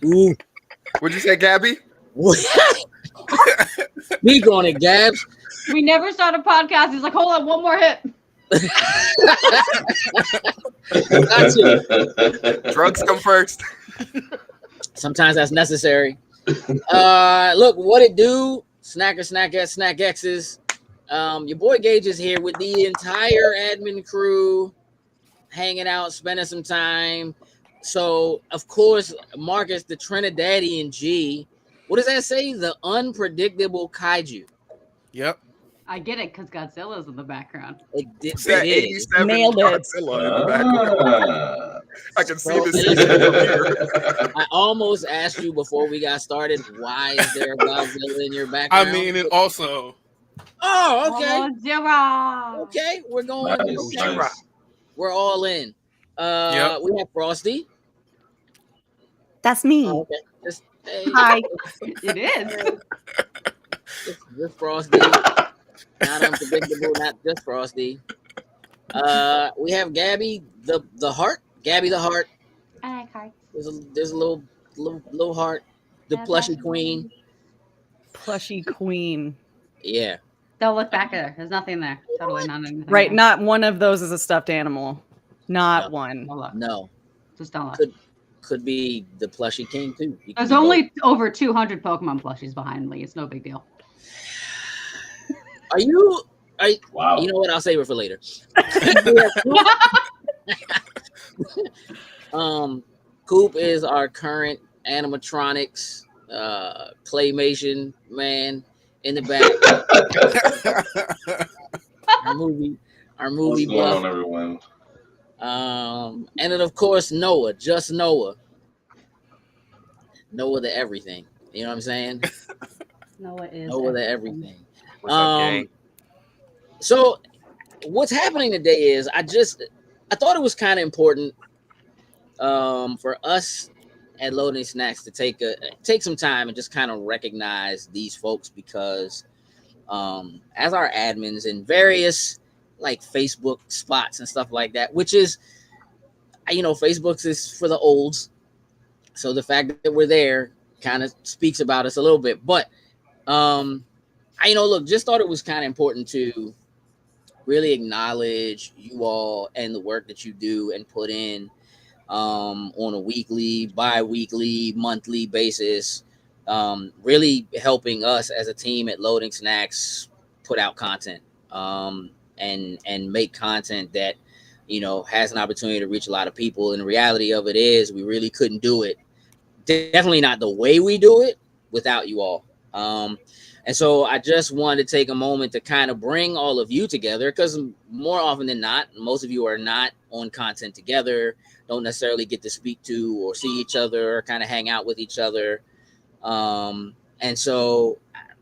Ooh. What'd you say, Gabby? Speak on it, Gabs. We never start a podcast. He's like, hold on, one more hit. Gotcha. Drugs come first. Sometimes that's necessary. Look, what it do? Snackers, Snackettes, Snack X's. Your boy Gage is here with the entire admin crew, hanging out, spending some time. So, of course, Marcus, the Trinidadian G. What does that say? The unpredictable kaiju. Yep. I get it because Godzilla's in the background. It It's that is. 87 Nailed it. Godzilla in the background. I can see this from here. I almost asked you before we got started, why is there a Godzilla in your background? I mean, it also. Oh, okay. Godzilla. Okay, we're going. Nice. We're all in. Yep. We have Frosty. That's me. Oh, okay. Just, hey, Hi. It is. just Frosty. Not unpredictable, not just Frosty. We have Gabby the heart. Gabby the heart. I like hearts. There's a little heart. The Yeah, plushy that's queen. Plushy queen. Yeah. Don't look back there. There's nothing there. Totally not anything. Right. there. Not one of those is a stuffed animal. Not No. one. Don't look. No. Just don't look. Could be the plushy king too. You There's could be only over 200 Pokemon plushies behind me. It's no big deal. both. Are you? Wow. You know what? I'll save it for later. Coop is our current animatronics claymation man in the back. our movie What's going on, buff. everyone? And then of course Noah, just Noah the everything. You know what I'm saying? Noah is. Noah the everything. What's up, gang? So what's happening today is I thought it was kind of important for us at Loading Snacks to take some time and just kind of recognize these folks because as our admins in various like Facebook spots and stuff like that, which is, you know, Facebook's is for the olds. So the fact that we're there kind of speaks about us a little bit, but look, just thought it was kind of important to really acknowledge you all and the work that you do and put in on a weekly, bi-weekly, monthly basis, really helping us as a team at Loading Snacks put out content and make content that, you know, has an opportunity to reach a lot of people. And the reality of it is we really couldn't do it. Definitely not the way we do it without you all. And so I just wanted to take a moment to kind of bring all of you together because more often than not, most of you are not on content together, don't necessarily get to speak to or see each other or kind of hang out with each other. And so,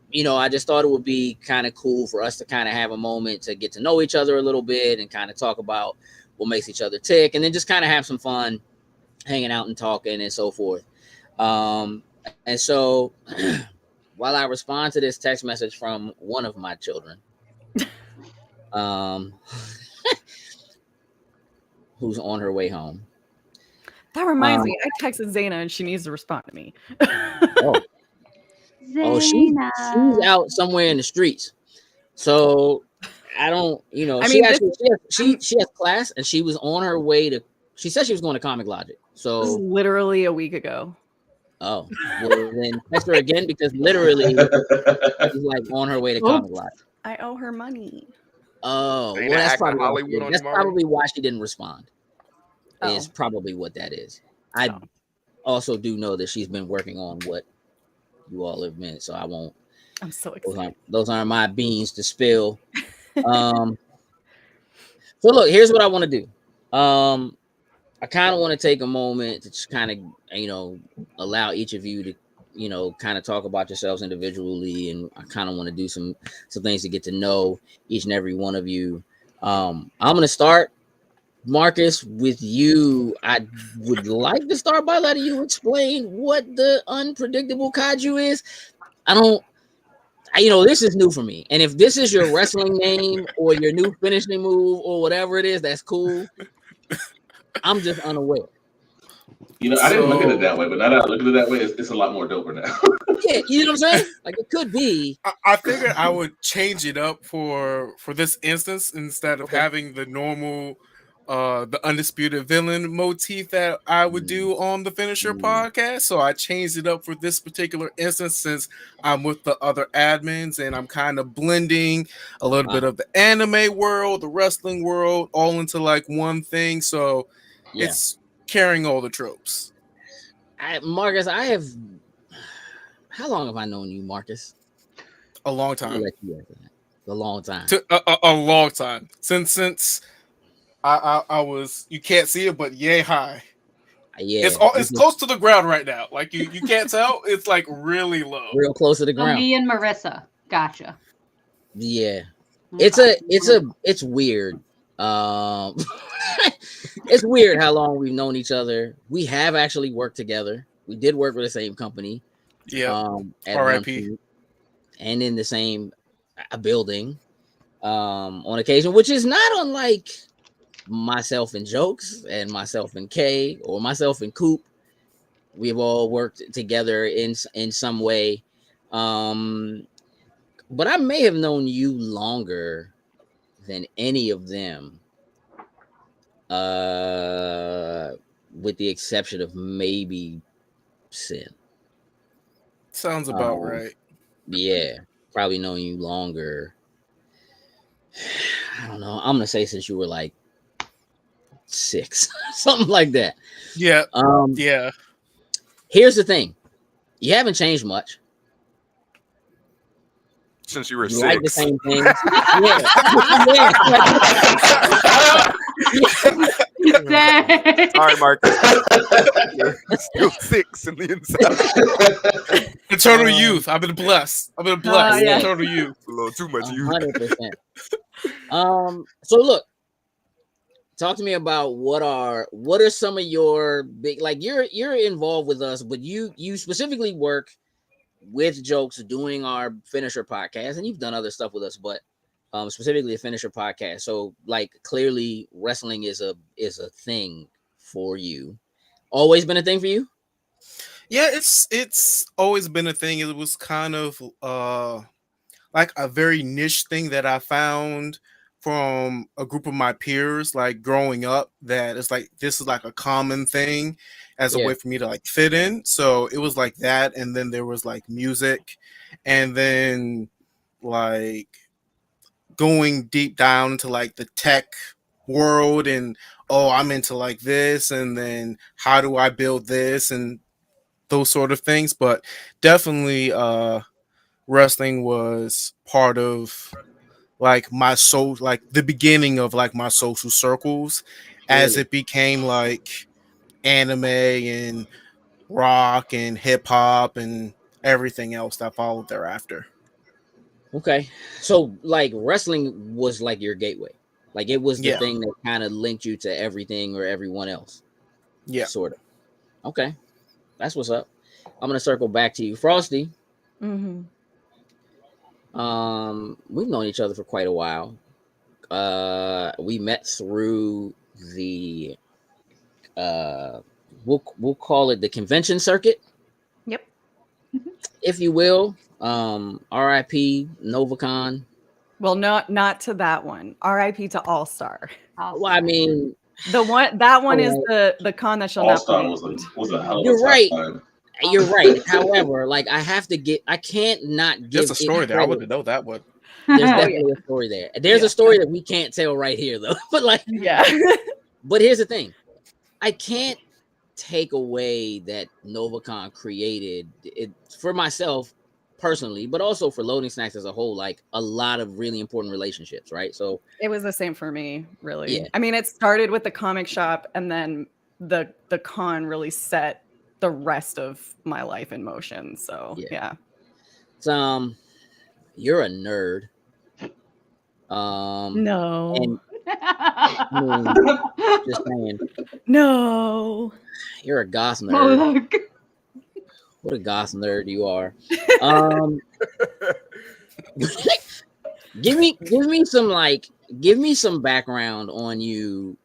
you know, I just thought it would be kind of cool for us to kind of have a moment to get to know each other a little bit and kind of talk about what makes each other tick and then just kind of have some fun hanging out and talking and so forth. And so while I respond to this text message from one of my children, who's on her way home. That reminds me. I texted Zaina and she needs to respond to me. She's out somewhere in the streets. So I don't, you know, she has class and she was on her way to, she said she was going to Comic Logic. So This is literally a week ago. Oh, well then text her again because literally she's like on her way to Comic Logic. I owe her money. Oh, Ain't well, that that's acting probably Hollywood on that's you, Marty? probably why she didn't respond. Oh. Is probably what that is. I Oh. also do know that she's been working on what you all have meant, so I won't. I'm so excited. Those aren't my beans to spill. So look, here's what I want to do. I kind of want to take a moment to just kind of, you know, allow each of you to, you know, kind of talk about yourselves individually, and I kind of want to do some things to get to know each and every one of you. I'm going to start, Marcus, with you. I would like to start by letting you explain what the unpredictable kaiju is. This is new for me. And if this is your wrestling name or your new finishing move or whatever it is, that's cool. I'm just unaware. You know, I didn't look at it that way, but now that I look at it that way, it's a lot more doper now. Yeah, you know what I'm saying? Like it could be. I figured I would change it up for this instance instead of having the normal the undisputed villain motif that I would do on the Finisher podcast. So I changed it up for this particular instance since I'm with the other admins and I'm kind of blending a little bit of the anime world, the wrestling world, all into like one thing. So it's carrying all the tropes. Marcus, how long have I known you, Marcus? A long time. A long time. A long time. Since I was, you can't see it, but yay high. Yeah, it's close to the ground right now. Like you can't tell. It's like really low, real close to the ground. Me and Marissa, gotcha. Yeah, it's weird. It's weird how long we've known each other. We have actually worked together. We did work with the same company. Yeah. R.I.P. And in the same building, on occasion, which is not unlike myself and Jokes and myself and Kay or myself and Coop. We've all worked together in some way. But I may have known you longer than any of them. With the exception of maybe Sin. Sounds about right. Yeah, probably known you longer. I don't know. I'm gonna say since you were like 6, something like that. Yeah. Yeah. Here's the thing: you haven't changed much since you were 6. Like the same things. All right, Marcus. Still 6 in the inside. Eternal youth. I've been blessed. Eternal youth. A little too much youth. 100%. So look, talk to me about what are some of your big, like you're involved with us, but you specifically work with Jokes doing our Finisher podcast, and you've done other stuff with us, but specifically the Finisher podcast. So like clearly wrestling is a thing for you. Always been a thing for you? Yeah, it's always been a thing. It was kind of like a very niche thing that I found from a group of my peers, like growing up, that it's like this is like a common thing as a way for me to like fit in. So it was like that, and then there was like music, and then like going deep down into like the tech world, and I'm into like this, and then how do I build this and those sort of things. But definitely wrestling was part of like my soul, like the beginning of like my social circles, as it became like anime and rock and hip hop and everything else that followed thereafter. Okay, so like wrestling was like your gateway, like it was the thing that kind of linked you to everything or everyone else. Yeah, sort of. Okay, that's what's up. I'm gonna circle back to you, Frosty. Mm-hmm. We've known each other for quite a while. We met through the we'll call it the convention circuit. Yep. If you will. RIP NovaCon. Well, not to that one. RIP to All Star. Well, I mean, that one is the con that shall not be named. Was a hell of You're a right. time. You're right. However, like I can't not give. There's a story there. I wouldn't know that one. There's definitely a story there. There's a story that we can't tell right here, though. But like, But here's the thing: I can't take away that NovaCon created it for myself personally, but also for Loading Snacks as a whole, like a lot of really important relationships, right? So it was the same for me, really. Yeah. I mean, it started with the comic shop, and then the con really set the rest of my life in motion. So yeah. You're a nerd. No. And, just saying. No. You're a goth nerd. What a goth nerd you are. Give me some background on you.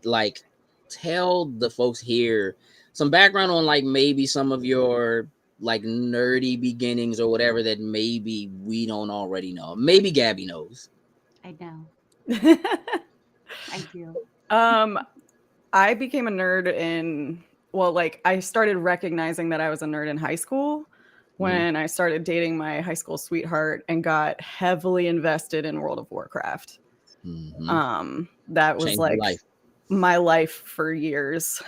Like, tell the folks here some background on like maybe some of your like nerdy beginnings or whatever that maybe we don't already know. Maybe Gabby knows. I know. I do. I became a nerd I started recognizing that I was a nerd in high school when I started dating my high school sweetheart and got heavily invested in World of Warcraft. That was Changed like your life. my life for years.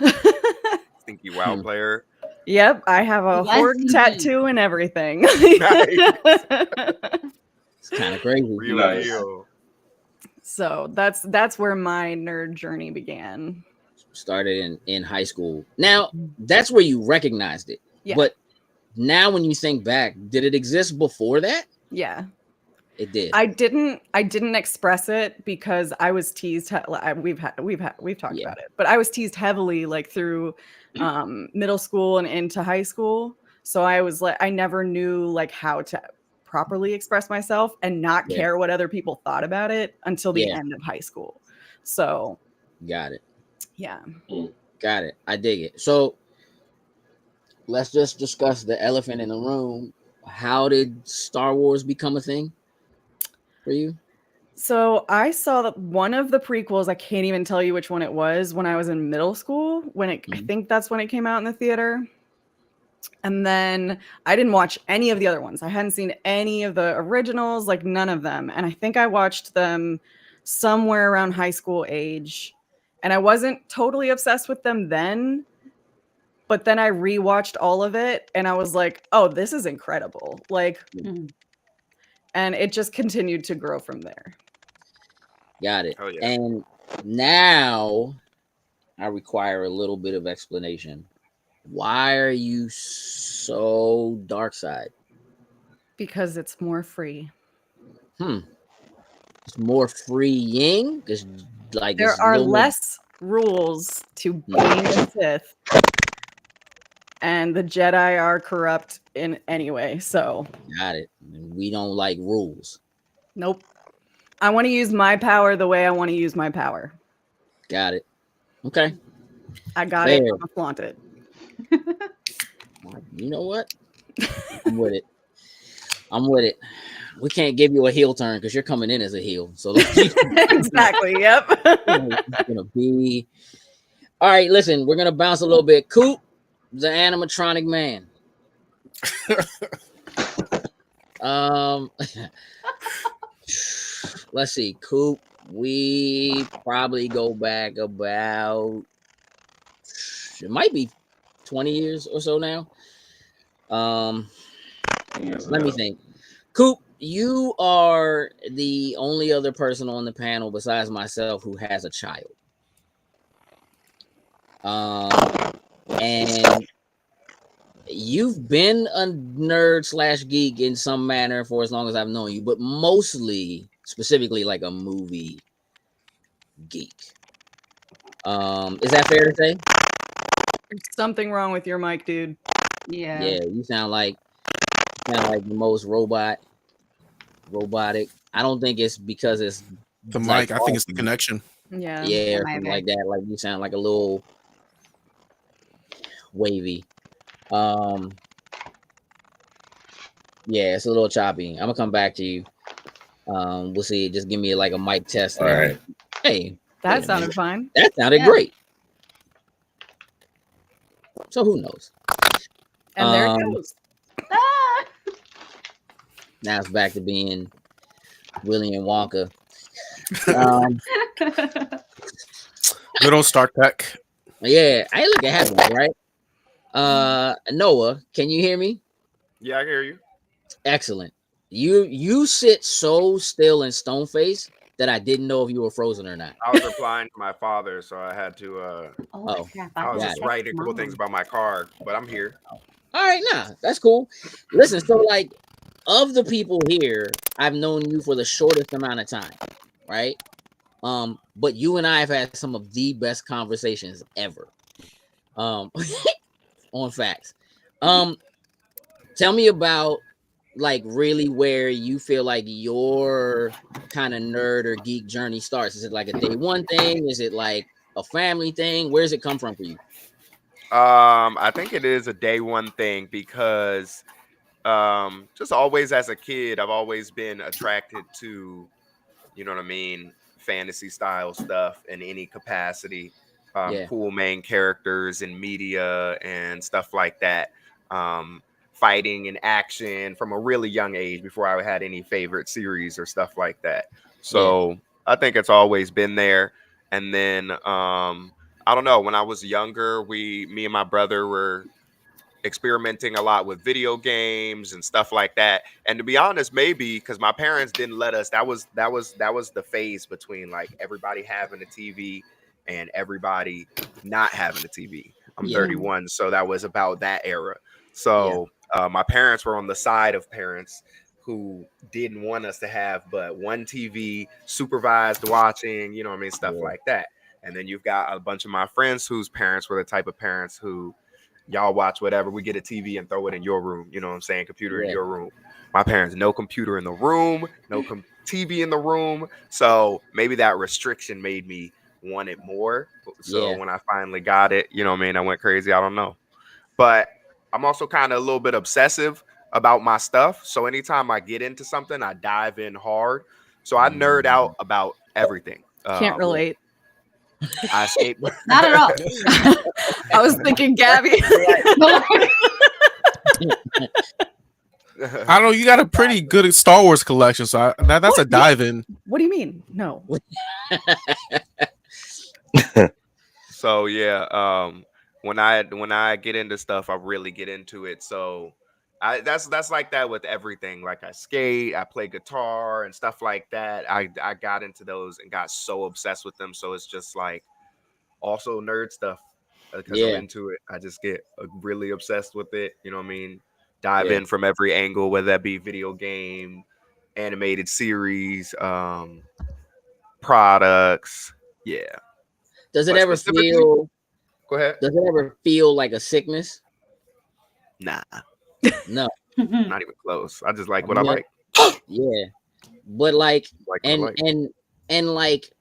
Stinky WoW player. Yep, I have a Yes, horde you tattoo and everything. It's kind of crazy. Real Nice. deal. So that's where my nerd journey began. Started in high school. Now that's where you recognized it. Yeah. But now when you think back, did it exist before that? Yeah. It did. I didn't express it because I was teased. We've talked Yeah. about it, but I was teased heavily like through middle school and into high school. So I was like, I never knew like how to properly express myself and not care what other people thought about it until the end of high school. So Got it. yeah. Got it. I dig it. So let's just discuss the elephant in the room. How did Star Wars become a thing for you? So I saw one of the prequels. I can't even tell you which one it was when I was in middle school. I think that's when it came out in the theater. And then I didn't watch any of the other ones. I hadn't seen any of the originals, like none of them. And I think I watched them somewhere around high school age. And I wasn't totally obsessed with them then. But then I rewatched all of it and I was like, oh, this is incredible. Like, and it just continued to grow from there. Got it. Oh, yeah. And now I require a little bit of explanation. Why are you so dark side? Because it's more free. It's more freeing. Because like There it's are little- less rules to being a Sith. And the Jedi are corrupt in any way. So Got it. We don't like rules. nope. I want to use my power the way I want to use my power. Got it. Okay. I got it. Fair. I'm gonna flaunt it. You know what? I'm with it. I'm with it. We can't give you a heel turn because you're coming in as a heel. So Exactly. Yep. it's gonna be all right. Listen, we're gonna bounce a little bit. Coop, the animatronic man. Let's see, Coop. We probably go back about it might be 20 years or so now. Let me think. Coop, you are the only other person on the panel besides myself who has a child. And you've been a nerd / geek in some manner for as long as I've known you, but mostly, specifically, like a movie geek. Is that fair to say? There's something wrong with your mic, dude. Yeah. Yeah, you sound like the most robotic. I don't think it's because it's The like mic, I think it's the connection. Yeah. yeah, or Might something be. like that. Like you sound like a little wavy. Yeah, it's a little choppy. I'm gonna come back to you. We'll see. Just give me like a mic test. All right. Hey, That sounded fine. that sounded Yeah. great. So who knows? And there it goes. Ah! Now it's back to being William Wonka. Good old Star Trek. Yeah, I look at happening, right? Noah, can you hear me? Yeah, I can hear you. Excellent. You sit so still and stone faced that I didn't know if you were frozen or not. I was replying to my father, so I had to. Oh, crap. I was got just it. writing cool things about my car, but I'm here. All right, nah, that's cool. Listen, so like of the people here, I've known you for the shortest amount of time, right? But you and I have had some of the best conversations ever. On facts. Tell me about like really where you feel like your kind of nerd or geek journey starts. Is it like a day one thing? Is it like a family thing? Where does it come from for you? I think it is a day one thing because just always as a kid, I've always been attracted to, you know what I mean, fantasy style stuff in any capacity. Yeah. Cool main characters in media and stuff like that. Fighting and action from a really young age before I had any favorite series or stuff like that. So I think it's always been there. And then I don't know, when I was younger, me and my brother were experimenting a lot with video games and stuff like that. And to be honest, maybe because my parents didn't let us, that was the phase between like everybody having a TV and everybody not having a TV. I'm 31, so that was about that era. So my parents were on the side of parents who didn't want us to have but one TV, supervised watching, you know what I mean, stuff like that. And then you've got a bunch of my friends whose parents were the type of parents who y'all watch whatever, we get a TV and throw it in your room, you know what I'm saying, computer in your room. My parents, no computer in the room, no TV in the room. So maybe that restriction made me want it more. So when I finally got it, you know what I mean, I went crazy. I don't know. But I'm also kind of a little bit obsessive about my stuff. So anytime I get into something, I dive in hard. So I nerd out about everything. Can't relate. I skate. Not at all. I was thinking Gabby. I don't know. You got a pretty good Star Wars collection, so that's a dive in. What do you mean? No. So yeah, when I get into stuff, I really get into it. So that's like that with everything. Like I skate, I play guitar and stuff like that. I got into those and got so obsessed with them. So it's just like also nerd stuff because I'm into it. I just get really obsessed with it. You know what I mean? Dive in from every angle, whether that be video game, animated series, products. Yeah. Does it ever feel? Go ahead. Does it ever feel like a sickness? Nah. No. Not even close. I just like what I like. Yeah. But like and like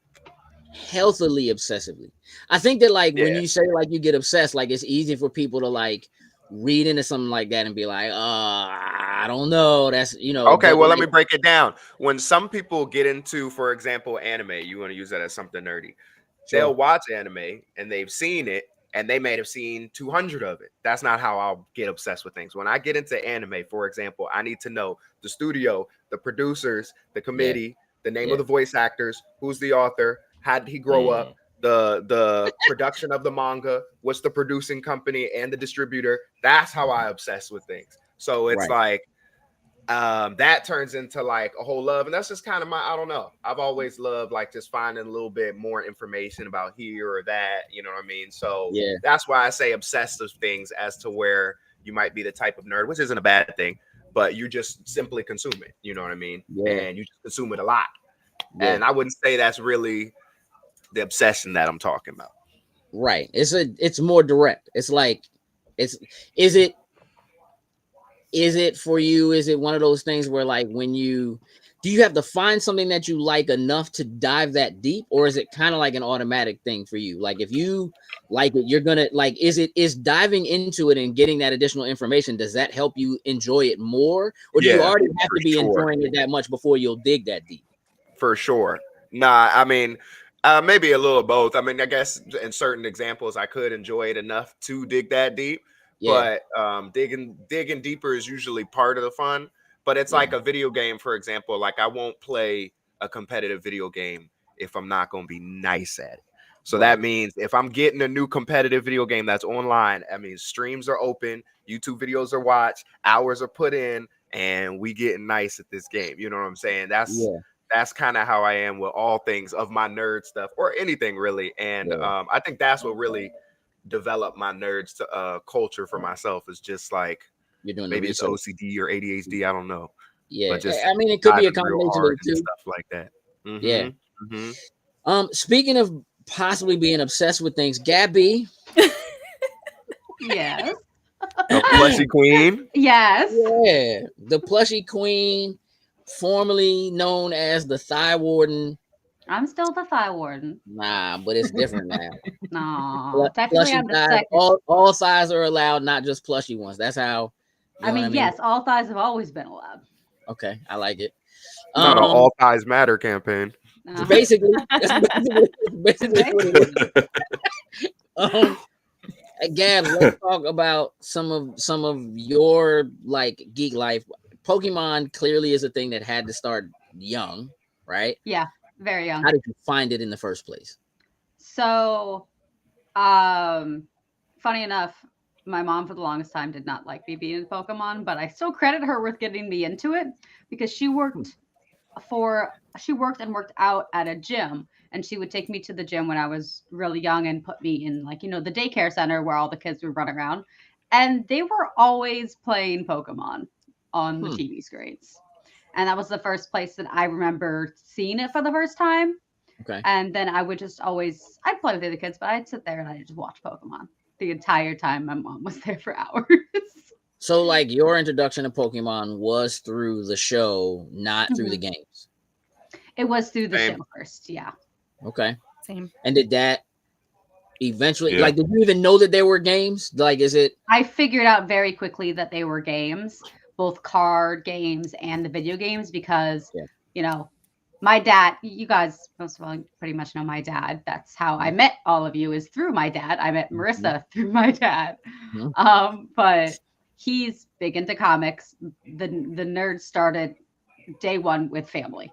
healthily obsessively. I think that like when you say like you get obsessed, like it's easy for people to like read into something like that and be like, I don't know. That's, you know. Okay, well, let me break it down. When some people get into, for example, anime, you want to use that as something nerdy. Sure. They'll watch anime and they've seen it and they may have seen 200 of it. That's not how I'll get obsessed with things. When I get into anime, for example, I need to know the studio, the producers, the committee, the name of the voice actors, who's the author, how did he grow up, the production of the manga, what's the producing company and the distributor. That's how I obsess with things. So it's like that turns into like a whole love, and that's just kind of my, I don't know, I've always loved like just finding a little bit more information about here or that, you know what I mean? So that's why I say obsessive things, as to where you might be the type of nerd, which isn't a bad thing, but you just simply consume it, you know what I mean? And you just consume it a lot. And I wouldn't say that's really the obsession that I'm talking about. Right. It's more direct. It's like, is it for you? Is it one of those things where like do you have to find something that you like enough to dive that deep, or is it kind of like an automatic thing for you? Like if you like it, you're gonna like, is diving into it and getting that additional information, does that help you enjoy it more, or do you already have to be enjoying it that much before you'll dig that deep? For sure. Nah, I mean, maybe a little of both. I mean, I guess in certain examples, I could enjoy it enough to dig that deep. But digging deeper is usually part of the fun. But it's like a video game, for example. Like I won't play a competitive video game if I'm not going to be nice at it. So that means if I'm getting a new competitive video game that's online, I mean, streams are open, YouTube videos are watched, hours are put in, and we getting nice at this game. You know what I'm saying? That's kind of how I am with all things of my nerd stuff, or anything really. And I think that's what really developed my nerds to culture for myself, is just like, you're doing maybe it's OCD or ADHD, I don't know. But just, I mean, it could be a combination of the two, stuff like that. Speaking of possibly being obsessed with things, Gabby. Yes. The plushie queen. Yes. Yeah, the plushie queen, formerly known as the Thigh Warden. I'm still the Thigh Warden. Nah, but it's different now. No, technically Plushy I'm the thighs, second. all sides are allowed, not just plushy ones. That's how. You I know what mean, yes, all thighs have always been allowed. Okay, I like it. Not an all thighs matter campaign. Basically, that's basically what it is. Again, let's talk about some of your like geek life. Pokemon clearly is a thing that had to start young, right? Yeah, very young. How did you find it in the first place? So, funny enough, my mom for the longest time did not like me being in Pokemon, but I still credit her with getting me into it because she worked and worked out at a gym, and she would take me to the gym when I was really young and put me in like, the daycare center where all the kids would run around, and they were always playing Pokemon on the TV screens. And that was the first place that I remember seeing it for the first time. Okay. And then I would just I'd play with the other kids, but I'd sit there and I'd just watch Pokemon the entire time. My mom was there for hours. So like your introduction to Pokemon was through the show, not through the games. It was through the Same. show first. Yeah. Okay. Same. And did that eventually like did you even know that there were games? Like is it I figured out very quickly that they were games, both card games and the video games, because my dad, you guys most of all pretty much know my dad. That's how I met all of you, is through my dad. I met Marissa through my dad. But he's big into comics. The nerd started day one with family.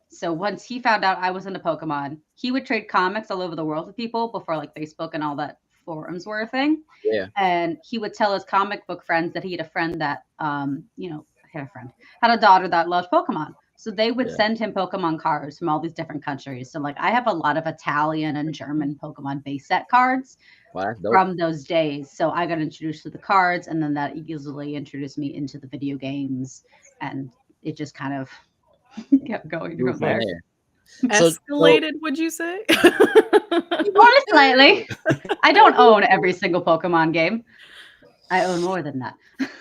So once he found out I was into Pokemon, he would trade comics all over the world with people before like Facebook and all that forums were a thing. Yeah. And he would tell his comic book friends that he had a friend that had a daughter that loved Pokemon. So they would send him Pokemon cards from all these different countries. So like I have a lot of Italian and German Pokemon base set cards from those days. So I got introduced to the cards, and then that easily introduced me into the video games, and it just kind of kept going from there. Escalated, would you say? Only slightly. I don't own every single Pokemon game. I own more than that.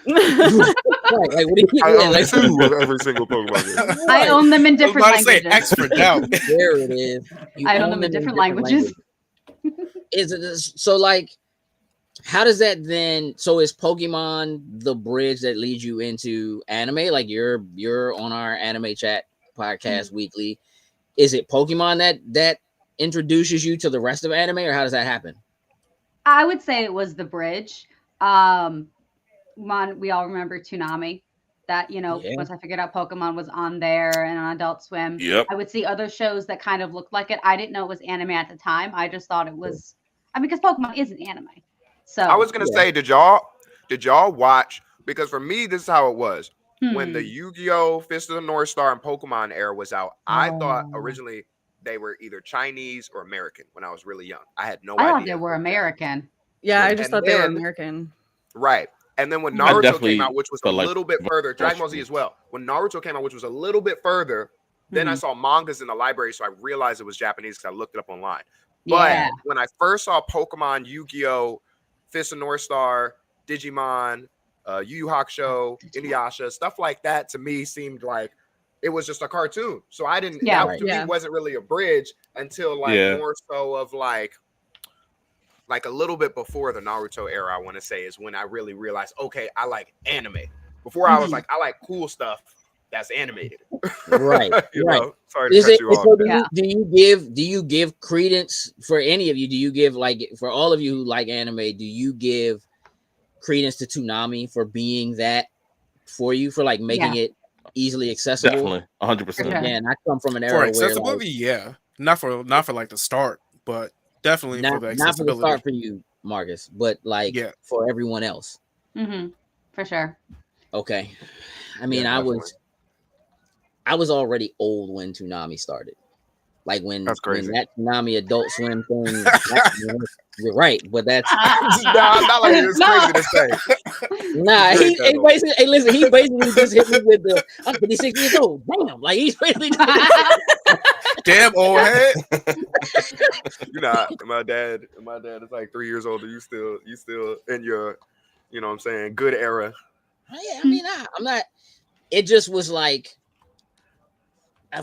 Like, what do you I own two of every single Pokemon game. I own them in different languages. X for doubt. There it is. I own them in different languages. Is it so like how does that then so is Pokemon the bridge that leads you into anime? Like you're on our anime chat podcast weekly. Is it Pokemon that introduces you to the rest of anime, or how does that happen? I would say it was the bridge. We all remember Toonami. That once I figured out Pokemon was on there and on Adult Swim, I would see other shows that kind of looked like it. I didn't know it was anime at the time. I just thought it was. Because Pokemon isn't anime. So I was gonna say, did y'all watch? Because for me, this is how it was. When the Yu-Gi-Oh, Fist of the North Star, and Pokemon era was out, I thought originally they were either Chinese or American when I was really young. I had no idea. I thought they were American. Yeah, I just thought they were American. Right. And then when Naruto came out, which was a little bit further, Dragon Ball Z as well. When Naruto came out, which was a little bit further, then I saw mangas in the library, so I realized it was Japanese because I looked it up online. But when I first saw Pokemon, Yu-Gi-Oh, Fist of North Star, Digimon, Yu Yu Hakusho, Inuyasha, stuff like that, to me seemed like it was just a cartoon. So I didn't. That to me wasn't really a bridge until more so of like a little bit before the Naruto era. I want to say is when I really realized, okay, I like anime. Before I was like, I like cool stuff that's animated. Right. Know? Sorry to cut you off. Do you give credence for any of you? Do you give for all of you who like anime? Do you give credence to Toonami for being that for you, for making it easily accessible? Definitely, 100%. Again, I come from an era for accessibility, not for the start, but definitely for the accessibility. Not for the start for you, Marcus, but for everyone else. For sure. Okay, I mean, I was already old when Toonami started. When that Toonami Adult Swim thing, you're right, but that's not like it's crazy to say. Nah, he basically just hit me with the I'm 56 years old. Damn, he's basically damn old head. My dad is like 3 years older. You still in your, what I'm saying, good era. Yeah, I mean, I'm not. It just was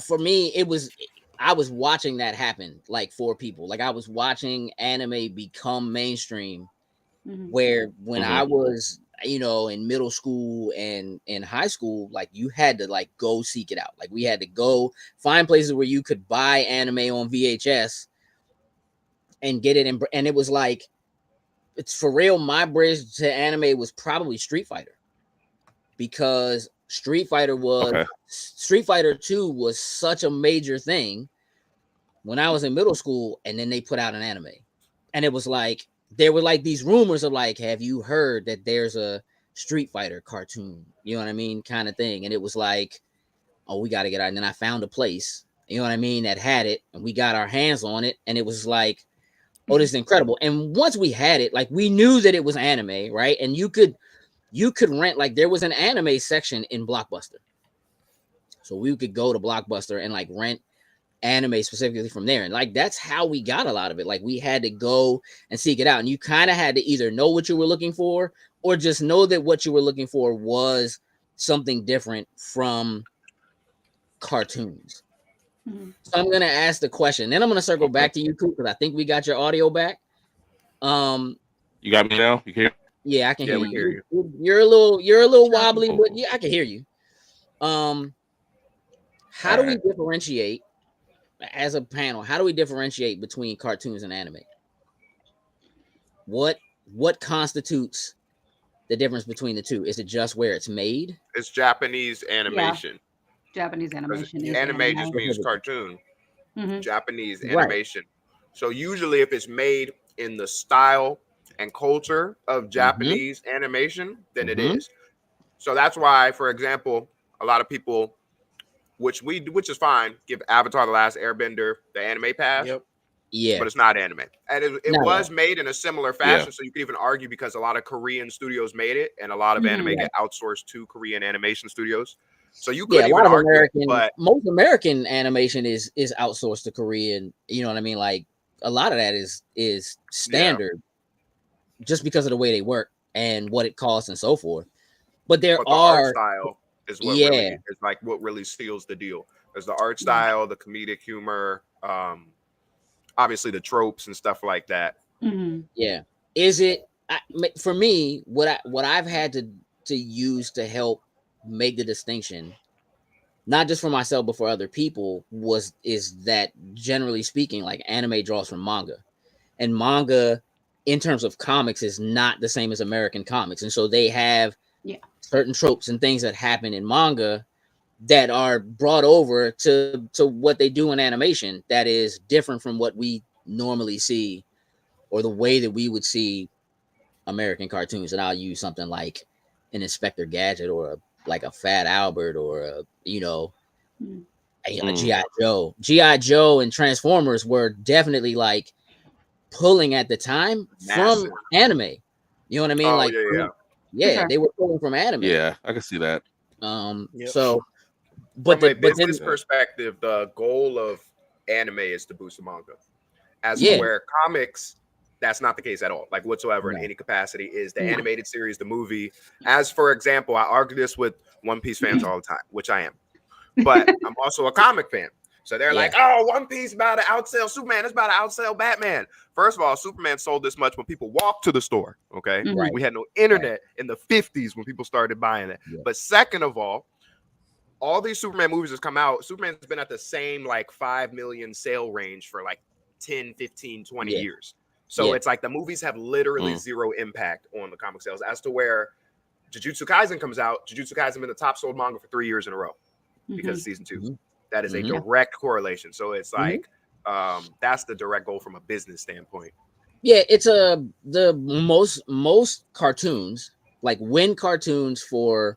for me, it was. I was watching that happen, like, for people. Like, I was watching anime become mainstream, where when I was, in middle school and in high school, like, you had to, like, go seek it out. Like, we had to go find places where you could buy anime on VHS and get it in. And it was like, it's for real. My bridge to anime was probably Street Fighter, because Street Fighter 2 was such a major thing when I was in middle school, and then they put out an anime, and it was like, there were like these rumors of like, have you heard that there's a Street Fighter cartoon? You know what I mean? Kind of thing. And it was like, oh, we got to get out. And then I found a place, you know what I mean, that had it, and we got our hands on it, and it was like, oh, this is incredible. And once we had it, like, we knew that it was anime, right? And you could rent, like, there was an anime section in Blockbuster. So we could go to Blockbuster and like rent anime specifically from there. And like, that's how we got a lot of it. Like, we had to go and seek it out. And you kind of had to either know what you were looking for, or just know that what you were looking for was something different from cartoons. So I'm going to ask the question. Then I'm going to circle back to you, Coop, because I think we got your audio back. You got me now? You hear? Yeah, I can hear we you. hear you. You're a little wobbly, but yeah, I can hear you. How do we differentiate, as a panel, how do we differentiate between cartoons and anime? What constitutes the difference between the two? Is it just where it's made? It's Japanese animation. Japanese animation. is Anime just means cartoon. Mhm. Japanese Right. animation. So usually, if it's made in the style and culture of Japanese animation, then it is. So that's why, for example, a lot of people, which is fine, give Avatar: The Last Airbender the anime pass. Yep. Yeah. But it's not anime, and it No. was made in a similar fashion. So you could even argue, because a lot of Korean studios made it, and a lot of anime get outsourced to Korean animation studios. So you could a even lot of argue, American, but most American animation is outsourced to Korean. You know what I mean? Like, a lot of that is standard, just because of the way they work and what it costs and so forth. But there the are art style is what Yeah. really is like what really seals the deal. There's the art style, the comedic humor, obviously the tropes and stuff like that. Yeah. Is it for me, what I've had to use to help make the distinction, not just for myself but for other people, is that, generally speaking, like, anime draws from manga, and manga in terms of comics is not the same as American comics. And so they have certain tropes and things that happen in manga that are brought over to what they do in animation that is different from what we normally see, or the way that we would see American cartoons. And I'll use something like an Inspector Gadget, or like a Fat Albert, or a G.I. Joe. G.I. Joe and Transformers were definitely like pulling at the time from anime. You know what I mean? Yeah, they were pulling from anime. Yeah, I can see that. So, but from a business perspective, the goal of anime is to boost the manga. As for where comics, that's not the case at all, like whatsoever, in any capacity. Is the animated series, the movie. As for example, I argue this with One Piece fans all the time, which I am, but I'm also a comic fan. So they're like, oh, One Piece about to outsell Superman. It's about to outsell Batman. First of all, Superman sold this much when people walked to the store. Okay. Right. We had no internet in the 50s when people started buying it. Yeah. But second of all these Superman movies has come out. Superman's been at the same like 5 million sale range for like 10, 15, 20 years. So it's like the movies have literally zero impact on the comic sales, as to where Jujutsu Kaisen comes out. Jujutsu Kaisen been the top sold manga for 3 years in a row because of season 2. That is a direct correlation. So it's like that's the direct goal from a business standpoint. Yeah, it's the most cartoons, like, when cartoons for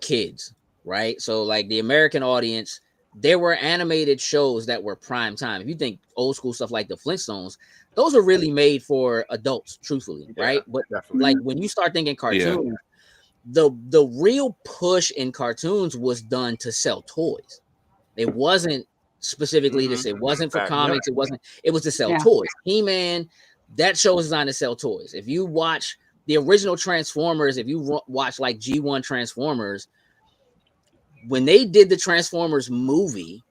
kids, right? So like the American audience, there were animated shows that were prime time. If you think old school stuff like the Flintstones, those are really made for adults, truthfully, right? But definitely. like, when you start thinking cartoons, the real push in cartoons was done to sell toys. It wasn't specifically to say, it wasn't for comics. It was to sell toys. He-Man, that show was designed to sell toys. If you watch the original Transformers, if you watch like G1 Transformers, when they did the Transformers movie,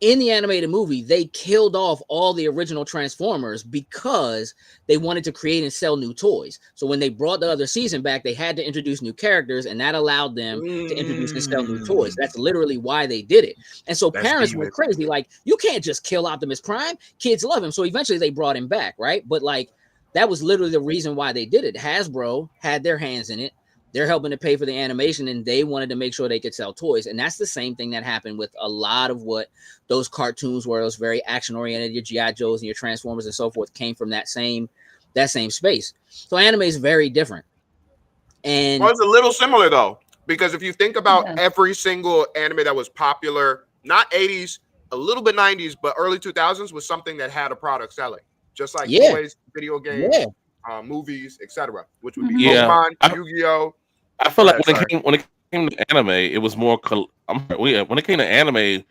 in the animated movie, they killed off all the original Transformers because they wanted to create and sell new toys. So when they brought the other season back, they had to introduce new characters, and that allowed them to introduce and sell new toys. That's literally why they did it. And so parents went crazy. Like, you can't just kill Optimus Prime. Kids love him. So eventually they brought him back, right? But like, that was literally the reason why they did it. Hasbro had their hands in it. They're helping to pay for the animation, and they wanted to make sure they could sell toys. And that's the same thing that happened with a lot of what those cartoons were. Those very action-oriented, your G.I. Joes and your Transformers and so forth came from that same space. So anime is very different. And well, it's a little similar though, because if you think about every single anime that was popular, not 80s, a little bit 90s, but early 2000s was something that had a product selling, just like toys, video games, movies, etc. Which would be Pokemon, Yu-Gi-Oh. I feel like when it came to anime, it was more. When it came to anime,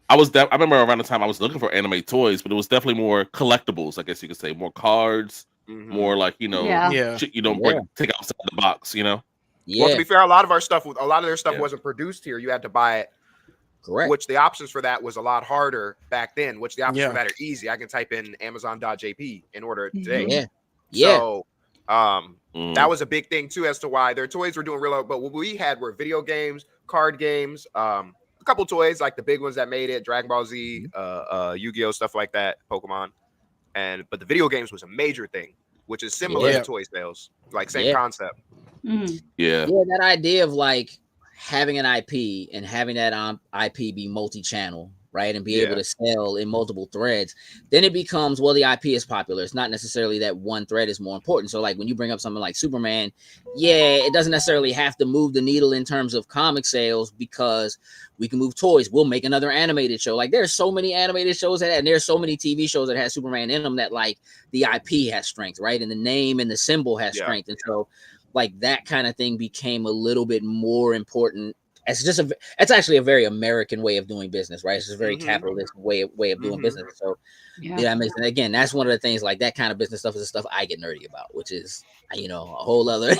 I remember around the time I was looking for anime toys, but it was definitely more collectibles. I guess you could say more cards, more like shit you don't take outside the box. Well, to be fair, a lot of their stuff wasn't produced here. You had to buy it. Correct. Which the options for that was a lot harder back then. Which the options for that are easy. I can type in Amazon.jp and order it today. So that was a big thing too as to why their toys were doing real low. But what we had were video games, card games, a couple toys like the big ones that made it, Dragon Ball Z, Yu-Gi-Oh, stuff like that, Pokemon. But the video games was a major thing, which is similar to toy sales, like same concept. That idea of like having an IP and having that IP be multi-channel, right, and be able to sell in multiple threads, then it becomes, well, the IP is popular. It's not necessarily that one thread is more important. So like when you bring up something like Superman, it doesn't necessarily have to move the needle in terms of comic sales because we can move toys. We'll make another animated show. Like there's so many animated shows and there's so many TV shows that have Superman in them that like the IP has strength, right, and the name and the symbol has strength. And so like that kind of thing became a little bit more important. It's actually a very American way of doing business, right? It's just a very capitalist way of doing business. So again, that's one of the things, like that kind of business stuff is the stuff I get nerdy about, which is a whole other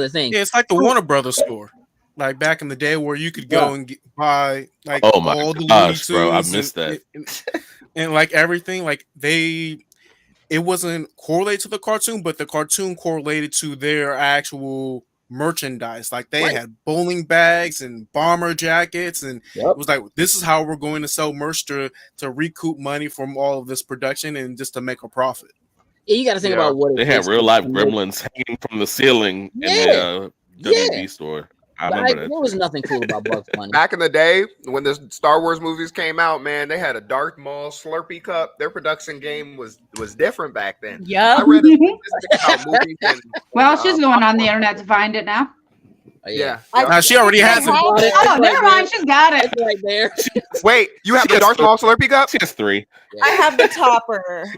thing. Yeah, it's like the Warner Brothers store, like back in the day where you could go and buy like all the Looney Tunes, bro, I missed that. And like everything, like it wasn't correlated to the cartoon, but the cartoon correlated to their actual merchandise. Like they had bowling bags and bomber jackets, and it was like, this is how we're going to sell merch to recoup money from all of this production and just to make a profit. You got to think about what they had real life gremlins hanging from the ceiling in the WB store. I remember that. There was nothing cool about Bugs Bunny. Back in the day, when the Star Wars movies came out, man, they had a Darth Maul Slurpee cup. Their production game was different back then. Yeah. I read about movies well, she's going on the internet to find it now. Now she already has it. Oh, never mind. She's got it right there. Wait, you have the Darth Maul Slurpee cup? She has 3. I have the topper.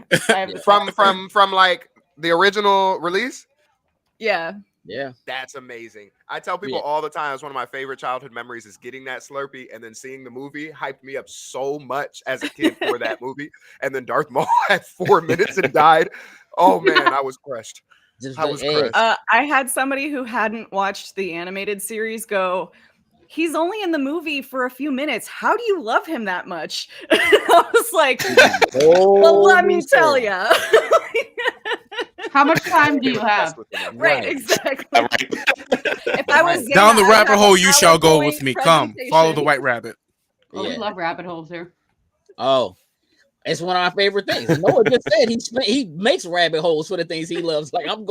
From like the original release. Yeah. That's amazing. I tell people all the time, it's one of my favorite childhood memories is getting that Slurpee and then seeing the movie hyped me up so much as a kid for that movie. And then Darth Maul had 4 minutes and died. Oh man, I was crushed. I had somebody who hadn't watched the animated series go, he's only in the movie for a few minutes. How do you love him that much? I was like, well, let me tell you. How much time do you have? Right, exactly. If I was down the rabbit hole, you shall go with me. Come, follow the white rabbit. Oh, we love rabbit holes here. Oh, it's one of our favorite things. Noah just said he makes rabbit holes for the things he loves. Like I'm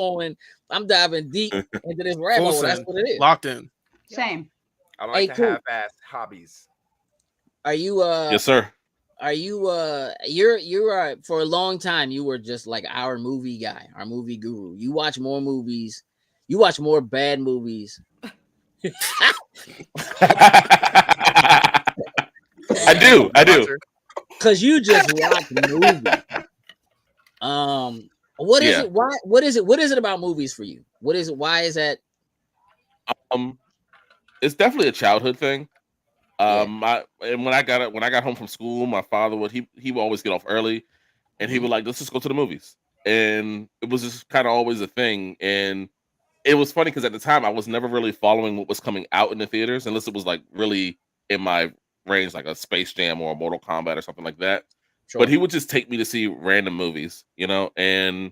diving deep into this rabbit hole. That's what it is. Locked in. Same. I like to half-ass hobbies. Are you yes, sir. Are you you're for a long time you were just like our movie guy, our movie guru. You watch more movies. You watch more bad movies. I do. Cause you just watch movies. What is it? Why? What is it? What is it about movies for you? What is it? Why is that? It's definitely a childhood thing. When I got home from school, my father would always get off early, and he would like, let's just go to the movies, and it was just kind of always a thing. And it was funny because at the time I was never really following what was coming out in the theaters unless it was like really in my range, like a Space Jam or a Mortal Kombat or something like that. Sure. But he would just take me to see random movies, you know, and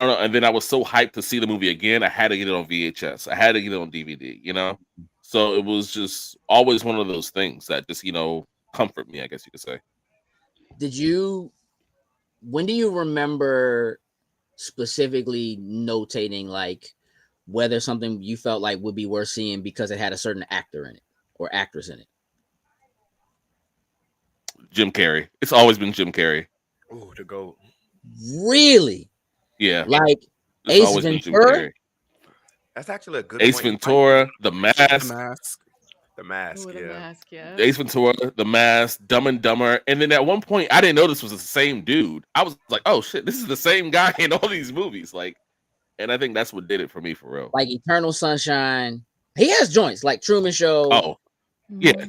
I don't know. And then I was so hyped to see the movie again. I had to get it on VHS. I had to get it on DVD, you know. So it was just always one of those things that just, you know, comfort me, I guess you could say. When do you remember specifically notating like whether something you felt like would be worth seeing because it had a certain actor in it or actress in it? Jim Carrey. It's always been Jim Carrey. Ooh, the GOAT. Really? Yeah. Like It's Ace always been Jim Ventura? Carrey. That's actually a good Ace point. Ventura, The Mask, The Mask, Ooh, the yeah. mask, yeah. Ace Ventura, The Mask, Dumb and Dumber. And then at one point, I didn't know this was the same dude. I was like, oh shit, this is the same guy in all these movies. Like, and I think that's what did it for me for real. Like Eternal Sunshine. He has joints like Truman Show. Oh, yeah.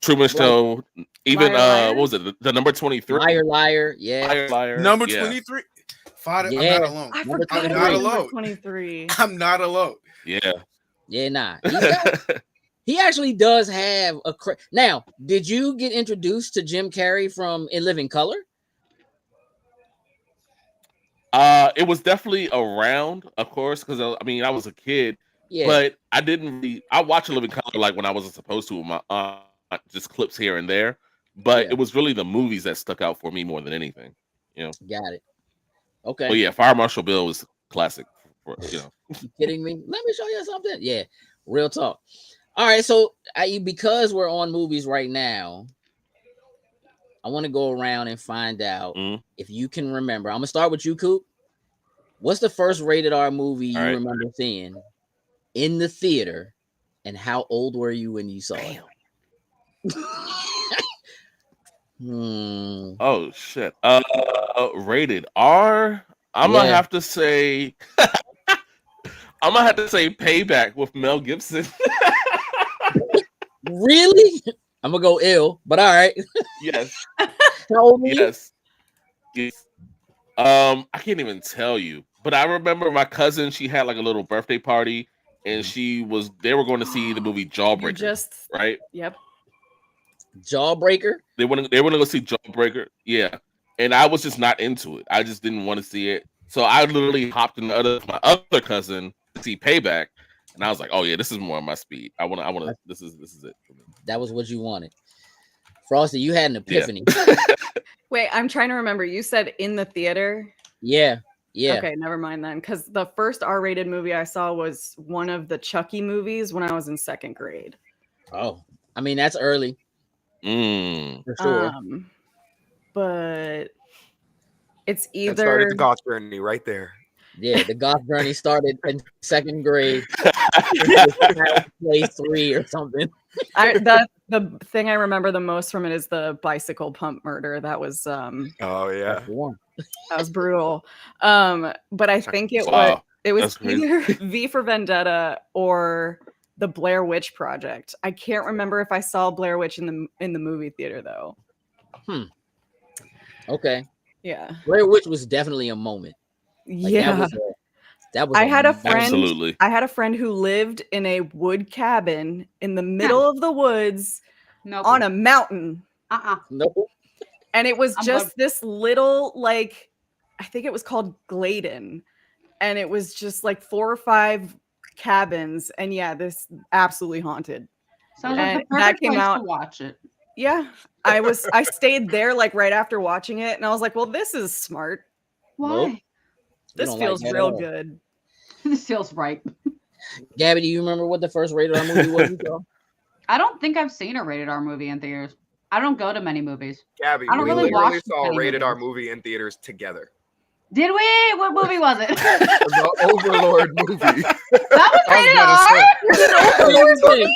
Truman Show, even Liar, Liar? what was it? The number 23. Liar, Liar. Yeah. Liar, Liar. Number yeah. 23. Father, Yeah. I'm not alone. I Number forgot 23. Not about alone. 23. I'm not alone. Yeah. Yeah, nah. He actually does have a now, did you get introduced to Jim Carrey from In Living Color? It was definitely around, of course, because I mean I was a kid, Yeah. but I didn't really. I watched Living Color like when I wasn't supposed to with my just clips here and there, but Yeah. it was really the movies that stuck out for me more than anything. You know. Got it. Okay. But yeah, Fire Marshal Bill was classic. You know. You kidding me? Let me show you something. Yeah, real talk. All right, so because we're on movies right now, I want to go around and find out if you can remember. I'm gonna start with you, Coop. What's the first rated R movie you remember seeing in the theater, and how old were you when you saw it? Oh shit. Rated R. I'm gonna have to say. I'm gonna have to say Payback with Mel Gibson. Really? I'm gonna go ill, but all right. Yes. How old were you? Yes. Yes. I can't even tell you, but I remember my cousin. She had like a little birthday party, and they were going to see the movie Jawbreaker. Right? Yep. Jawbreaker. They want to go see Jawbreaker. Yeah, and I was just not into it. I just didn't want to see it. So I literally hopped in my other cousin to see Payback, and I was like, "Oh yeah, this is more on my speed. I want to. This is it for me." That was what you wanted. Frosty, you had an epiphany. Yeah. Wait, I'm trying to remember. You said in the theater? Yeah. Okay, never mind then. Because the first R-rated movie I saw was one of the Chucky movies when I was in second grade. Oh, I mean, that's early. For sure. But it's That started either the Goth journey right there. Yeah, the goth journey started in second grade. Play 3 or something. the thing I remember the most from it is the bicycle pump murder. That was Oh yeah. that was brutal. But I think it was either V for Vendetta or the Blair Witch Project. I can't remember if I saw Blair Witch in the movie theater though. Okay. Yeah. Blair Witch was definitely a moment. Like, yeah. That was I had a friend. Absolutely. I had a friend who lived in a wood cabin in the middle of the woods on a mountain. Nope. And it was just this little, like, I think it was called Gladen. And it was just like 4 or 5 cabins. And yeah, this absolutely haunted. Sounds and like the perfect place to watch it. Yeah. I stayed there like right after watching it. And I was like, well, this is smart. Why? Nope. This feels real good. This feels right. Gabby, do you remember what the first rated R movie was you saw? I don't think I've seen a rated R movie in theaters. I don't go to many movies. Gabby, I don't we really literally watch saw a many rated R movies. movie in theaters together. Did we? What movie was it? The Overlord movie. That was rated R? Overlord movie?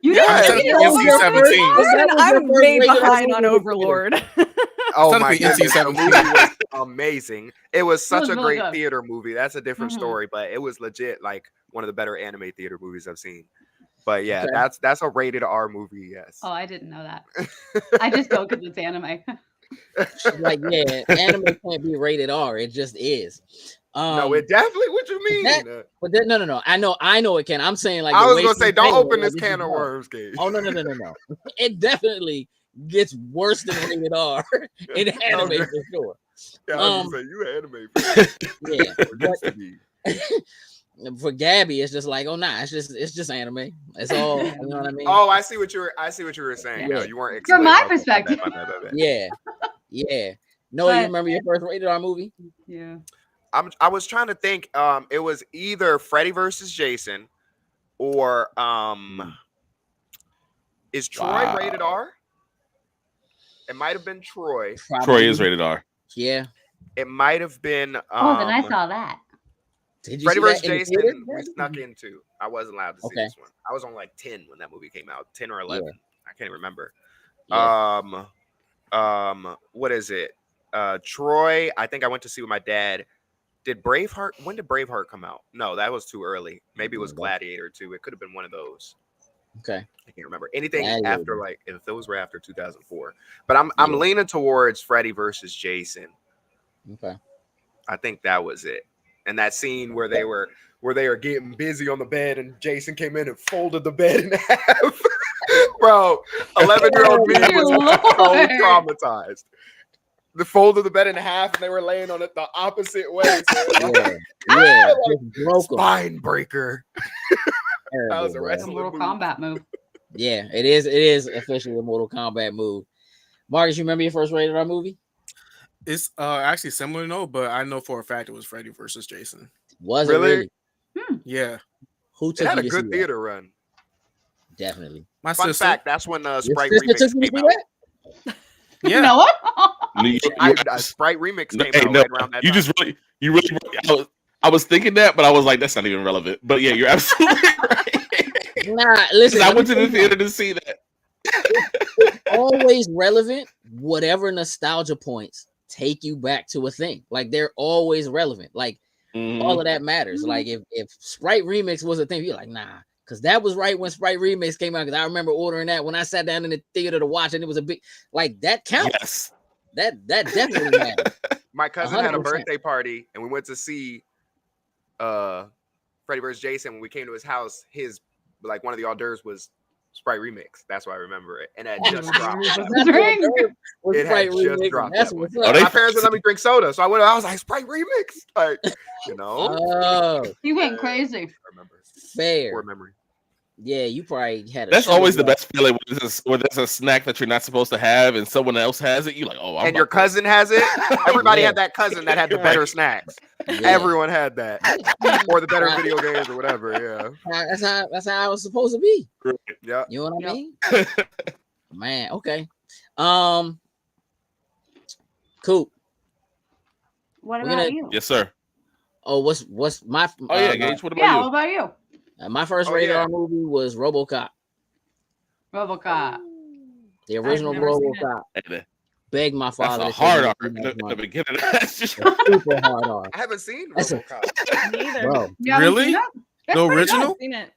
You didn't Yeah, see it? NC-17. Listen, I'm first way rated R behind movie on in Overlord. Oh my Technically, goodness, the NC-17. movie was amazing. It was such was a really great good. theater movie. That's a different Mhm. story, but it was legit like one of the better anime theater movies I've seen. But yeah, Okay. that's a rated R movie. Yes. Oh, I didn't know that. I just go because it's anime. She's like, yeah, anime can't be rated R. It just is. No, it definitely. What you mean? But no. I know it can. I'm saying like I the was way gonna say, she's don't saying open it, this like, can is of wrong. worms, Gage. Oh no. It definitely gets worse than rated R in anime Okay. for sure. Yeah, I was gonna say you an anime fan. Yeah, but for Gabby, it's just like, oh nah, it's just anime. It's all, you know what I mean? Oh, I see what you were saying. Yeah. No, you weren't From explaining. my Okay, perspective. my bad. Yeah. No, But- you remember your first rated R movie? Yeah. I was trying to think. It was either Freddy versus Jason, or is Troy rated R? It might have been Troy. Troy is rated R. Yeah. It might have been. Oh, then I saw that. Did you Freddy see vs. that in the Jason, theater? we snuck into. I wasn't allowed to see Okay. this one. I was on like 10 when that movie came out, 10 or 11. I can't even remember. Yeah. What is it? Troy, I think I went to see with my dad. When did Braveheart come out? No, that was too early. Maybe it was Gladiator 2. It could have been one of those. Okay. I can't remember. Anything Gladiator. after, like, if those were after 2004. But I'm leaning towards Freddy versus Jason. Okay. I think that was it. And that scene where they were getting busy on the bed and Jason came in and folded the bed in half. Bro, 11-year-old me was so traumatized. The folded the bed in half and they were laying on it the opposite way. So Broke 'em. spine breaker. Terrible, That was a bro. wrestling Mortal move. Kombat move. Yeah, it is officially a Mortal Kombat move. Marcus, you remember your first rated R movie? It's actually similar, no, but I know for a fact it was Freddy versus Jason. Was Really? it really? Yeah, Who It took had you a to good see theater run. that? Definitely. my Fun sister. fact, that's when Your Sprite sister Remix took you to came see out. that? Yeah, You know what? Sprite Remix came Hey, out no, right around that you time. just really. I was thinking that, but I was like, that's not even relevant. But yeah, you're absolutely right. Nah, listen. I let me went to tell the you theater to see that. it's always relevant. Whatever nostalgia points take you back to a thing, like they're always relevant. Like all of that matters. Like if Sprite Remix was a thing, you're like, nah, because that was right when Sprite Remix came out. Because I remember ordering that when I sat down in the theater to watch, and it was a big, like that counts. Yes. That definitely matters. My cousin had a 100%. birthday party and we went to see Freddy vs. Jason. When we came to his house, his like one of the hors d'oeuvres was Sprite Remix. That's why I remember it. And it had just dropped. It had just dropped. That's That what's one. up. My parents would let me drink soda, so I was like Sprite Remix, like you know. Oh, You went crazy. I remember. fair. Poor memory. Yeah, you probably had. That's always the best feeling when there's a snack that you're not supposed to have and someone else has it. You're like, oh, And your cousin has it. Everybody had that cousin that had the better Right. snacks. Yeah. Everyone had that, or the better video games or whatever. Yeah. That's how it was supposed to be. Yeah. You know what I mean? Man, okay. Cool. What We're about gonna- you? Yes, sir. Oh, what's my? Oh yeah, Gage. What about Yeah, you? what about you? My first Oh, rated yeah. R movie was RoboCop, RoboCop. the original never seen it. RoboCop. Hey, Begged my that's father a to hard take R me in to see that the one. beginning. That's just A super hard R, I haven't seen That's a- RoboCop. Neither. bro. You haven't Really? seen it? It's The pretty good. original? Seen it.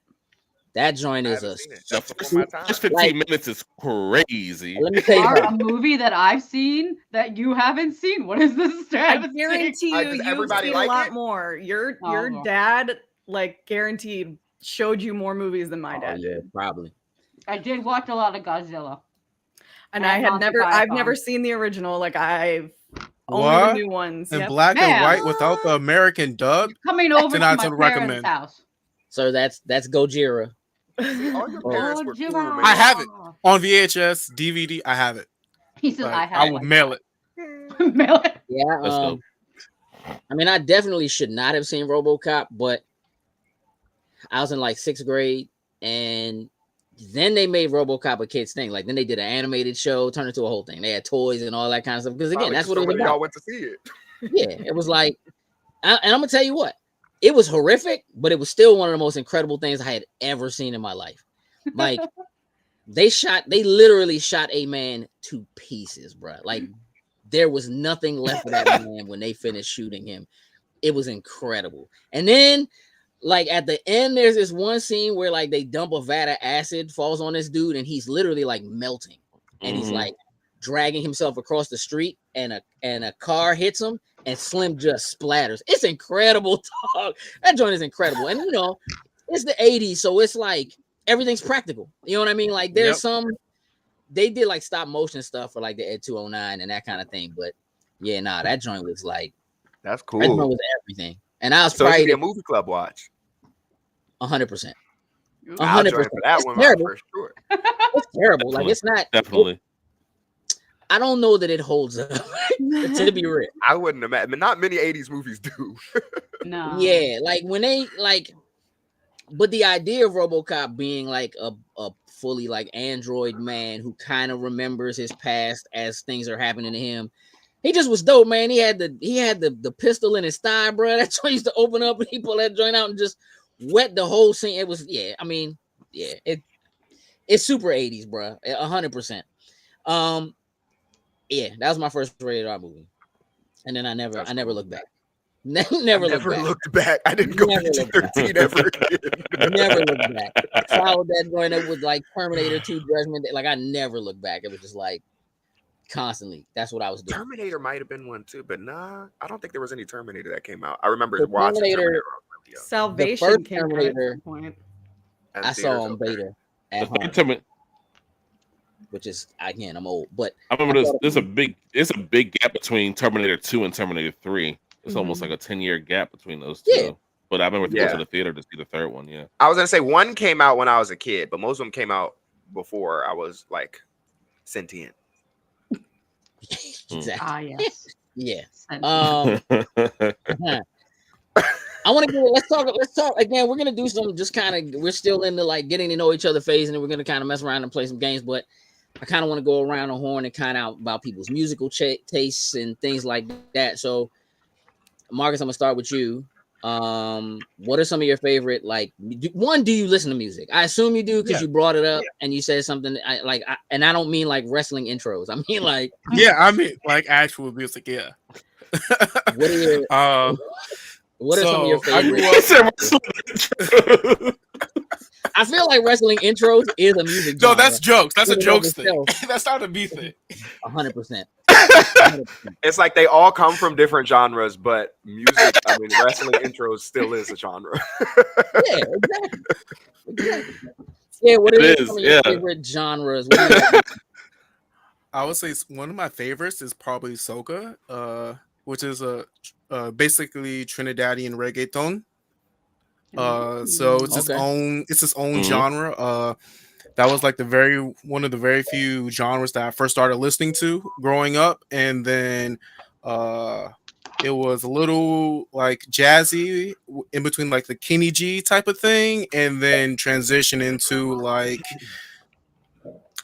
That joint I is haven't a. seen it. the That's before my time. first 15 Like- minutes is crazy. Let me tell you Are something. a movie that I've seen that you haven't seen. What is this? I guarantee you, Does you've everybody seen like a lot it? more. Your Oh. dad, like, guaranteed showed you more movies than my Oh, dad yeah, did. probably. I did watch a lot of Godzilla. And And I had Monty never, I've Python. never seen the original. Like, I've only What? the new ones. In Yep. black Man. and white without the American dub. Coming over to Then my I'd parents' recommend. house. So that's Gojira. See, all your Oh. parents were cool, man. I have it. On VHS, DVD, I have it. He says Like, I I have. will like mail it. that. Mail it. Yeah. Let's go. I mean, I definitely should not have seen RoboCop, but I was in like 6th grade, and then they made RoboCop a kids thing. Like then they did an animated show, turned into a whole thing. They had toys and all that kind of stuff. Because again, Probably that's 'cause what it so was many of y'all about. went to see it. Yeah, it was like, and I'm gonna tell you what, it was horrific, but it was still one of the most incredible things I had ever seen in my life. Like they literally shot a man to pieces, bro. Like there was nothing left of that man when they finished shooting him. It was incredible. And then, like at the end, there's this one scene where like they dump a vat of acid, falls on this dude, and he's literally like melting, and he's Mhm. like dragging himself across the street, and a car hits him, and Slim just splatters. It's incredible, dog. That joint is incredible. And it's the 80s, so it's like everything's practical. You know what I mean? Like there's they did like stop motion stuff for like the Ed 209 and that kind of thing. But yeah, that joint was like That's that joint cool. was everything. And I was So it should probably be a movie club watch. 100%. I'll join 100%. for that It's one terrible. for sure. It's terrible. Like it's not. Definitely. I don't know that it holds up. To be real. I wouldn't imagine. I mean, not many 80s movies do. No. Yeah, like when they like, but the idea of RoboCop being like a fully like android man who kind of remembers his past as things are happening to him. He just was dope, man. He had the pistol in his thigh, bro. That joint used to open up and he pulled that joint out and just wet the whole scene. It was it's super 80s, bro. 100%. Yeah, that was my first rated R movie, and then I never looked back. Never looked back. I didn't go PG-13 ever again. Never looked back. Followed that joint up with like Terminator 2 Judgment Day. Like I never looked back. It was just like constantly. That's what I was doing. Terminator might have been one too, but nah, I don't think there was any Terminator that came out. I remember watching Terminator. Salvation first came out at Terminator- some point. I saw on beta at home, which is again I'm old, but I remember there's a big gap between Terminator 2 and Terminator 3. It's almost like a 10-year gap between those two. Yeah. But I remember going to the theater to see the third one. Yeah. I was gonna say one came out when I was a kid, but most of them came out before I was like sentient. Exactly. Yes. Yeah. Sentient. I want to let's talk again. We're gonna do some we're still in the like getting to know each other phase, and then we're gonna kind of mess around and play some games. But I kind of want to go around the horn and kind of about people's musical tastes and things like that. So, Marcus, I'm gonna start with you. What are some of your favorite do you listen to music? I assume you do because you brought it up and you said something and I don't mean like wrestling intros. I mean like like actual music. Yeah. What are your what are some of your favorites? I feel like wrestling intros is a music. No, that's jokes. That's a jokes thing. That's not a me thing. 100%. It's like they all come from different genres, but music, I mean, wrestling intros still is a genre. Yeah, exactly. Yeah, what are some of your favorite genres? I would say one of my favorites is probably soca, which is basically Trinidadian reggaeton. So it's its own genre. That was like one of the very few genres that I first started listening to growing up, and then it was a little like jazzy in between like the Kenny G type of thing, and then transition into like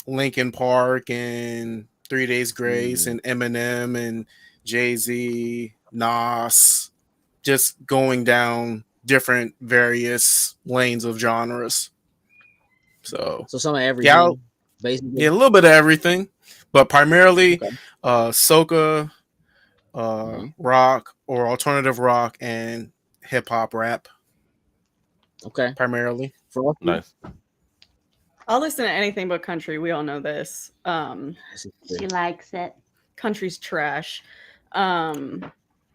Linkin Park and 3 Days Grace and Eminem and Jay-Z, Nas, just going down different various lanes of genres. So some of everything, basically. Yeah, a little bit of everything, but primarily soca, rock or alternative rock and hip hop rap. Okay, primarily. Nice. I'll listen to anything but country. We all know this. She likes it. Country's trash.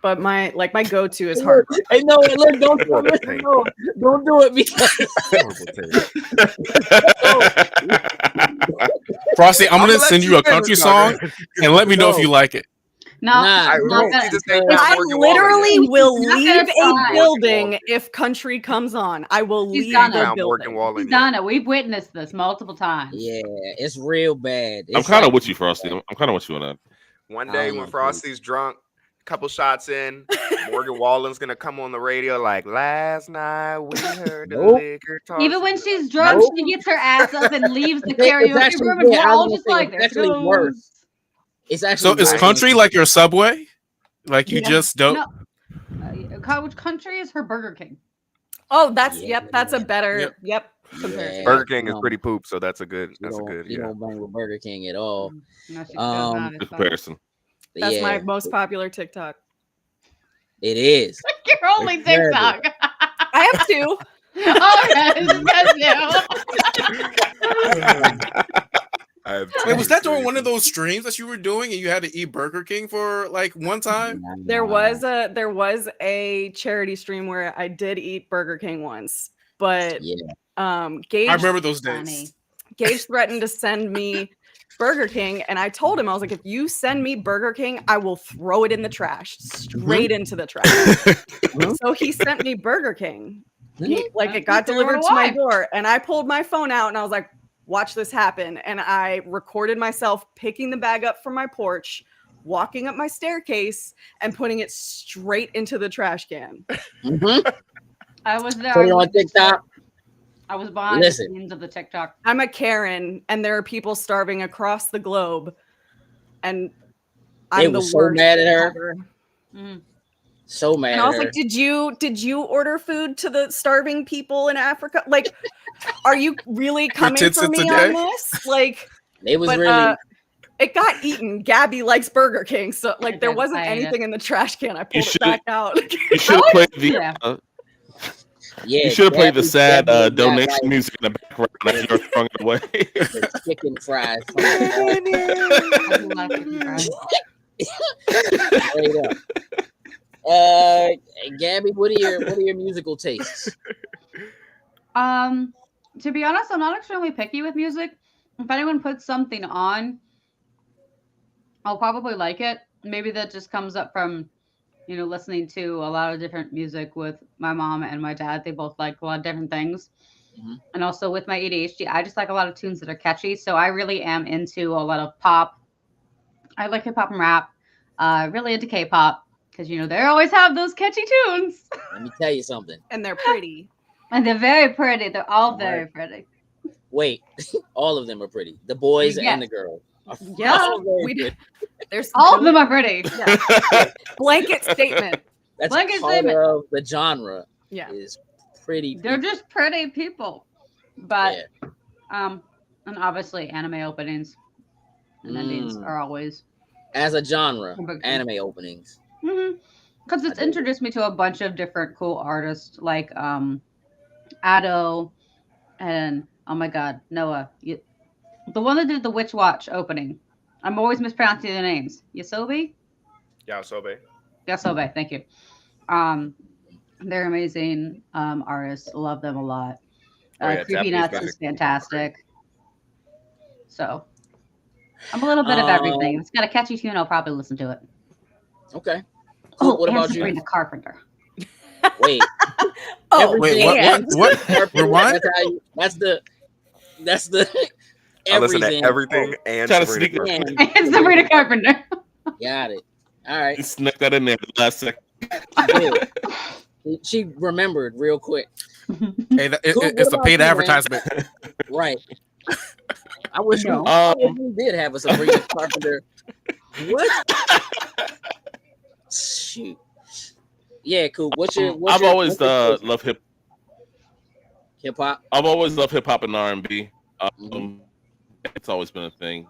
But my go-to is hard. Hey, no, look, don't do it because Frosty, I'm gonna send you a country song and let me know if you like it. No, I literally will leave a building if country comes on. I will leave the building. He's done it. We've witnessed this multiple times. Yeah, it's real bad. I'm kind of with you, Frosty. I'm kind of with you on that. One day when Frosty's drunk, couple shots in, Morgan Wallen's gonna come on the radio like, last night we heard the liquor talk. Even when she's drunk, she gets her ass up and leaves the karaoke room, and we're all just like, it's actually worse. It's actually so. Is country like your Subway? Like you just don't? No. Country is her Burger King. Oh, that's that's a better comparison. Burger King is pretty poop, so that's a good. You don't bang with Burger King at all. Good comparison. That's my most popular TikTok. It is. Your only TikTok. I have two. Oh, yes, I have Wait, was that during one of those streams that you were doing and you had to eat Burger King for like one time? There was a charity stream where I did eat Burger King once, but Gage, I remember those days. Gage threatened to send me Burger King, and I told him, I was like, if you send me Burger King, I will throw it in the trash, straight into the trash. So he sent me Burger King. It got delivered to my door, and I pulled my phone out and I was like, watch this happen. And I recorded myself picking the bag up from my porch, walking up my staircase, and putting it straight into the trash can. I was there. Put it on TikTok. I was behind the scenes of the TikTok. I'm a Karen, and there are people starving across the globe, and I'm the so worst mad at her. ever. So mad. And I was at her. like, did you order food to the starving people in Africa? Like, are you really coming for me on this? Like, it was really. It got eaten. Gabby likes Burger King, so like there wasn't anything in the trash can. I pulled it back out. You should have played the. You should have played the sad donation music in the background as you were throwing it away. The chicken fries. Gabby, what are your musical tastes? To be honest, I'm not extremely picky with music. If anyone puts something on, I'll probably like it. Maybe that just comes up from, listening to a lot of different music with my mom and my dad. They both like a lot of different things. And also with my ADHD, I just like a lot of tunes that are catchy. So I really am into a lot of pop. I like hip hop and rap. Really into K-pop because, they always have those catchy tunes. Let me tell you something. And they're pretty. And they're very pretty. They're all very pretty. Wait, all of them are pretty. The boys and the girls. Yeah, there's all of them are pretty. Yeah. Blanket statement. That's blanket part statement. of the genre. Yeah, is pretty. They're just pretty people, but and obviously anime openings and endings are always as a genre. Anime openings. Because it's introduced me to a bunch of different cool artists like Ado and oh my god, Noah. The one that did the Witch Watch opening. I'm always mispronouncing their names. Yasobe? Yasobe, thank you. They're amazing artists. Love them a lot. Creepy Nuts is fantastic. So I'm a little bit of everything. If it's got a catchy tune, I'll probably listen to it. Okay. So what about Sabrina Carpenter? Wait. What? Rewind? That's the I listen to everything and Sabrina Carpenter. Got it. All right. You snuck that in there the last second. She remembered real quick. Hey, it's a paid advertisement. Right. I wish we did have a Sabrina Carpenter. What? Shoot. Yeah, cool. I've always loved hip hop. I've always loved hip hop and R&B. It's always been a thing.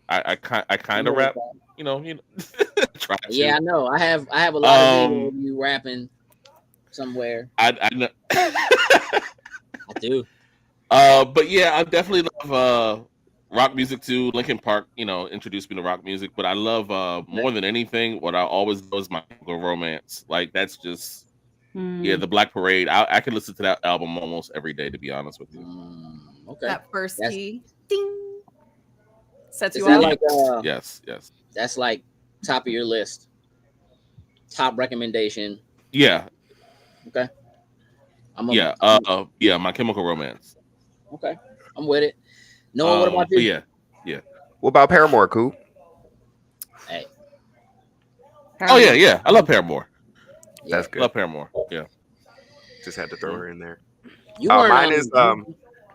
I kind of rap. Try to. Yeah, I know. I have a lot of you rapping somewhere. I know. I do. But yeah, I definitely love rock music too. Linkin Park, introduced me to rock music. But I love more than anything. What I always know is My Chemical Romance. Like that's just the Black Parade. I can listen to that album almost every day, to be honest with you. Okay. That first key, ding, sets you off. Like, yes. That's like top of your list. Top recommendation. Yeah. Okay. My Chemical Romance. Okay, I'm with it. Noah, what about you? Yeah. What about Paramore, Coop? Hey. Oh yeah. I love Paramore. That's good. Love Paramore. Yeah. Just had to throw her in there. Mine is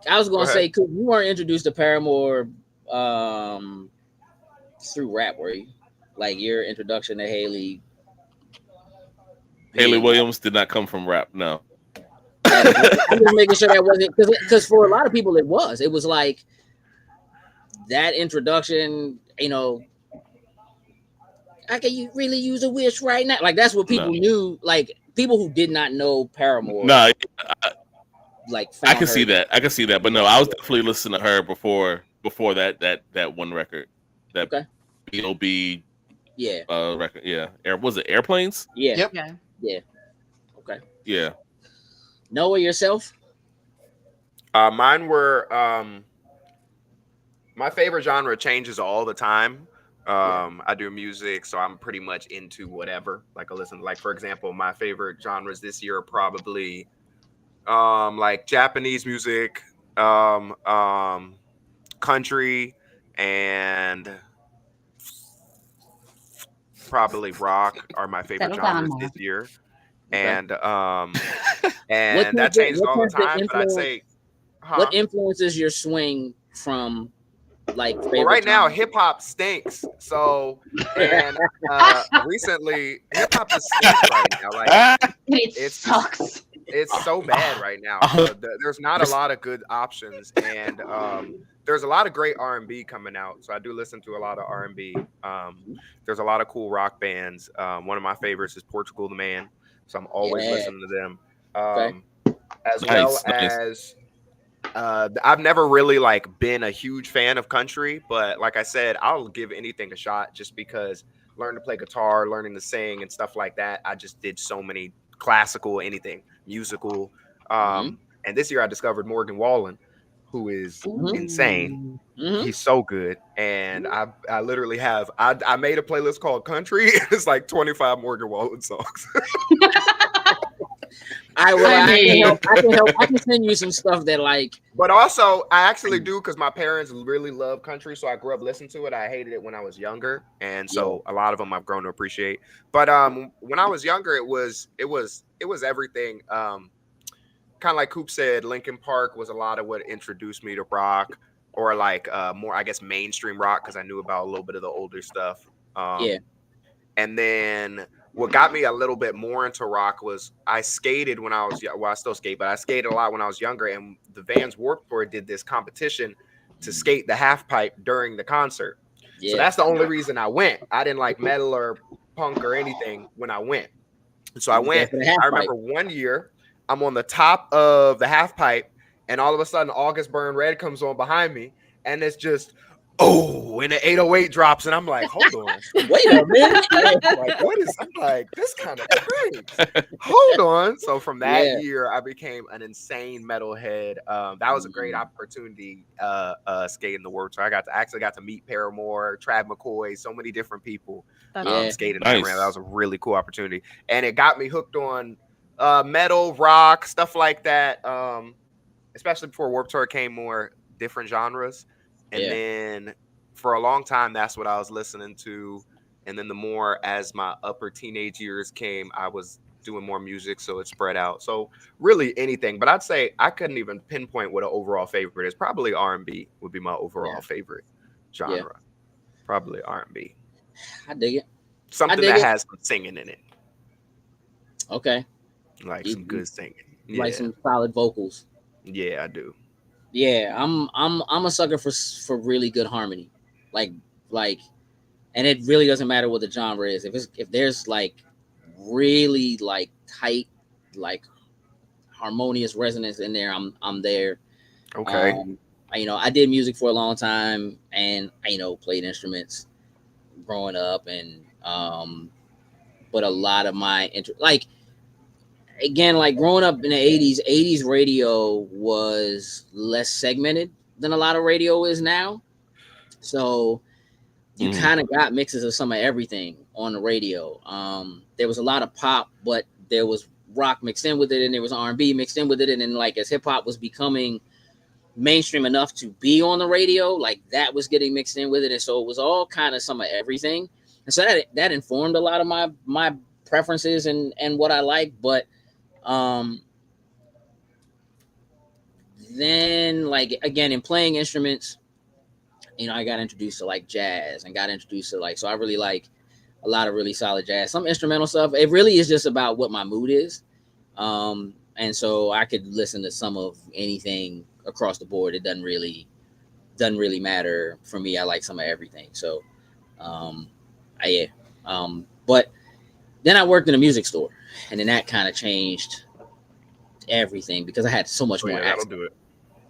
I was gonna say, Coop, you weren't introduced to Paramore through rap, were you? Like your introduction to Hayley Williams did not come from rap. No. I'm just making sure that wasn't because for a lot of people it was like that introduction. I can really use a wish right now. Like that's what people knew. Like people who did not know Paramore. No, like I found can her. see that. I can see that. But no, I was definitely listening to her before that one record. That Okay. B.O.B. Yeah. Record. Yeah. Was it Airplanes? Yeah. Yep. Yeah. Yeah. Okay. Yeah. Noah, yourself? Mine were my favorite genre changes all the time. I do music, so I'm pretty much into whatever. Like I listen, like for example, my favorite genres this year are probably like Japanese music, country, and probably rock are my favorite Settle down, genres Mark. this year. Okay. And What that changes all the tends to time. But I'd say, what influences your swing from like well, favorite right now genres? hip hop stinks. So and recently hip hop is stinks right now. Like It It's- sucks. it's so bad right now. There's not a lot of good options, and there's a lot of great R&B coming out. So I do listen to a lot of R&B. There's a lot of cool rock bands. One of my favorites is Portugal the Man, so I'm always Yeah. listening to them. Okay. As well Nice. as I've never really like been a huge fan of country, but like I said, I'll give anything a shot just because learning to play guitar, learning to sing and stuff like that. I just did so many classical, anything musical. And this year I discovered Morgan Wallen, who is insane. Mhm. He's so good. And I literally have I made a playlist called Country. It's like 25 Morgan Wallen songs. I will. I mean- I can send you some stuff that like. But also, I actually do because my parents really love country, so I grew up listening to it. I hated it when I was younger, and so a lot of them I've grown to appreciate. But when I was younger, it was everything. Kind of like Coop said, Linkin Park was a lot of what introduced me to rock, or like more, I guess, mainstream rock because I knew about a little bit of the older stuff. Yeah. And then what got me a little bit more into rock was I skated when I was I still skate, but I skated a lot when I was younger. And the Vans Warped Tour did this competition to skate the half pipe during the concert. Yeah. So that's the only reason I went. I didn't like metal or punk or anything when I went. So I went. I remember one year I'm on the top of the half pipe, and all of a sudden August Burn Red comes on behind me, and it's just and the 808 drops, and I'm like, hold on. Wait a minute. Like, what is? I'm like, this kind of crazy. Hold on. So from that year, I became an insane metalhead. That was a great opportunity. Skating the Warped Tour. I actually got to meet Paramore, Trav McCoy, so many different people. Skating that ramp. That was a really cool opportunity, and it got me hooked on metal, rock, stuff like that. Especially before Warped Tour came more different genres. And then for a long time, that's what I was listening to. And then the more as my upper teenage years came, I was doing more music. So it spread out. So really anything. But I'd say I couldn't even pinpoint what an overall favorite is. Probably R&B would be my overall favorite genre. Yeah. Probably R&B. I dig it. Something that has some singing in it. Okay. Like some good singing. Like some solid vocals. Yeah, I do. Yeah, I'm a sucker for really good harmony, like, and it really doesn't matter what the genre is. If there's like really like tight, like harmonious resonance in there, I'm there. Okay. I did music for a long time, and I played instruments growing up, and but a lot of my again, like growing up in the 80s radio was less segmented than a lot of radio is now. So you kind of got mixes of some of everything on the radio. There was a lot of pop, but there was rock mixed in with it, and there was R&B mixed in with it. And then like as hip hop was becoming mainstream enough to be on the radio, like that was getting mixed in with it. And so it was all kind of some of everything. And so that informed a lot of my preferences and what I like. But then like again in playing instruments, I got introduced to like jazz and got introduced to like, so I really like a lot of really solid jazz, some instrumental stuff. It really is just about what my mood is. And so I could listen to some of anything across the board. It doesn't really matter for me. I like some of everything. So but then I worked in a music store, and then that kind of changed everything because I had so much more that'll access. do it.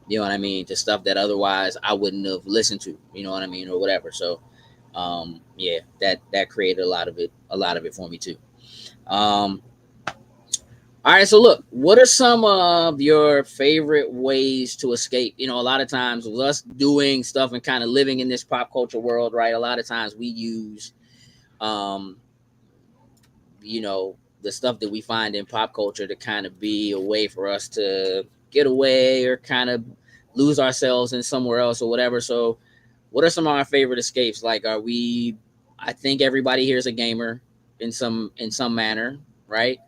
You know what I mean? To stuff that otherwise I wouldn't have listened to. You know what I mean, or whatever. So, yeah, that created a lot of it for me too. All right, so look, what are some of your favorite ways to escape? You know, a lot of times with us doing stuff and kind of living in this pop culture world, right? A lot of times we use, you know, the stuff that we find in pop culture to kind of be a way for us to get away or kind of lose ourselves in somewhere else or whatever. So what are some of our favorite escapes? Like, I think everybody here is a gamer in some manner, right?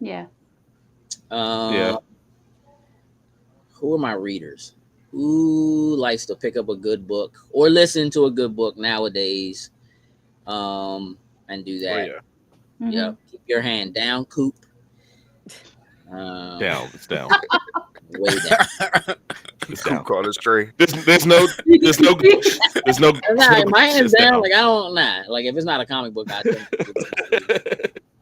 Yeah. Yeah. Who are my readers? Who likes to pick up a good book or listen to a good book nowadays? And do that. Oh, yeah. Mhm. Yeah. Keep your hand down, Coop. Down. It's down. Way down. It's Coop down. caught a stray. There's no. My hand's it's down. Like I don't like if it's not a comic book,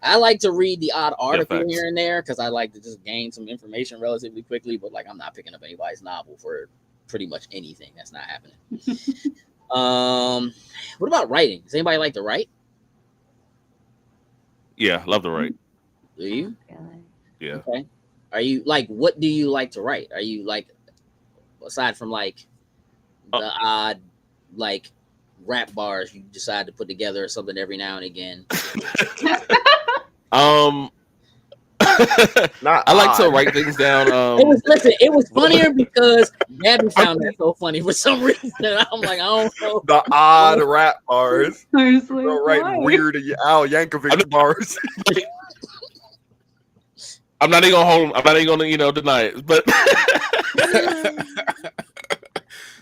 I like to read the odd article facts. here and there because I like to just gain some information relatively quickly. But like I'm not picking up anybody's novel for pretty much anything. That's not happening. What about writing? Does anybody like to write? Yeah, love to write. Do you? Yeah. Okay. Are you like? What do you like to write? Are you like, aside from like the odd like rap bars you decide to put together or something every now and again? I like to write things down. It was funnier because Gabby found that so funny for some reason. I'm like, I don't know. The odd rap bars. Seriously, They're writing weird Al Yankovic bars. I'm not even gonna deny it, but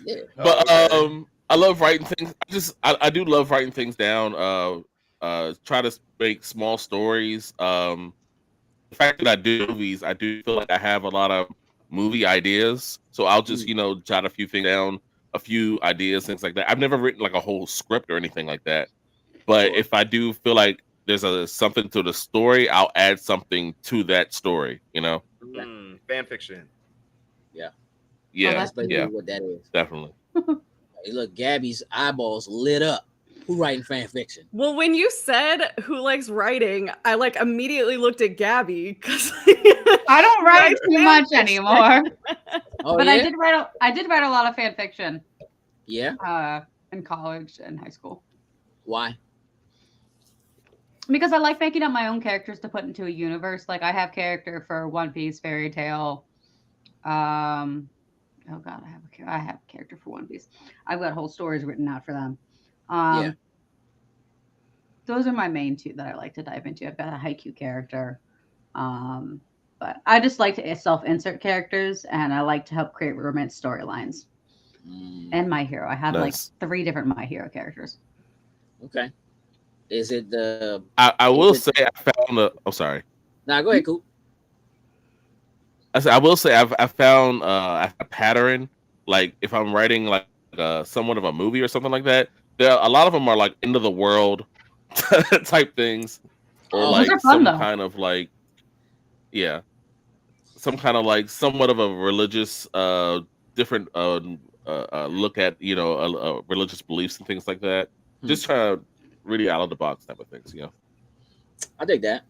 Yeah. but I love writing things. I do love writing things down. Try to make small stories. The fact that I do movies, I do feel like I have a lot of movie ideas. So I'll just jot a few things down, a few ideas, things like that. I've never written like a whole script or anything like that. But if I do feel like there's something to the story, I'll add something to that story. Fan fiction. Yeah. Yeah. That's basically what that is. Definitely. Hey, look, Gabby's eyeballs lit up. Who writing fan fiction? Well, when you said who likes writing, I like immediately looked at Gabby because I don't write too much anymore. Oh, But yeah? I did write a lot of fan fiction. Yeah. In college and high school. Why? Because I like making up my own characters to put into a universe. Like I have character for One Piece, Fairy Tail. Oh God, I have a character for One Piece. I've got whole stories written out for them. Yeah. Those are my main two that I like to dive into. I've got a Haikyuu character. But I just like to self-insert characters, and I like to help create romance storylines. And My Hero. I have like 3 different My Hero characters. Okay. Is it the? I will say I found a. Oh, sorry. Nah, go ahead, Coop. I will say I found a pattern. Like if I'm writing like somewhat of a movie or something like that, a lot of them are like end of the world type things, or like some kind of like, some kind of like somewhat of a religious, different look at religious beliefs and things like that. Just trying to really out of the box type of things. I dig that.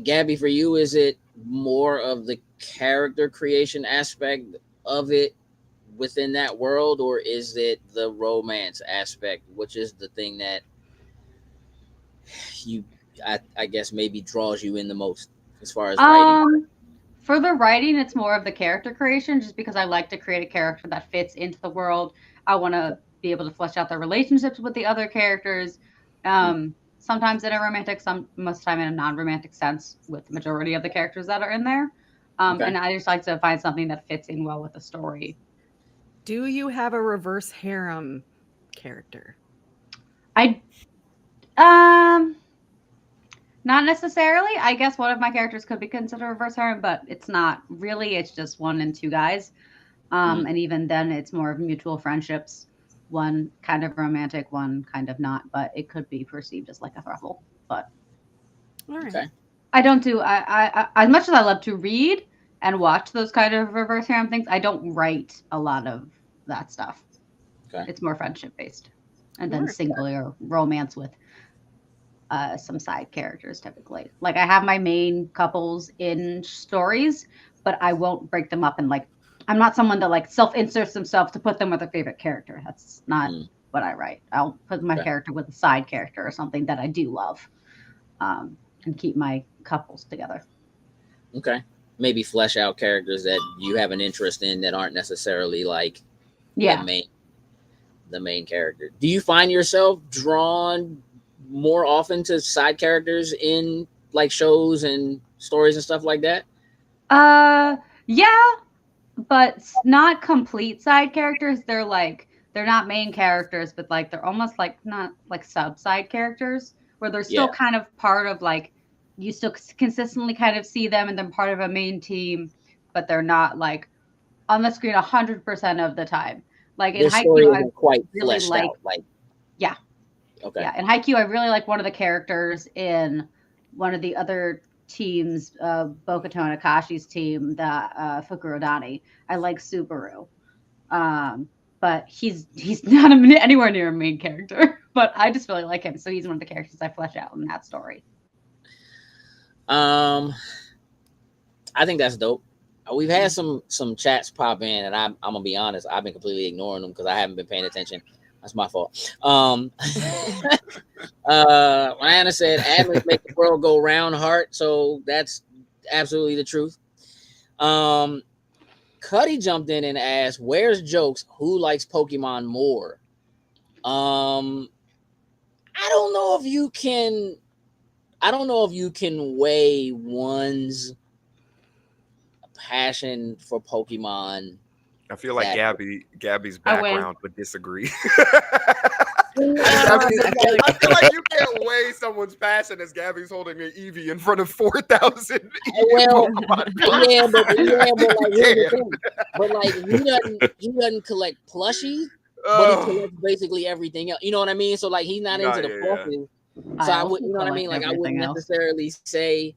Gabby, for you, is it more of the character creation aspect of it within that world, or is it the romance aspect, which is the thing that I guess maybe draws you in the most as far as writing? For the writing, it's more of the character creation, just because I like to create a character that fits into the world. I want to be able to flesh out the relationships with the other characters. Sometimes in a romantic, most of the time in a non-romantic sense with the majority of the characters that are in there. And I just like to find something that fits in well with the story. Do you have a reverse harem character? Not necessarily. I guess one of my characters could be considered reverse harem, but it's not really. It's just 1 and 2 guys. And even then it's more of mutual friendships. 1 kind of romantic, 1 kind of not, but it could be perceived as like a throuple. But all right. Okay. I don't do. I as much as I love to read and watch those kind of reverse harem things, I don't write a lot of that stuff. Okay. It's more friendship based, and then Sure. singular romance with some side characters typically. Like I have my main couples in stories, but I won't break them up and like I'm not someone that like self-inserts themselves to put them with a favorite character. That's not what I write. I'll put my character with a side character or something that I do love, and keep my couples together. Okay. Maybe flesh out characters that you have an interest in that aren't necessarily like Yeah. the main character. Do you find yourself drawn more often to side characters in like shows and stories and stuff like that? Yeah, but not complete side characters. They're not main characters, but like they're almost like not like sub side characters where they're still kind of part of like you still consistently kind of see them and they're part of a main team, but they're not like on the screen 100% of the time. Like in Haikyuu, I quite really fleshed like out. Like yeah. Okay. Yeah, in Haikyuu, I really like one of the characters in one of the other teams, Bokuto and Akashi's team, the Fukurodani. I like Subaru, but he's not anywhere near a main character. But I just really like him, so he's one of the characters I flesh out in that story. I think that's dope. We've had some chats pop in, and I'm gonna be honest, I've been completely ignoring them because I haven't been paying attention. That's my fault. Anna said, "Admins make the world go round, heart." So that's absolutely the truth. Cuddy jumped in and asked, "Where's jokes? Who likes Pokemon more?" I don't know if you can. I don't know if you can weigh one's passion for Pokemon. I feel like Gabby's I win. background would disagree. I feel like you can't weigh someone's passion as Gabby's holding an Eevee in front of 4,000. Well, yeah, but like, here's the thing. But like he doesn't collect plushies, but he collects basically everything else. You know what I mean? So like he's not into the plushies. So I would, you know what I mean? Like I wouldn't necessarily say.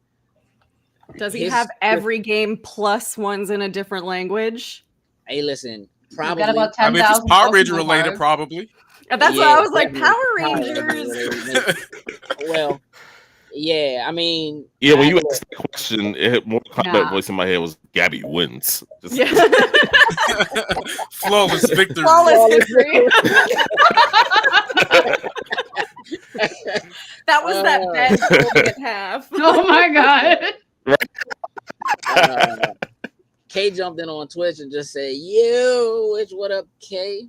Does he have every game plus ones in a different language? Hey, listen, probably. Got about 10,000 I mean, if it's Power Ranger Pokemon related, cards. probably. That's what I was like. Power Rangers. Well, yeah. I mean, yeah. When you asked the question, more that voice in my head was Gabby wins. Yeah. Flawless victory. Flawless victory. That was that bet folding in half. Oh my god. Kay jumped in on Twitch and just said, "Yo, it's what up, Kay?"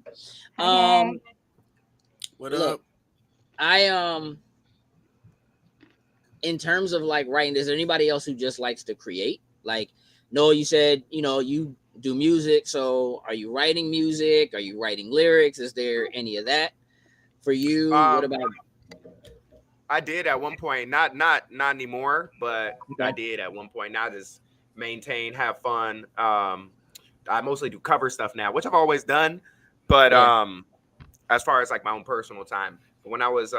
What look, up? I in terms of like writing, is there anybody else who just likes to create? Like, no, you said you do music, so are you writing music? Are you writing lyrics? Is there any of that for you? What about? I did at one point, not anymore, but I did at one point. Now just maintain, have fun. I mostly do cover stuff now, which I've always done, but as far as like my own personal time, when I was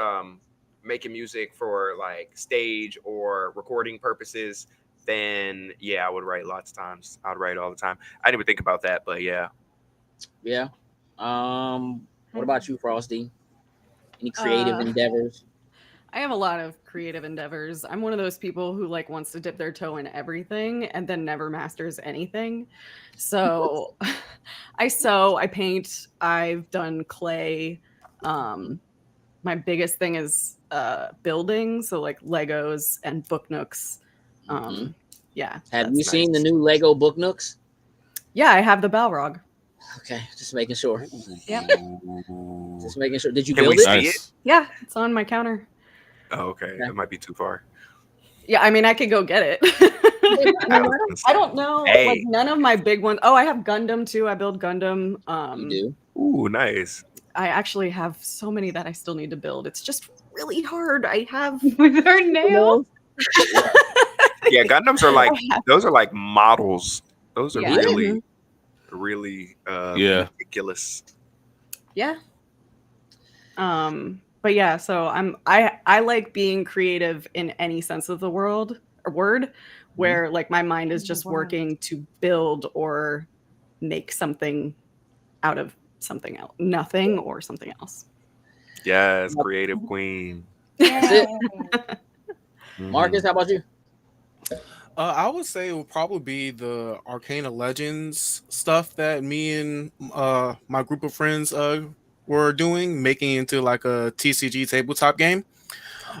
making music for like stage or recording purposes, then yeah, I would write lots of times. I'd write all the time. I didn't even think about that, but yeah. Yeah. What about you, Frosty? Any creative endeavors? I have a lot of creative endeavors. I'm one of those people who like wants to dip their toe in everything and then never masters anything. So I sew, I paint, I've done clay. My biggest thing is building, so like Legos and book nooks. Yeah. Have you seen the new Lego book nooks? Yeah, I have the Balrog. Okay, just making sure. Yep. Just making sure. Did you Can build we it? see it? Yeah, it's on my counter. Oh, okay. That might be too far. Yeah, I mean, I could go get it. I don't know. Hey. Like none of my big ones. Oh, I have Gundam too. I build Gundam. You do? Ooh, nice. I actually have so many that I still need to build. It's just really hard. I have with her nails. Yeah, Gundams are like those are like models. Those are Yeah. really ridiculous. Yeah. But yeah, so I like being creative in any sense of the word, forward, where like my mind is just working to build or make something out of something else, nothing or something else. Yes, creative queen. That's it. Mhm. Marcus, how about you? I would say it would probably be the Arcana Legends stuff that me and my group of friends were doing, making into like a TCG tabletop game.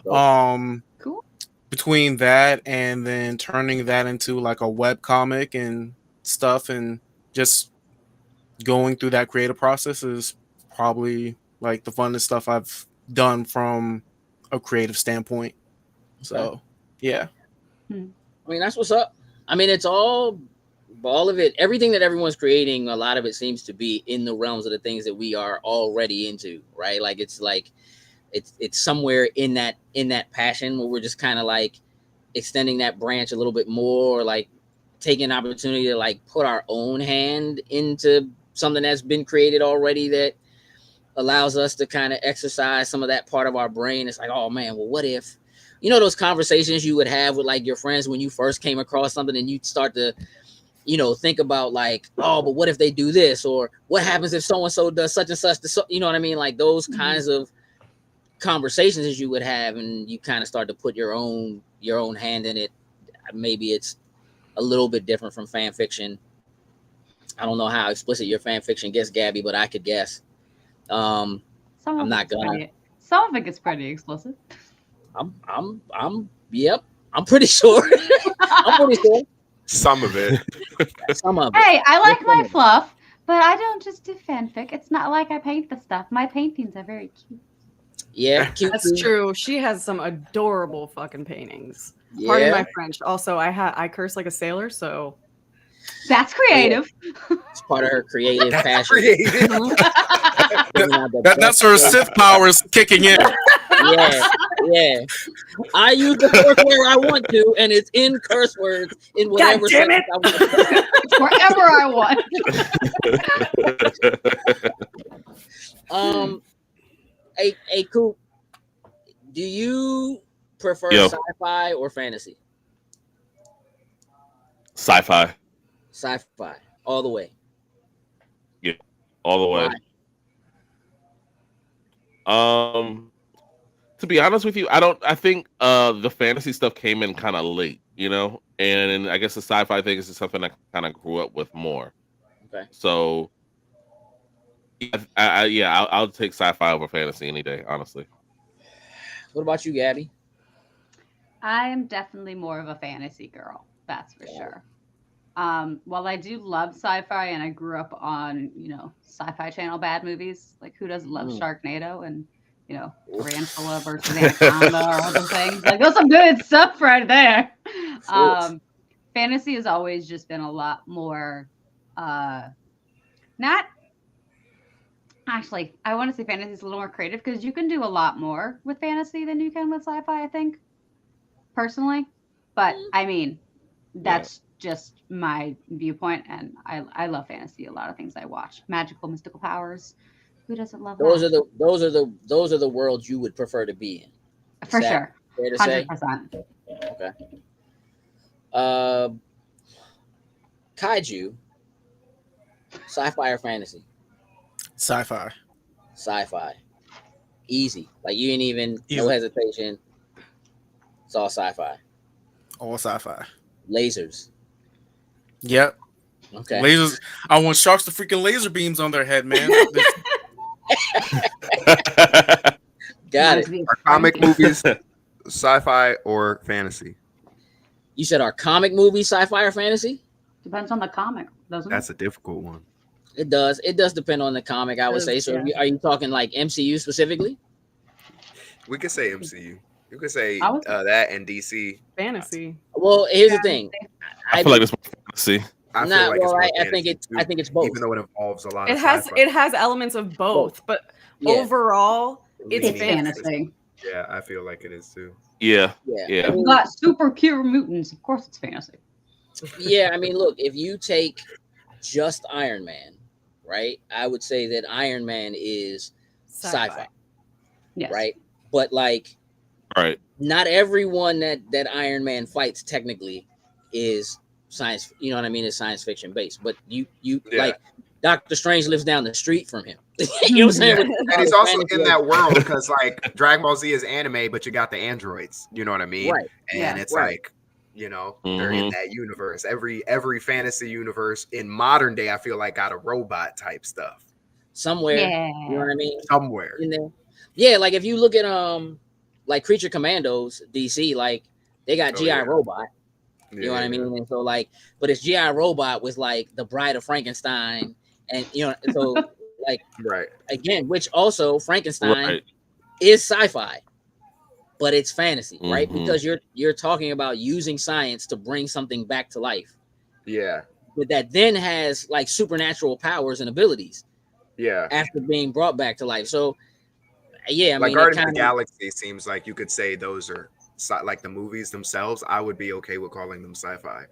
Cool. Between that and then turning that into like a web comic and stuff, and just going through that creative process is probably like the funnest stuff I've done from a creative standpoint. So yeah. I mean, that's what's up. I mean, it's all of it, everything that everyone's creating, a lot of it seems to be in the realms of the things that we are already into, right? Like it's somewhere in that passion where we're just kind of like extending that branch a little bit more, or like taking an opportunity to like put our own hand into something that's been created already that allows us to kind of exercise some of that part of our brain. It's like, oh man, well, what if, you know, those conversations you would have with like your friends when you first came across something, and you start to, you know, think about like, oh, but what if they do this, or what happens if so-and-so does such and such, you know what I mean? Like those kinds of conversations as you would have, and you kind of start to put your own hand in it. Maybe it's a little bit different from fan fiction. I don't know how explicit your fan fiction gets, Gabby, but I could guess. I'm not gonna. Some of it gets pretty explicit. Yep. I'm pretty sure. I'm pretty sure. Some of it. Some of it. Hey, I like my fluff, but I don't just do fanfic. It's not like I paint the stuff. My paintings are very cute. Yeah, cute. That's true. She has some adorable fucking paintings. Yeah. Pardon my French. Also, I curse like a sailor, so that's creative. It's part of her creative passion. Creative. That's her Sith powers kicking in. Yeah. I use the curse word I want to, and it's in curse words in whatever sentence I want. Wherever I want. Hey, Coop, do you prefer sci-fi or fantasy? Sci-fi. Sci-fi, all the way. Yeah, all the way. Why? To be honest with you, I think the fantasy stuff came in kind of late, you know, and I guess the sci-fi thing is just something I kind of grew up with more. Okay. So I'll take sci-fi over fantasy any day, honestly. What about you, Gabby? I am definitely more of a fantasy girl. That's for sure. While I do love sci-fi, and I grew up on, you know, Sci-Fi Channel bad movies, like who doesn't love Sharknado and, you know, Tarantula versus Anaconda or other things. Like that's some good stuff right there. Fantasy has always just been a lot more not actually, I want to say fantasy is a little more creative because you can do a lot more with fantasy than you can with sci-fi, I think, personally. But I mean, that's just my viewpoint, and I love fantasy. A lot of things I watch, magical, mystical powers. Who doesn't love those that? Those are the worlds you would prefer to be in. For sure. Fair to say? 100%. Okay. Kaiju, sci-fi or fantasy? Sci-fi. Sci-fi. Easy. Like you ain't even Easy. no hesitation. It's all sci-fi. All sci-fi. Lasers. Yep. Okay. Lasers. I want sharks to freaking laser beams on their head, man. Got it. Are comic movies sci-fi or fantasy? You said our comic movie, sci-fi or fantasy? Depends on the comic, doesn't That's a difficult one. It does. It does depend on the comic, I would say. So are you talking like MCU specifically? We could say MCU. You could say that and DC. Fantasy. Well, here's the thing. I feel like it's more fantasy. I feel like it's more I think it's both. Even though it involves a lot It of has sci-fi. it has elements of both, but overall, it's fantasy. fantasy. Yeah, I feel like it is too. Yeah. Yeah. You got super pure mutants. Of course, it's fantasy. Yeah, I mean, look, if you take just Iron Man, right? I would say that Iron Man is sci-fi. Yes. Right? But like Right. not everyone that Iron Man fights technically is science. You know what I mean? Is science fiction based, but you like Doctor Strange lives down the street from him. You know what I'm saying? And he's also in that world because like Dragon Ball Z is anime, but you got the androids. You know what I mean? Right. And it's like, you know, they're in that universe. Every fantasy universe in modern day, I feel like got a robot type stuff somewhere. Yeah. You know what I mean? Somewhere in there. Yeah, like if you look at like Creature Commandos, DC, like they got G.I. Robot. You know what I mean? And so like, but it's G.I. Robot with like the Bride of Frankenstein, and you know, so like again, which also Frankenstein is sci-fi, but it's fantasy, right? Because you're talking about using science to bring something back to life. Yeah. But that then has like supernatural powers and abilities. Yeah. After being brought back to life. So yeah, I like mean, Guardians of the Galaxy seems like you could say those are like the movies themselves. I would be okay with calling them sci-fi.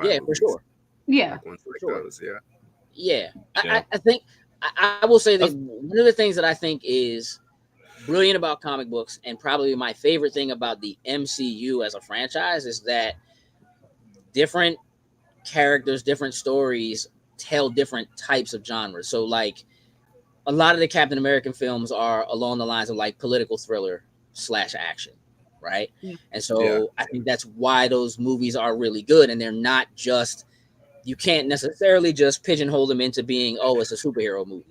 Yeah, movies. for sure. Yeah, like ones like those. Yeah. I think I will say that one of the things that I think is brilliant about comic books, and probably my favorite thing about the MCU as a franchise, is that different characters, different stories tell different types of genres. So like a lot of the Captain American films are along the lines of like political thriller / action, right? And so I think that's why those movies are really good, and they're not just, you can't necessarily just pigeonhole them into being, oh, it's a superhero movie,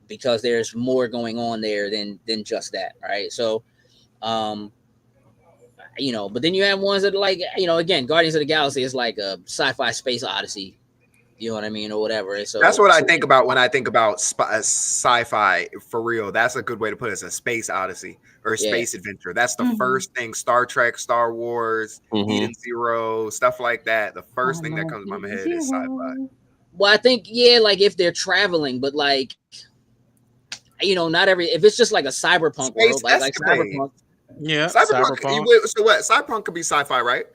because there's more going on there than just that, right? So you know, but then you have ones that are like, you know, again, Guardians of the Galaxy is like a sci-fi space odyssey. You know what I mean, or whatever. And so that's what I think about when I think about sci-fi for real. That's a good way to put it, as a space odyssey or a space adventure. That's the first thing. Star Trek, Star Wars, Eden Zero, stuff like that. The first thing that comes to my head is sci-fi. Well, I think like if they're traveling, but like, you know, not every, if it's just like a cyberpunk world, like cyberpunk. Yeah, cyberpunk. So what? Cyberpunk could be sci-fi, right?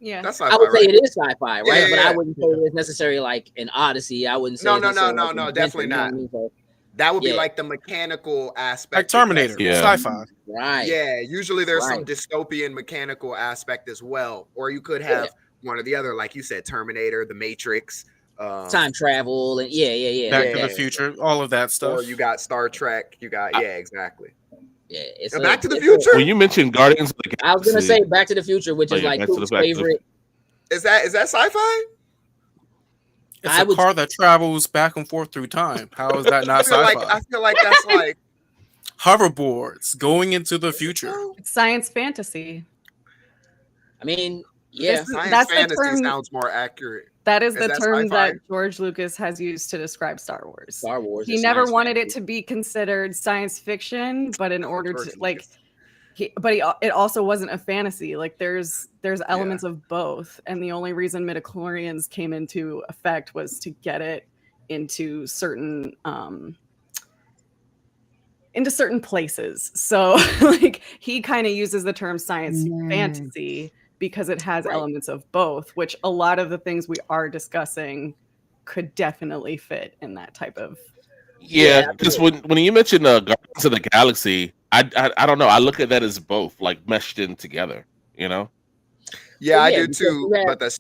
Yeah, that's sci-fi. I would say right? It is sci-fi, right? Yeah, but I wouldn't say it's necessarily like an odyssey. I wouldn't say no, definitely not. You know what I mean? That would be like the mechanical aspect, like Terminator, sci-fi. Right. Yeah, usually there's some dystopian mechanical aspect as well, or you could have one or the other, like you said, Terminator, The Matrix, time travel, and Back to the Future, all of that stuff. Or you got Star Trek, you got exactly. Yeah, it's Back to the Future. When you mentioned Guardians of the Galaxy, I was gonna say Back to the Future, which is like Coop's favorite. Is that sci-fi? It's a car that travels back and forth through time. How is that not sci-fi? I feel like that's like hoverboards going into the future. It's science fantasy. I mean, yeah, science fantasy sounds more accurate. That is the term that George Lucas has used to describe Star Wars. Star Wars. He never wanted it to be considered science fiction, but in order to like, it also wasn't a fantasy. Like there's elements of both, and the only reason midichlorians came into effect was to get it into certain places. So like he kind of uses the term science fantasy because it has elements of both, which a lot of the things we are discussing could definitely fit in that type of. Yeah, because when you mentioned Guardians of the Galaxy, I don't know. I look at that as both, like meshed in together. You know. Yeah, I do too. But that's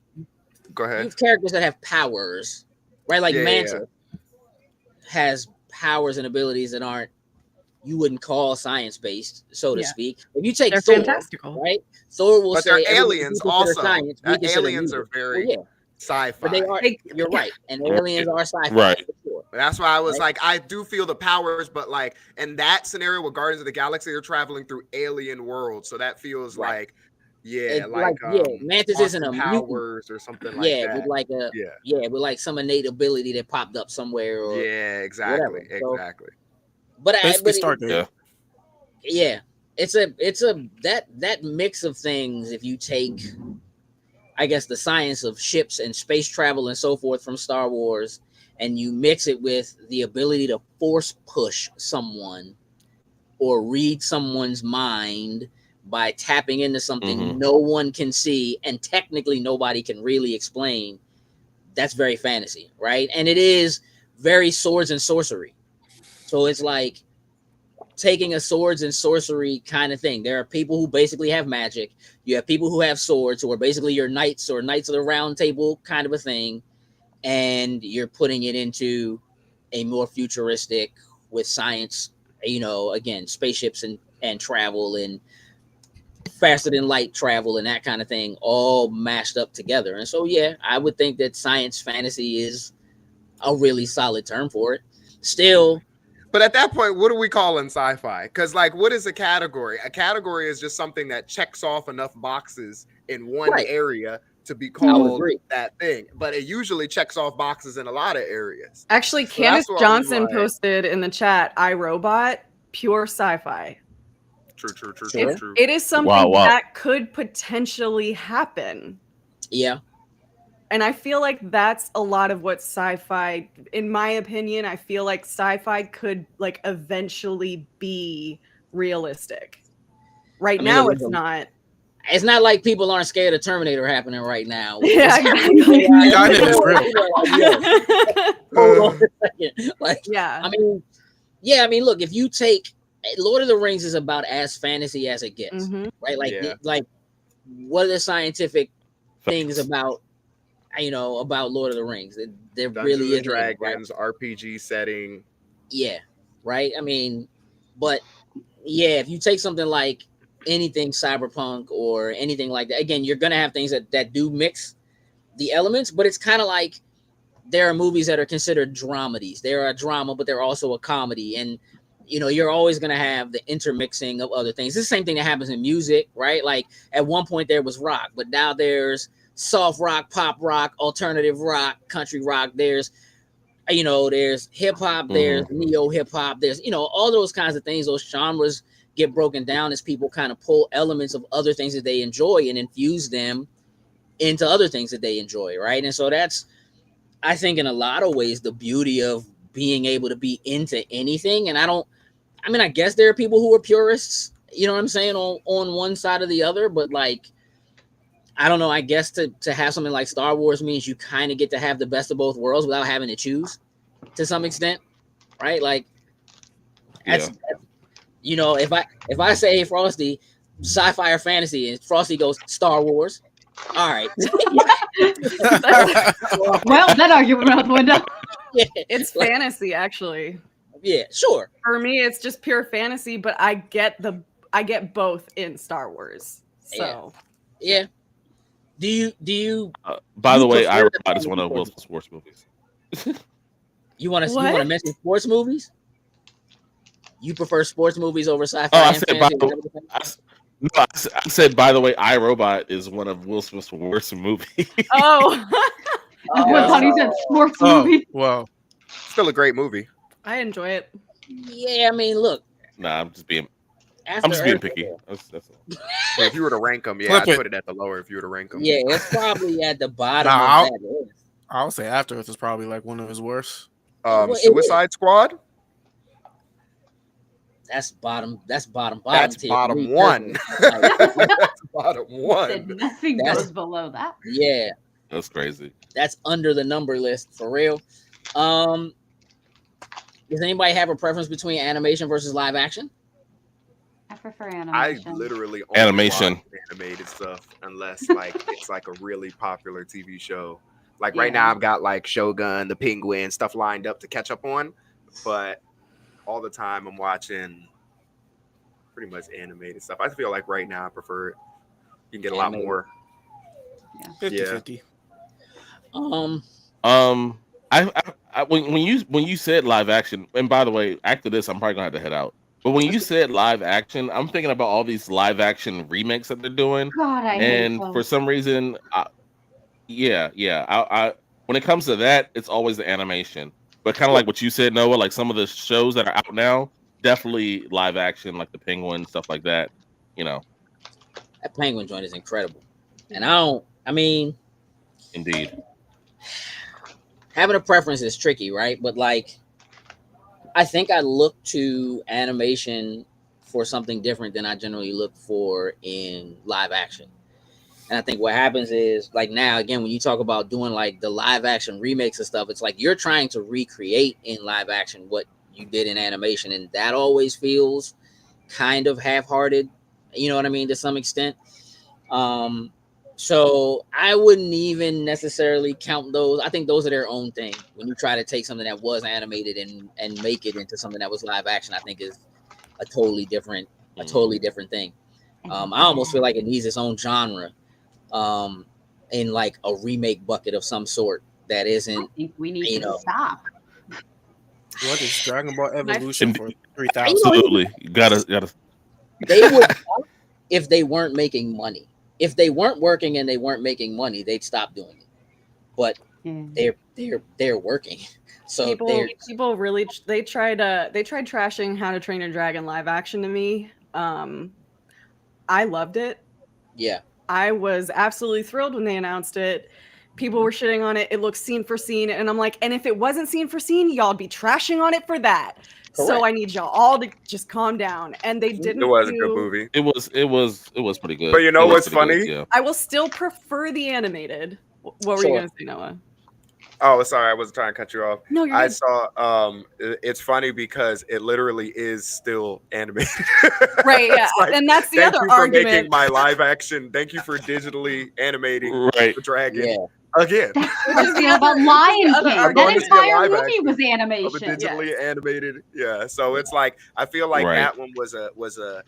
go ahead. You have characters that have powers, right? Like Mantis has powers and abilities that aren't, you wouldn't call science based, so to speak. If you take Thor, fantastical, right? Thor will say they're aliens also. Aliens are very sci-fi. But they are. You're right, and aliens are sci-fi. Right. Sure. That's why I was like, I do feel the powers, but like in that scenario with Guardians of the Galaxy, they're traveling through alien worlds, so that feels like. Mantis isn't a powers or something like that. With like with like some innate ability that popped up somewhere. Or exactly. But it's that mix of things. If you take, I guess, the science of ships and space travel and so forth from Star Wars, and you mix it with the ability to force push someone or read someone's mind by tapping into something no one can see and technically nobody can really explain, that's very fantasy, right? And it is very swords and sorcery. So it's like taking a swords and sorcery kind of thing. There are people who basically have magic. You have people who have swords, who are basically your knights or knights of the round table kind of a thing. And you're putting it into a more futuristic with science, again, spaceships and travel and faster than light travel and that kind of thing all mashed up together. And so, yeah, I would think that science fantasy is a really solid term for it. Still, but at that point, what are we calling sci-fi? Because, like, what is a category? A category is just something that checks off enough boxes in one area to be called that thing. But it usually checks off boxes in a lot of areas. Actually, So Candace that's what Johnson I'm like- posted in the chat, iRobot, pure sci-fi. True. It is something that could potentially happen. Yeah. And I feel like that's a lot of what sci-fi, in my opinion, I feel like sci-fi could like eventually be realistic. Right now, it's not. It's not like people aren't scared of Terminator happening right now. Yeah, exactly. Hold on a second. Like, yeah. I mean, look, if you take Lord of the Rings is about as fantasy as it gets, right? Like, what are the scientific things about? About Lord of the Rings. There really is Dragons, right? RPG setting. Yeah, right. I mean, but yeah, if you take something like anything cyberpunk or anything like that, again, you're gonna have things that do mix the elements, but it's kind of like there are movies that are considered dramedies. They're a drama, but they're also a comedy, and you're always gonna have the intermixing of other things. It's the same thing that happens in music, right? Like at one point there was rock, but now there's soft rock, pop rock, alternative rock, country rock. There's hip hop, there's neo hip hop, there's all those kinds of things. Those genres get broken down as people kind of pull elements of other things that they enjoy and infuse them into other things that they enjoy, right? And so that's, I think, in a lot of ways, the beauty of being able to be into anything. And I guess there are people who are purists, you know what I'm saying, on one side or the other, but like, I don't know. I guess to have something like Star Wars means you kind of get to have the best of both worlds without having to choose, to some extent, right? Like, that's if I say, hey, Frosty, sci-fi or fantasy, and Frosty goes Star Wars, all right. Well, that argument went out the window. Yeah, it's fantasy, actually. Yeah, sure. For me, it's just pure fantasy, but I get both in Star Wars. So yeah. Do you? By the way, iRobot is one of Will Smith's sports movies. You want to mention sports movies? You prefer sports movies over sci-fi? I said, by the way, iRobot is one of Will Smith's worst movies. I thought he said sports movie. Wow, still a great movie. I enjoy it. Yeah, I mean, look. Nah, I'm just being picky. That's all. So if you were to rank them, I'd put it at the lower. If you were to rank them, yeah, it's probably at the bottom. Of that list. I would say After Earth is probably like one of his worst. Suicide Squad. That's bottom. That's bottom tier. Bottom one. That's bottom one. Nothing goes below that. Yeah, that's crazy. That's under the number list for real. Does anybody have a preference between animation versus live action? I prefer animation. I literally only watch animated stuff unless like it's like a really popular TV show. Like right now, I've got like Shogun, The Penguin, stuff lined up to catch up on, but all the time I'm watching pretty much animated stuff. I feel like right now I prefer it. You can get a lot more. 50-50. When you said live action, and by the way, after this, I'm probably gonna have to head out. But when you said live action, I'm thinking about all these live action remakes that they're doing. God, I hate those. For some reason, I when it comes to that, it's always the animation. But kind of like what you said, Noah, like some of the shows that are out now, definitely live action, like the Penguin, stuff like that. That Penguin joint is incredible, and indeed, having a preference is tricky, right? But like, I think I look to animation for something different than I generally look for in live action. And I think what happens is, like, now, again, when you talk about doing like the live action remakes and stuff, it's like you're trying to recreate in live action what you did in animation, and that always feels kind of half-hearted. You know what I mean, to some extent. So I wouldn't even necessarily count those. I think those are their own thing. When you try to take something that was animated and make it into something that was live action, I think is a totally different thing. I almost feel like it needs its own genre, in like a remake bucket of some sort that isn't. I think we need to stop. What is Dragon Ball Evolution for 3,000? Absolutely, you gotta. They would if they weren't making money. If they weren't working and they weren't making money, they'd stop doing it. But they're working. So people really they tried trashing How to Train Your Dragon live action to me. I loved it. Yeah. I was absolutely thrilled when they announced it. People were shitting on it. It looks scene for scene, and I'm like, and if it wasn't scene for scene, y'all be trashing on it for that. Correct. So I need y'all all to just calm down. And they didn't. It was a good movie. It was pretty good. But you know what's funny? Yeah. I will still prefer the animated. What were you gonna say, Noah? Oh, sorry, I wasn't trying to cut you off. No, you're I good. saw. It's funny because it literally is still animated. Right. Yeah. Like, and that's the thank other you for argument. making my live action. Thank you for digitally animating the dragon. Yeah. Again, Which is about Lion King. I'm going That to see a entire live movie action was of a animation. digitally animated. Yeah, so it's like I feel like that one was a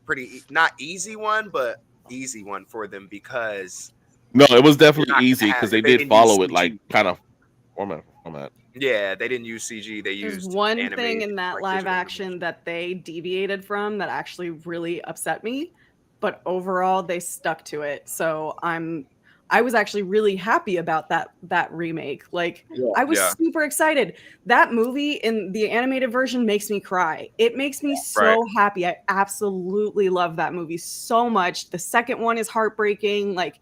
pretty not easy one, but easy one for them because no, it was definitely easy because they did didn't follow use it like CG. kind of format. Yeah, they didn't use CG. They There's used one animated, thing in that like, live digital action that they deviated from that actually really upset me, but overall they stuck to it. So I was actually really happy about that remake. Like I was super excited. That movie in the animated version makes me cry. It makes me so happy. I absolutely love that movie so much. The second one is heartbreaking. Like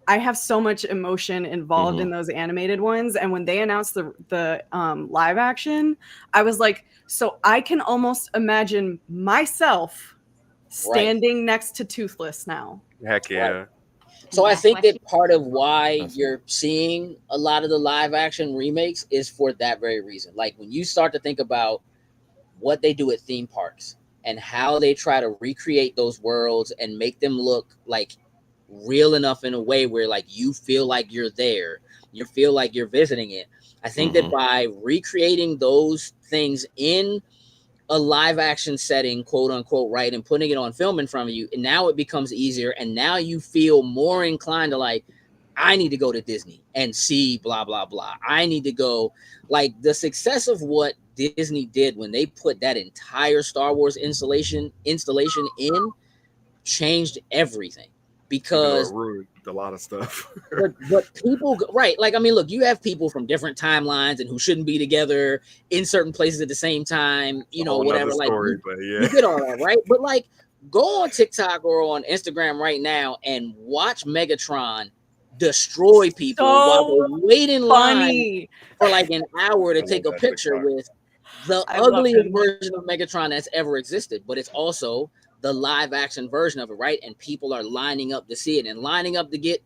I have so much emotion involved in those animated ones. And when they announced the live action, I was like, so I can almost imagine myself standing next to Toothless now. Heck yeah. Right. So I think that part of why you're seeing a lot of the live action remakes is for that very reason. Like when you start to think about what they do at theme parks and how they try to recreate those worlds and make them look like real enough in a way where like you feel like you're there, you feel like you're visiting it. I think that by recreating those things in a live action setting, quote unquote, right, and putting it on film in front of you, and now it becomes easier, and now you feel more inclined to like, I need to go to Disney and see blah blah blah. I need to go. Like the success of what Disney did when they put that entire Star Wars installation in changed everything because ruined a lot of stuff. but people, right? Like, I mean, look, you have people from different timelines and who shouldn't be together in certain places at the same time, you know, whatever. Like, you get all that, right? But like, go on TikTok or on Instagram right now and watch Megatron destroy people while they wait in line for like an hour to take a picture with the ugliest version of Megatron that's ever existed. But it's also the live action version of it, right? And people are lining up to see it and lining up to get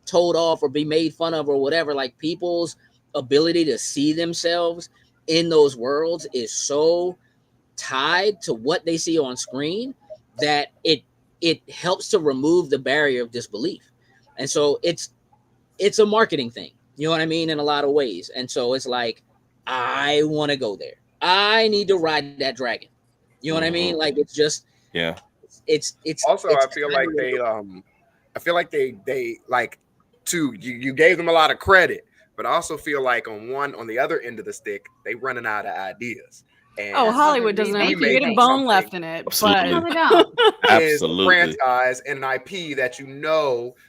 told off or be made fun of or whatever. Like people's ability to see themselves in those worlds is so tied to what they see on screen that it helps to remove the barrier of disbelief. And so it's a marketing thing, you know what I mean, in a lot of ways. And so it's like, I want to go there. I need to ride that dragon. You know what I mean? Like it's just it's also it's I feel like they like you gave them a lot of credit, but I also feel like on the other end of the stick, they running out of ideas. And Hollywood doesn't have any bone left in it. Absolutely. But is a franchise and an IP that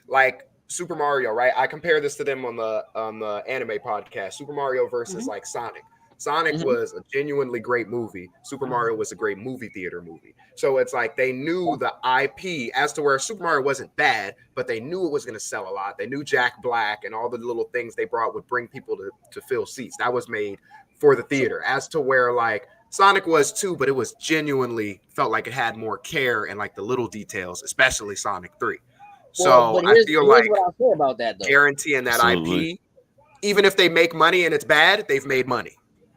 like Super Mario, right? I compare this to them on the anime podcast. Super Mario versus like Sonic. Sonic was a genuinely great movie. Super Mario was a great movie theater movie. So it's like they knew the IP as to where Super Mario wasn't bad, but they knew it was going to sell a lot. They knew Jack Black and all the little things they brought would bring people to fill seats. That was made for the theater. As to where like Sonic was too, but it was genuinely felt like it had more care and like the little details, especially Sonic 3. So I feel like what I'll say about that, though. Guaranteeing that IP, even if they make money and it's bad, they've made money.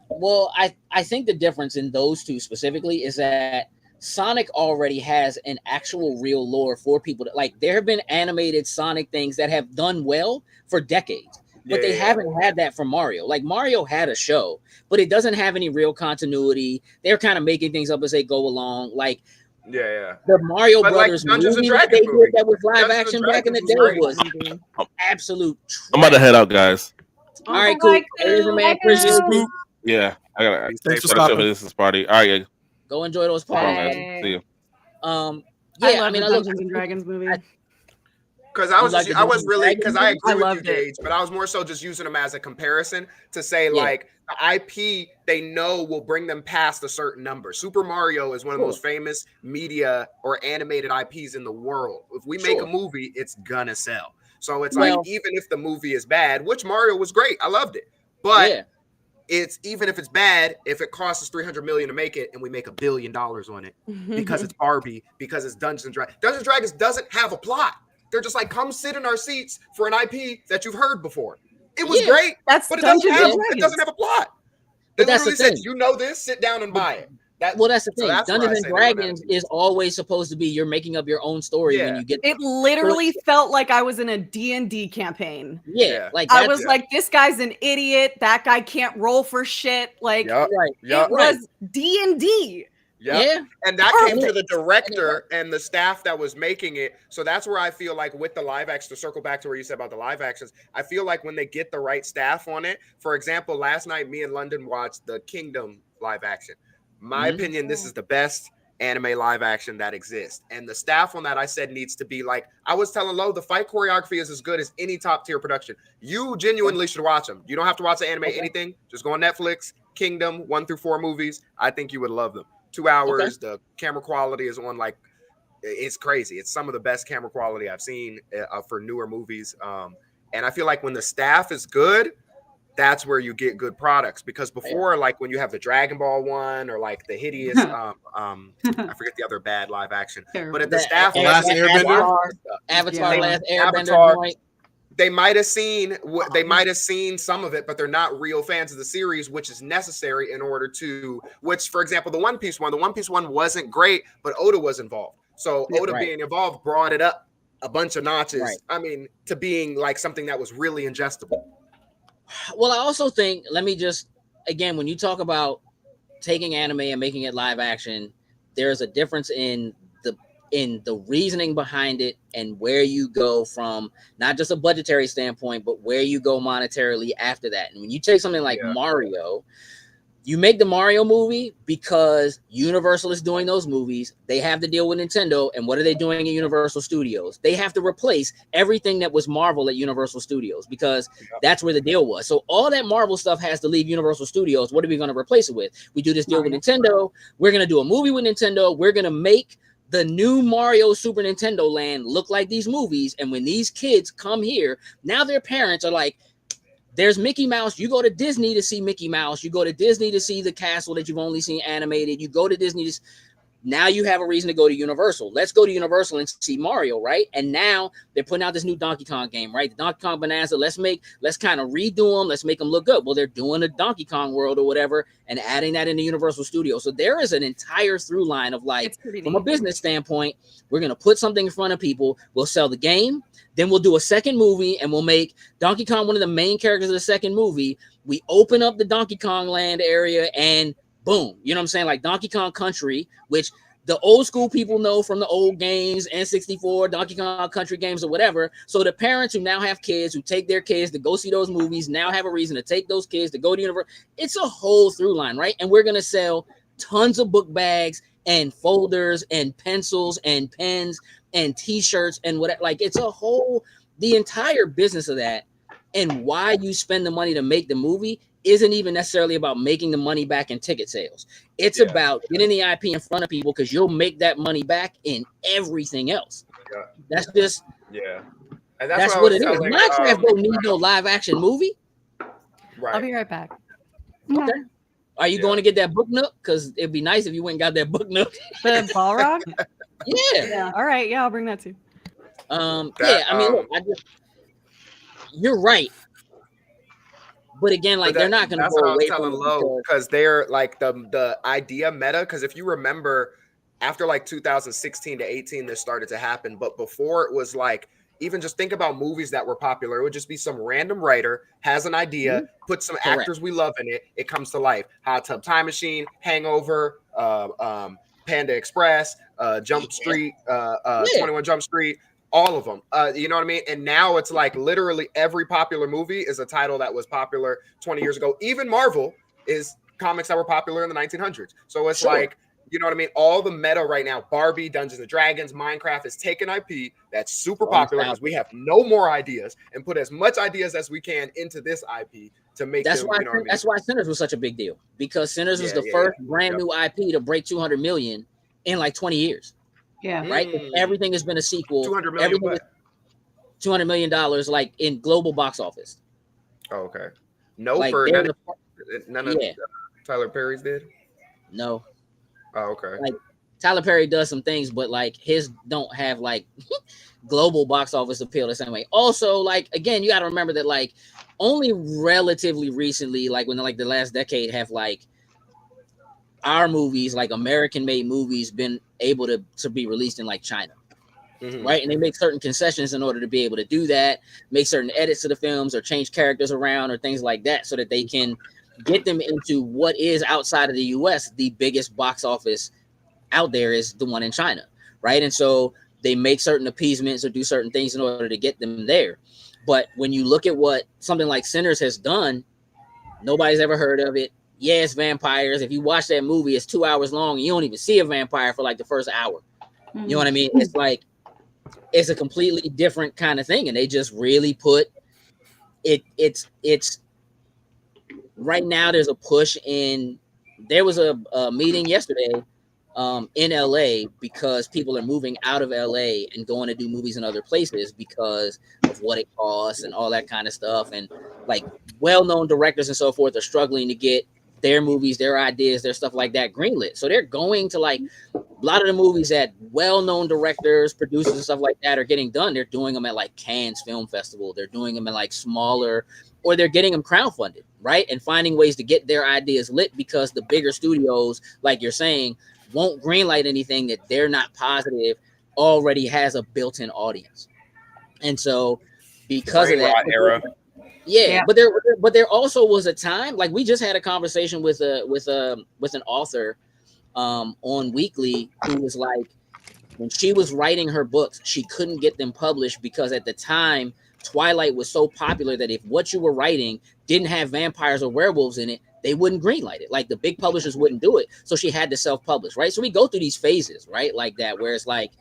Well, I think the difference in those two specifically is that Sonic already has an actual real lore for people that like. There have been animated Sonic things that have done well for decades, but they haven't had that from Mario. Like Mario had a show, but it doesn't have any real continuity. They're kind of making things up as they go along. Like the Mario But, Brothers like, Dungeons and movie that Dragons they did movie. that was live Dungeons action and back in the Dragons day was great. was absolute. I'm about to head out, guys. All right, cool. Bye, Laser Man, Bye, Chris, Scoop. Yeah, I gotta. Thanks for I gotta stopping. finish this party. All right, yeah. go enjoy those Hold on, parties. guys. See you. I Yeah, love I mean, the I look. Dungeons and Dragons movie. Because I was You like just, the I was Dungeons really and because Dragons? I I agree with you, loved it. Gage, but I was more so just using them as a comparison to say Yeah. like the IP they know will bring them past a certain number. Super Mario is one of the most famous media or animated IPs in the world. If we make a movie, it's gonna sell. So it's Well- like even if the movie is bad, which Mario was great, I loved it, but Yeah. it's even if it's bad, if it costs us $300 million to make it and we make $1 billion on it because it's Barbie, because it's Dungeons and Dragons. Dungeons and Dragons doesn't have a plot. They're just like, come sit in our seats for an IP that you've heard before. It was Yeah. great, That's but it doesn't, Dungeons have, and it Dragons. doesn't have a plot. They But that's the literally said, thing. you know this, sit down and buy it. Well, that's the So thing. that's where I Dungeons say and they run out of Dragons people. is always supposed to be you're making up your own story when Yeah. you get. It literally felt like I was in a D&D campaign. Yeah, like I that's was like, this guy's an idiot. That guy can't roll for shit. Like, Yup. right. Yup. it was D&D. Yep. Yeah, And that came Perfect. to the director and the staff that was making it. So that's where I feel like with the live action, to circle back to where you said about the live actions, I feel like when they get the right staff on it, for example, last night me and London watched the Kingdom live action. My opinion, this is the best anime live action that exists. And the staff on that I said needs to be like, I was telling Lo, the fight choreography is as good as any top tier production. You genuinely should watch them. You don't have to watch the anime, anything. Just go on Netflix, Kingdom, 1 through 4 movies. I think you would love them. 2 hours. The camera quality is on like, it's crazy. It's some of the best camera quality I've seen for newer movies. And I feel like when the staff is good, that's where you get good products. Because before, like when you have the Dragon Ball one or like the hideous, I forget the other bad live action, but if the staff Last Airbender? Avatar, Yeah. Last Airbender. Avatar. joint. they might have seen some of it, but they're not real fans of the series, which is necessary in order to, which, for example, the One Piece one wasn't great, but Oda was involved. So Oda being involved brought it up a bunch of notches. Right. I mean, to being like something that was really ingestible. Well, I also think, let me just, again, when you talk about taking anime and making it live action, there's a difference in the reasoning behind it and where you go from not just a budgetary standpoint, but where you go monetarily after that. And when you take something like Mario, you make the Mario movie because Universal is doing those movies. They have to deal with Nintendo. And what are they doing at Universal Studios? They have to replace everything that was Marvel at Universal Studios because that's where the deal was. So all that Marvel stuff has to leave Universal Studios. What are we going to replace it with? We do this deal with Nintendo. We're going to do a movie with Nintendo. We're going to make the new Mario Super Nintendo Land look like these movies. And when these kids come here, now their parents are like, there's Mickey Mouse. You go to Disney to see Mickey Mouse. You go to Disney to see the castle that you've only seen animated. You go to Disney to... Now you have a reason to go to Universal. Let's go to Universal and see Mario, right? And now they're putting out this new Donkey Kong game, right? The Donkey Kong Bonanza. Let's kind of redo them. Let's make them look good. Well, they're doing a Donkey Kong World or whatever and adding that into Universal Studios. So there is an entire through line of like, from a business standpoint, we're going to put something in front of people. We'll sell the game. Then we'll do a second movie and we'll make Donkey Kong one of the main characters of the second movie. We open up the Donkey Kong Land area and boom, you know what I'm saying? Like Donkey Kong Country, which the old school people know from the old games, N64, Donkey Kong Country games or whatever. So the parents who now have kids who take their kids to go see those movies now have a reason to take those kids to go to Universal. It's a whole through line, right? And we're going to sell tons of book bags and folders and pencils and pens and t-shirts and what, like it's a whole, the entire business of that. And why you spend the money to make the movie isn't even necessarily about making the money back in ticket sales. It's about getting the IP in front of people because you'll make that money back in everything else. Yeah. That's just And that's what it is. Minecraft don't need no live action movie. Right. I'll be right back. Okay. Are you going to get that book nook? Because it'd be nice if you went and got that book nook. The Balrog? Yeah. All right. Yeah, I'll bring that too. I mean, look, you're right. But again, like they're not going to That's go what I was away telling from it Lo, because because they're like the idea meta. Because if you remember, after like 2016 to 18, this started to happen. But before it was like, even just think about movies that were popular. It would just be some random writer has an idea, put some Correct. actors we love in it. It comes to life. Hot Tub Time Machine, Hangover, Panda Express, Jump Street, 21 Jump Street. All of them, you know what I mean? And now it's like literally every popular movie is a title that was popular 20 years ago. Even Marvel is comics that were popular in the 1900s. So it's like, you know what I mean? All the meta right now, Barbie, Dungeons and Dragons, Minecraft is taking IP that's super popular because we have no more ideas and put as much ideas as we can into this IP to make that's them, why you know what I mean? that's why Sinners was such a big deal, because Sinners was the first brand new IP to break 200 million in like 20 years. Yeah. Right. Everything has been a sequel. 200 million. $200 million, like in global box office. Oh, okay. No, like, for none of Tyler Perry's did. No. Oh, okay. Like Tyler Perry does some things, but like his don't have like global box office appeal the same way. Also, like again, you got to remember that like only relatively recently, like within like the last decade, have like our movies, like American-made movies, been able to be released in like China, right? And they make certain concessions in order to be able to do that, make certain edits to the films or change characters around or things like that, so that they can get them into what is outside of the U.S. the biggest box office out there is the one in China, right? And so they make certain appeasements or do certain things in order to get them there. But when you look at what something like Sinners has done, nobody's ever heard of it. Yeah, it's vampires. If you watch that movie, it's 2 hours long and you don't even see a vampire for like the first hour. You know what I mean? It's like, it's a completely different kind of thing. And they just really put it. It's right now there's a push in, there was a meeting yesterday in LA because people are moving out of LA and going to do movies in other places because of what it costs and all that kind of stuff. And like well-known directors and so forth are struggling to get their movies, their ideas, their stuff like that greenlit. So they're going to like a lot of the movies that well-known directors, producers and stuff like that are getting done. They're doing them at like Cannes Film Festival. They're doing them at like smaller, or they're getting them crowdfunded, right? And finding ways to get their ideas lit because the bigger studios, like you're saying, won't greenlight anything that they're not positive already has a built-in audience. And so because of that era. Yeah, but there also was a time, like we just had a conversation with an author on Weekly who was like, when she was writing her books, she couldn't get them published because at the time Twilight was so popular that if what you were writing didn't have vampires or werewolves in it, they wouldn't greenlight it. Like the big publishers wouldn't do it. So she had to self-publish, right? So we go through these phases, right? Like that, where it's like,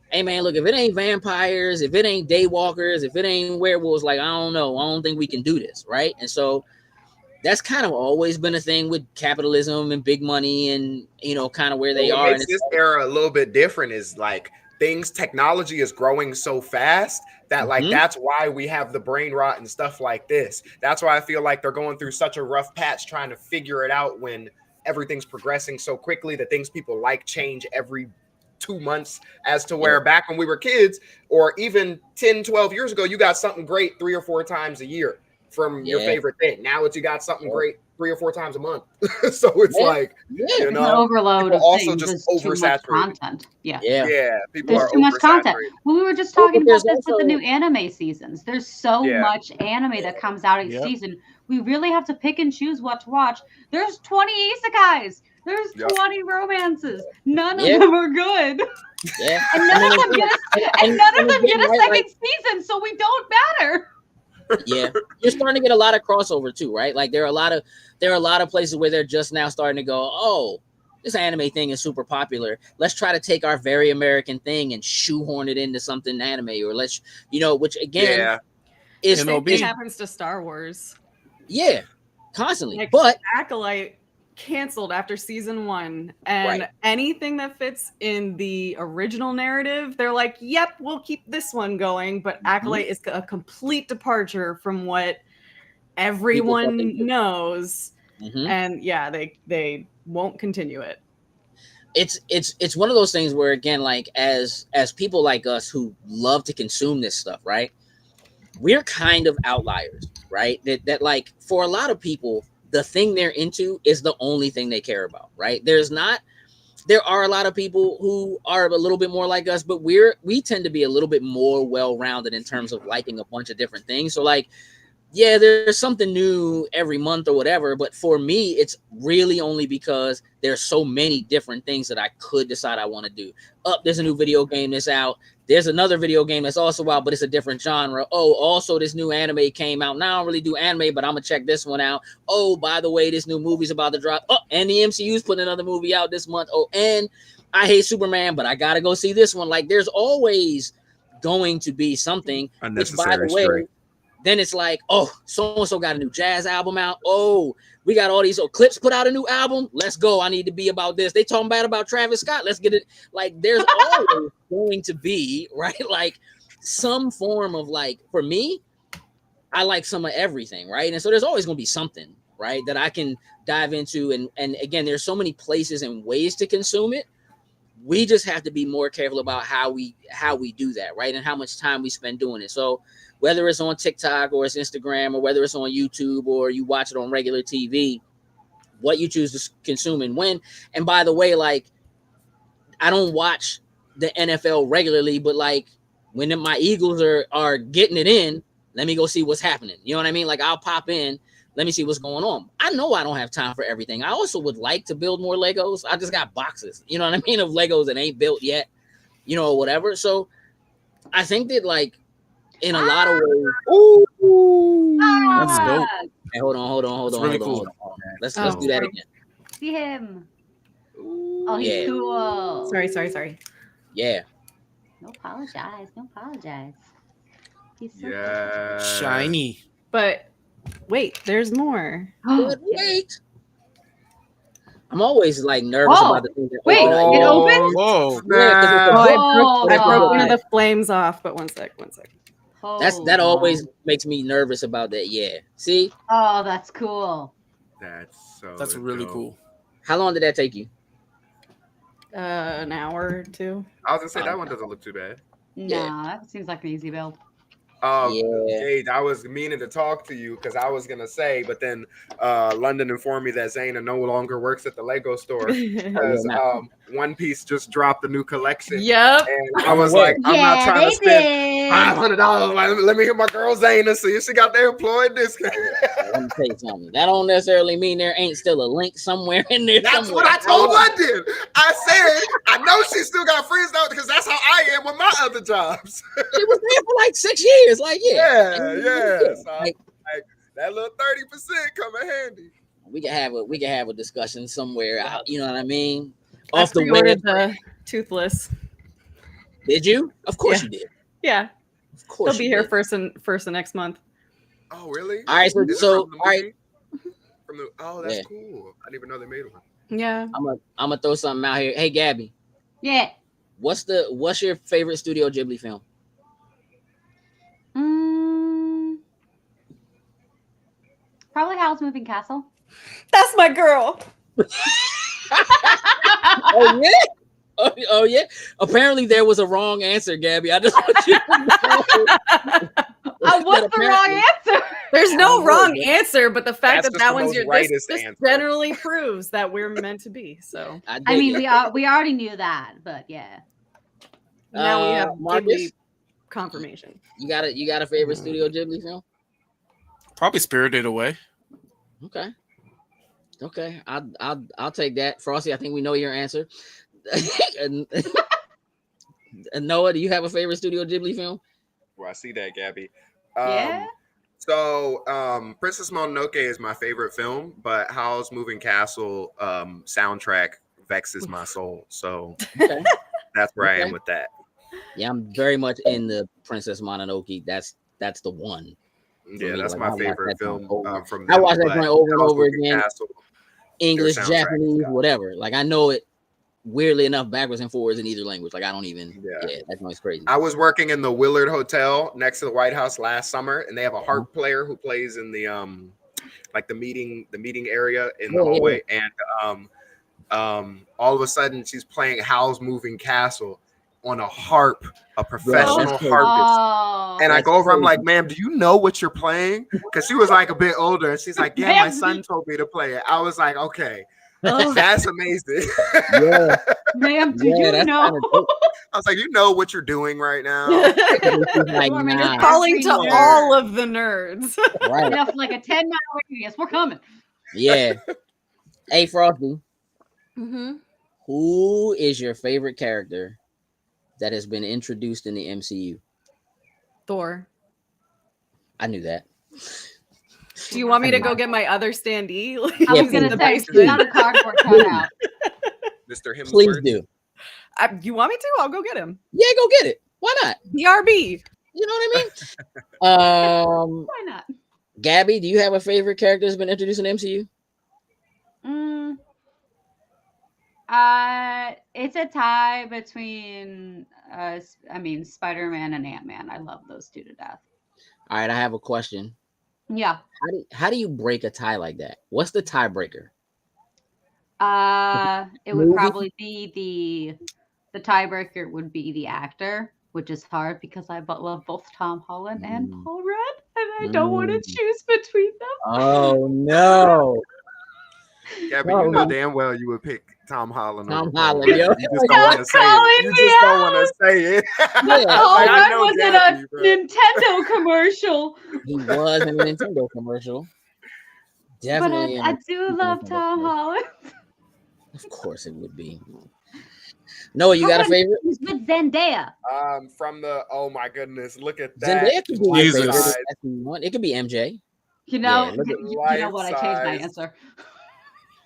hey man, look, if it ain't vampires, if it ain't daywalkers, if it ain't werewolves, like, I don't know. I don't think we can do this, right? And so that's kind of always been a thing with capitalism and big money and, you know, kind of where they are. What makes this era a little bit different is like technology is growing so fast that like that's why we have the brain rot and stuff like this. That's why I feel like they're going through such a rough patch trying to figure it out when everything's progressing so quickly. The things people like change every 2 months, as to where back when we were kids or even 10, 12 years ago, you got something great 3 or 4 times a year from your favorite thing. Now it's you got something great 3 or 4 times a month. So it's like, you know, an overload of also things. just There's too much oversaturated. content. Yeah. People There's are too much content. oversaturated. Well, we were just talking about there's this with the also- new anime seasons. There's so much anime that comes out each season. We really have to pick and choose what to watch. There's 20 isekais. There's 20 romances. None of them are good. Yeah. And none of them get a second season, so we don't matter. Yeah, you're starting to get a lot of crossover too, right? Like there are a lot of places where they're just now starting to go, oh, this anime thing is super popular. Let's try to take our very American thing and shoehorn it into something anime, or let's, you know, which again is It happens to Star Wars. Yeah, constantly. Like, but Acolyte canceled after season 1, and anything that fits in the original narrative, they're like, yep, we'll keep this one going. But Acolyte is a complete departure from what everyone knows. And yeah, they won't continue it. It's one of those things where, again, like as people like us who love to consume this stuff, right, we're kind of outliers, right? That like for a lot of people, the thing they're into is the only thing they care about, right? There are a lot of people who are a little bit more like us, but we tend to be a little bit more well-rounded in terms of liking a bunch of different things. So like, yeah, there's something new every month or whatever, but for me, it's really only because there's so many different things that I could decide I want to do. There's a new video game that's out. There's another video game that's also out, but it's a different genre. Oh, also this new anime came out. Now I don't really do anime, but I'm gonna check this one out. Oh, by the way, this new movie's about to drop. Oh, and the MCU's putting another movie out this month. Oh, and I hate Superman, but I gotta go see this one. Like, there's always going to be something. Which, by the way, then it's like, oh, so-and-so got a new jazz album out. Oh, we got all these Clips put out a new album. Let's go. I need to be about this. They talking bad about Travis Scott. Let's get it. Like, there's always going to be, right? Like, some form of, like, for me, I like some of everything, right? And so there's always going to be something, right, that I can dive into. And again, there's so many places and ways to consume it. We just have to be more careful about how we do that, right? And how much time we spend doing it. So whether it's on TikTok or it's Instagram or whether it's on YouTube or you watch it on regular TV, what you choose to consume and when. And by the way, like, I don't watch the NFL regularly, but like when my Eagles are getting it in, let me go see what's happening. You know what I mean? Like, I'll pop in, let me see what's going on. I know I don't have time for everything. I also would like to build more Legos. I just got boxes, you know what I mean, of Legos that ain't built yet, you know, or whatever. So I think that, like, in a lot of ways, That's dope. Hey, hold on. Really cool. Let's do that again. See him. Oh, he's Yeah. cool. Sorry. Yeah. No apologize. He's so Yeah. Shiny. But wait, there's more. cool. But wait. I'm always like nervous Whoa. about the things that Wait, open. it opened? Whoa. Yeah, 'cause it's a Oh, book. I broke God. one of the flames off, but one sec. That always makes me nervous about that. Yeah. See, Oh, that's cool. That's really dope. cool. how long did that take you? An hour or two. I was gonna say that one doesn't look too bad. No, Yeah. that seems like an easy build. Yeah. Gage, I was meaning to talk to you because I was gonna say, but then London informed me that Zaina no longer works at the Lego store because One Piece just dropped a new collection. Yep. And I was like, I'm not trying to spend $500. Let me hear my girl Zaina see if she got the employee discount. Let me tell you something. That don't necessarily mean there ain't still a link somewhere in there. That's somewhere. what I told London. I said, I know she still got friends out because that's how I am with my other jobs. She was there for like 6 years. Like, yeah. So Like, that little 30% come in handy. we can have a discussion somewhere out. You know what I mean? I Off the pre-ordered web. the Toothless. Did you? Of course Yeah. you did. Yeah, Of course. they'll be you here did. first of next month. Oh, really? All right. Is it So from the all right. movie? That's Yeah. cool. I didn't even know they made one. Yeah. I'm gonna throw something out here. Hey, Gabby, Yeah. what's your favorite Studio Ghibli film? Probably Howl's Moving Castle. That's my girl. Oh yeah. Oh yeah. Apparently there was a wrong answer, Gabby. I just want you to know. What's the wrong answer? There's no I wrong know, answer, but the fact That's that just that the one's most your rightest this answer. generally proves that we're meant to be. So I I dig mean, it. we already knew that, but yeah. now we have Marcus, Ghibli confirmation. you got a favorite Studio Ghibli film? Probably Spirited Away. Okay. I'll take that. Frosty, I think we know your answer. and Noah, do you have a favorite Studio Ghibli film? Well, I see that, Gabby. Yeah. So, Princess Mononoke is my favorite film, but Howl's Moving Castle soundtrack vexes my soul. So Okay. that's where I am Okay. with that. Yeah, I'm very much in the Princess Mononoke. That's the one. Yeah, me, that's like, my I watch favorite that joint film over. from I them, watch that but joint over and Howl's over Moving again. Castle, English, soundtrack, Japanese, yeah. whatever. Like, I know it weirdly enough backwards and forwards in either language. Like, I don't even. Yeah, that joint's crazy. I was working in the Willard Hotel next to the White House last summer, and they have a harp player who plays in the like the meeting area in the hallway. And all of a sudden she's playing Howl's Moving Castle, on a harp, a professional that's crazy. harpist. Oh, And I That's go over, I'm like, crazy. ma'am, do you know what you're playing? Because she was like a bit older. And she's like, yeah, my Ma'am. son told me to play it. I was like, okay, Oh, that's amazing. Yeah, ma'am, do yeah, you that's know? kinda dope. I was like, you know what you're doing right now. She's like, want me to nah, calling to Every all nerd. of the nerds. right? Enough like a 10-mile radius. We're coming. Yeah. Hey, Frosty, Mm-hmm. who is your favorite character that has been introduced in the MCU? Thor. I knew that. Do you want me to go get my other standee? Like, I Yeah, was gonna please. say Device she's not a cardboard cutout. Mr. Hemsworth. Please do. You want me to? I'll go get him. Yeah, go get it. Why not? BRB. You know what I mean? Why not? Gabby, do you have a favorite character that's been introduced in the MCU? It's a tie between Spider-Man and Ant-Man. I love those two to death. All right, I have a question. Yeah. How do you break a tie like that? What's the tiebreaker? It would Movie? probably be the tiebreaker would be the actor, which is hard because I love both Tom Holland and Paul Rudd, and I don't want to choose between them. Oh no. Yeah, but you know damn well you would pick Tom Holland. Tom over Paul Holland, Rudd. yo. You just don't want to say calling it. You me just don't want to say it. Paul Like, I Rudd know was Gabby, in a bro. Nintendo commercial. He was in a Nintendo commercial. Definitely. But I do love Tom Holland. Of course it would be. Noah, you got a favorite? He's with Zendaya. From the oh my goodness, look at that. Zendaya could be my Jesus. favorite. If you want. It could be MJ. You know, Yeah, look at you know what? I changed my life-size. answer.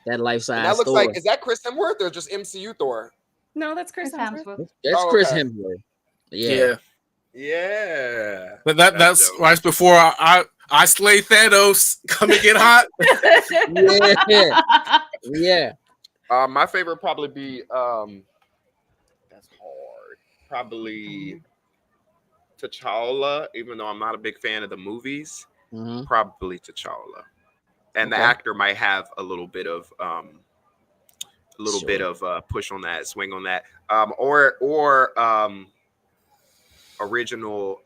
That life size. And that looks Thor. like, is that Chris Hemsworth or just MCU Thor? No, that's Chris Chris Hemsworth. Hemsworth. That's Oh, Chris okay. Hemsworth. Yeah. Yeah. But that's dope. right before I slay Thanos. Come and get hot. Yeah. Yeah. My favorite probably be that's hard. Probably T'Challa, even though I'm not a big fan of the movies. Mhm. Probably T'Challa. And the Okay. actor might have a little bit of push on that, swing on that. Or original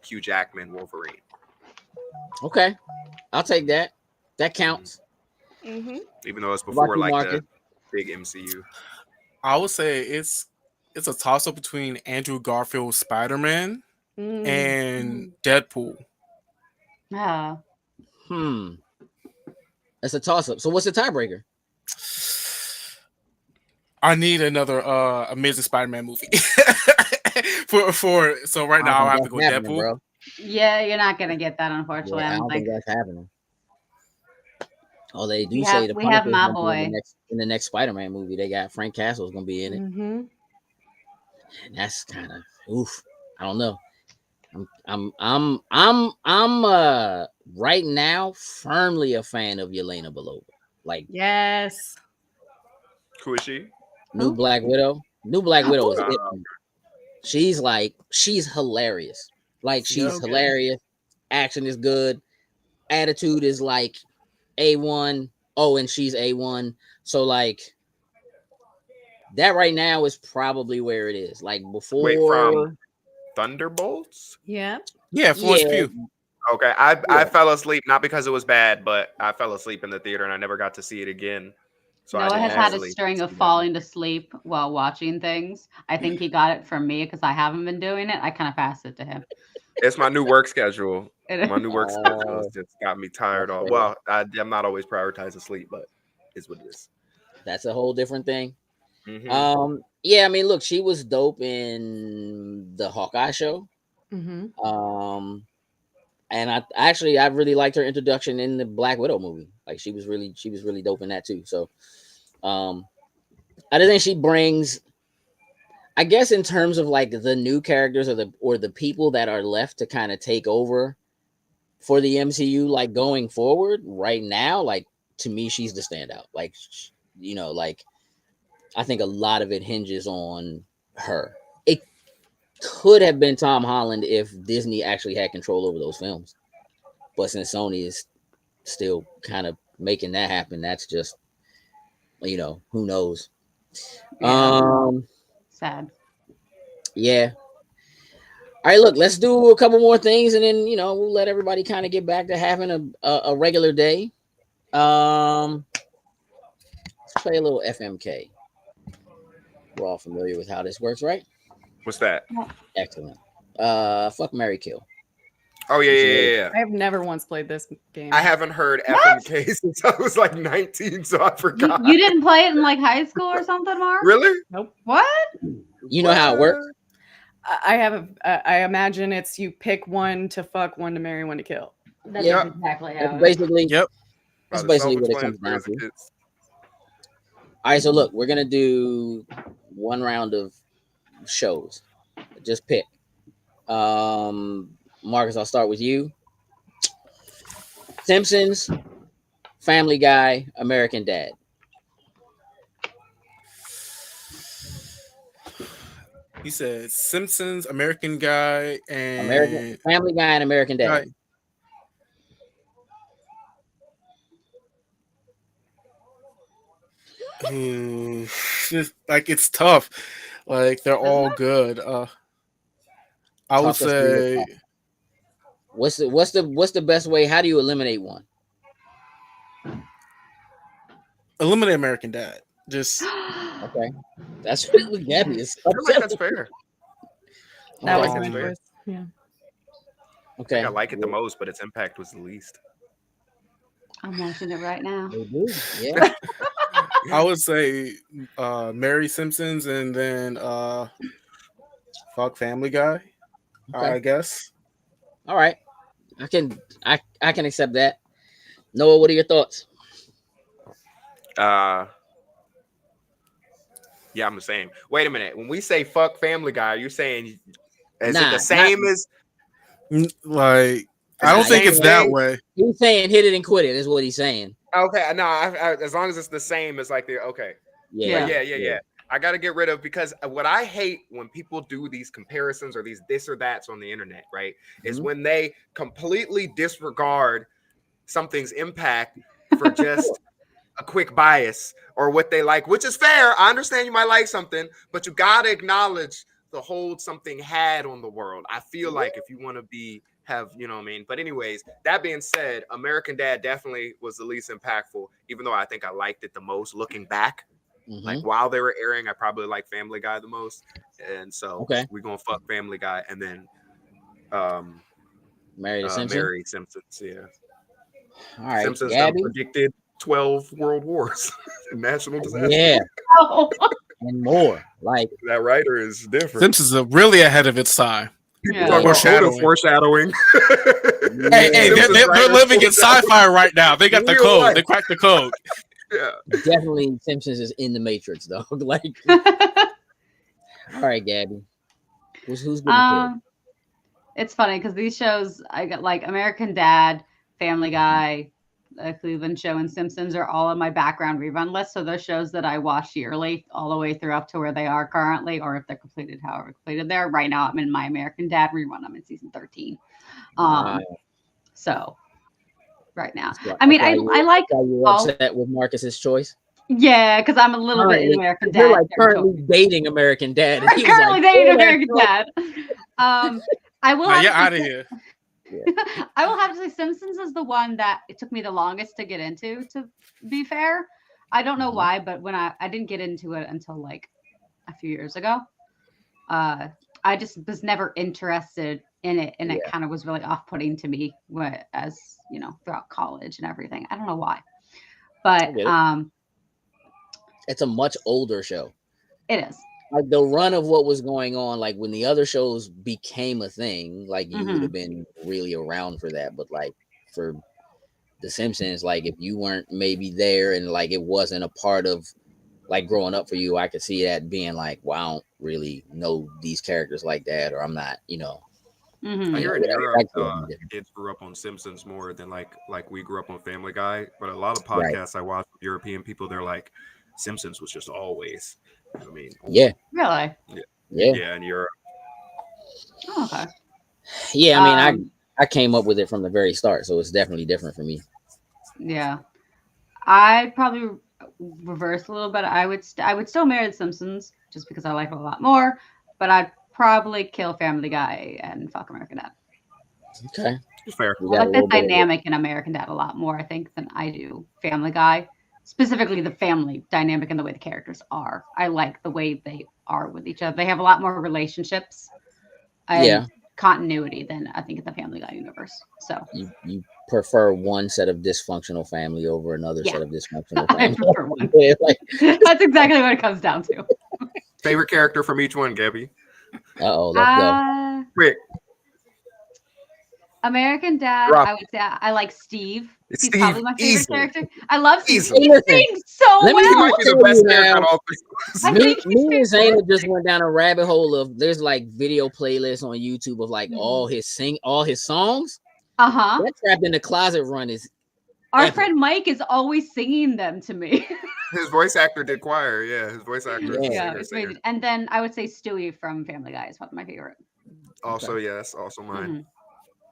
Hugh Jackman Wolverine. Okay. I'll take that. That counts. Mm-hmm. Even though it's What before about you, like Marcus? the big MCU. I would say it's a toss up between Andrew Garfield's Spider-Man and Deadpool. Yeah. That's a toss up. So what's the tiebreaker? I need another Amazing Spider-Man movie. So right now I have to go Deadpool. Bro. Yeah, you're not gonna get that, unfortunately. Yeah, I I'm don't think like, that's happening. Oh, they do We say have- the we have Punisher's my gonna be in boy. the next Spider-Man movie. They got Frank Castle's gonna be in it. Mm-hmm. And that's kind of oof. I don't know. I'm right now firmly a fan of Yelena Belova. Like Yes. Who is she? new Who? Black Widow. New Black Widow is Oh. it. She's hilarious. Like she's Okay. hilarious. Action is good. Attitude is like A1. Oh, and she's A1. So like that right now is probably where it is. Like before. Wait, from Thunderbolts? Yeah. Yeah, Florence Yeah. Pugh. Okay, I fell asleep, not because it was bad, but I fell asleep in the theater and I never got to see it again. So I Noah didn't has had a actually string of see that. falling to sleep while watching things. I think he got it from me because I haven't been doing it. I kind of passed it to him. It's my new work schedule. It- My new work schedule Oh. has just got me tired. Okay. Well, I'm not always prioritizing sleep, but it's what it is. That's a whole different thing. Mhm. Yeah, I mean, look, she was dope in the Hawkeye show. Mm-hmm. And I really liked her introduction in the Black Widow movie. Like she was really dope in that too. So I think she brings, I guess, in terms of like the new characters or the people that are left to kind of take over for the MCU, like going forward right now, like to me, she's the standout. Like, you know, like I think a lot of it hinges on her. It could have been Tom Holland if Disney actually had control over those films. But since Sony is still kind of making that happen, that's just, you know, who knows. Yeah. Sad. Yeah. All right, look, let's do a couple more things, and then we'll let everybody kind of get back to having a regular day. Let's play a little FMK. We're all familiar with how this works, right? What's that? Excellent. Fuck, marry, kill. Oh yeah. I have never once played this game. I haven't heard FMK since I was like 19, so I forgot. You didn't play it in like high school or something, Mark? Really? Nope. What? You know how it works? I have. I imagine it's you pick one to fuck, one to marry, one to kill. That's Yep. exactly how That's it is. basically Yep. that's Oh, the basically what it self-explanatory comes down to. is- All right, so look, we're gonna do one round of shows. Just pick. Marcus, I'll start with you. Simpsons, Family Guy, American Dad. He said Simpsons, American Guy, and American Family Guy and American Dad. Right. Like it's tough. Like they're all good. I Talk would us through your say What's the best way? How do you eliminate one? eliminate American Dad. Just Okay, that's what Gabby is. I feel like that's fair. That was Um, my choice. Yeah. I Okay, think I like it the most, but its impact was the least. I'm watching it right now. They do, yeah. I would say Mary Simpsons and then fuck Family Guy. Okay. I guess. All right, I can accept that. Noah, what are your thoughts? Yeah, I'm the same. Wait a minute. When we say fuck Family Guy, are you saying is Nah, it the same as Like I don't the think same it's that way? way. He's saying hit it and quit it. Is what he's saying. Okay, no, as long as it's the same as like the okay. Yeah, Yeah. I got to get rid of because what I hate when people do these comparisons or these this or that's on the internet, right? Is Mhm. when they completely disregard something's impact for just a quick bias or what they like, which is fair. I understand you might like something, but you got to acknowledge the hold something had on the world. I feel like if you want to have, you know what I mean? But anyways, that being said, American Dad definitely was the least impactful, even though I think I liked it the most looking back. Mhm. Like while they were airing, I probably like Family Guy the most. And so Okay. we're going to fuck Family Guy and then Mary the Simpsons. Mary Simpsons. Yeah. All right, Simpsons done Gabby. predicted 12 world wars, national disaster. Yeah, Oh, and more. Like That writer is different. Simpsons are really ahead of its time. People Yeah. talk about Foreshadowing. foreshadowing. Hey, they're Simpsons writers living in foreshadowing. sci-fi right now. They got the Real code. life. They cracked the code. Yeah. definitely Simpsons is in the Matrix, though. Like, all right, Gabby. Who's gonna it's funny because these shows I got like American Dad, Family Guy, The Cleveland Show, and Simpsons are all on my background rerun list. So they're shows that I watch yearly, all the way through up to where they are currently, or if they're completed, however completed they're. Right now, I'm in my American Dad rerun. I'm in season 13. So right now, kill? I mean, That's why I like Are you all- upset with Marcus's choice? yeah, because I'm a little bit in Currently- American Dad. You're like territory. currently dating American Dad. and he was Currently like, dating "Oh, that's American right." Dad. I will. Now have you're to out of say- here. I will have to say Simpsons is the one that it took me the longest to get into, to be fair. I don't know Mhm. why, but when I didn't get into it until like a few years ago. I just was never interested in it, and it kind of was really off-putting to me as you know, throughout college and everything. I don't know why. But get it. It's a much older show. it is. Like the run of what was going on, like when the other shows became a thing, like you would Mhm. have been really around for that. But like for The Simpsons, like if you weren't maybe there and like it wasn't a part of like growing up for you, I could see that being like, well, I don't really know these characters like that, or I'm not, you know. Mhm. I hear in Yeah, Europe, that's what I'm doing. kids grew up on Simpsons more than like we grew up on Family Guy. But a lot of Right. podcasts I watch, European people, they're like, Simpsons was just always. I mean, Yeah, Really? yeah, in Europe. Oh, okay. yeah. I mean, Um, I came up with it from the very start, so it's definitely different for me. Yeah, I probably reverse a little bit. I would still marry The Simpsons just because I like it a lot more. But I'd probably kill Family Guy and fuck American Dad. Okay. Fair. We I got a like the little bit of- dynamic in American Dad a lot more, I think, than I do Family Guy. Specifically, the family dynamic and the way the characters are. I like the way they are with each other. They have a lot more relationships and Yeah. continuity than I think in the Family Guy universe. So You prefer one set of dysfunctional family over another Yeah. set of dysfunctional I family. prefer one. Yeah, like, That's exactly what it comes down to. Favorite character from each one, Gabby. uh-oh, let's go. Quick. American Dad, Drop I would say I like Steve. It's He's Steve, probably my favorite easily. character. I love Steve. Easily. He Listen, sings so let me- He well. might be the tell best you character now. out of all I three. think he's Me and Zayna just went down a rabbit hole of there's like video playlists on YouTube of like all his songs. Uh-huh. That Trapped in the Closet run is Our epic. friend Mike is always singing them to me. His voice actor did choir. Yeah, his voice actor. is a Yeah. Yeah, singer, it's singer. amazing. And then I would say Stewie from Family Guy is probably my favorite. Also, yes, also mine. Mhm.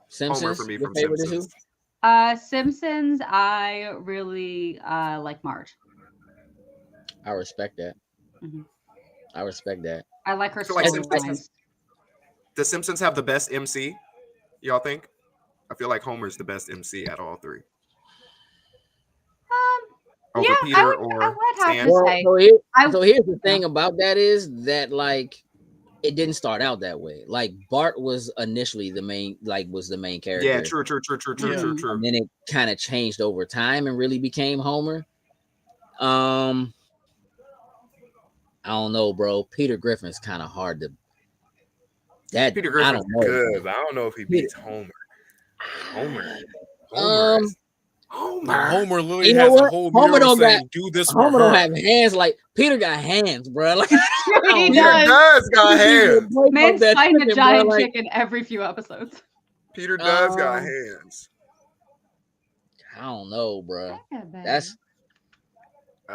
Simpsons. Homer for me Your from favorite is who? Simpsons. Simpsons, I really like Marge. I respect that. Mhm. I respect that. I like her I feel like storylines. Simpsons- The Simpsons have the best MC. Y'all think? I feel like Homer's the best MC out of all three. Over Yeah, Peter I would or have Stan. to Well, say. so here's the thing about that is that like it didn't start out that way. Like Bart was initially the main character. Yeah, true. And then it kind of changed over time and really became Homer. I don't know, bro. Peter Griffin's kind of hard to. That Peter I Griffin's don't know. good, but I don't know if he beats Homer. Homer. Um, Homer literally you know has what? a whole Homer mirror don't saying, "Do this for Homer her." don't have hands like Peter got hands, bro. Like He Peter does. does got hands. Man's that fighting a chicken, bro, giant like- chicken every few episodes. Peter does got Um, hands. I don't know, bro. That's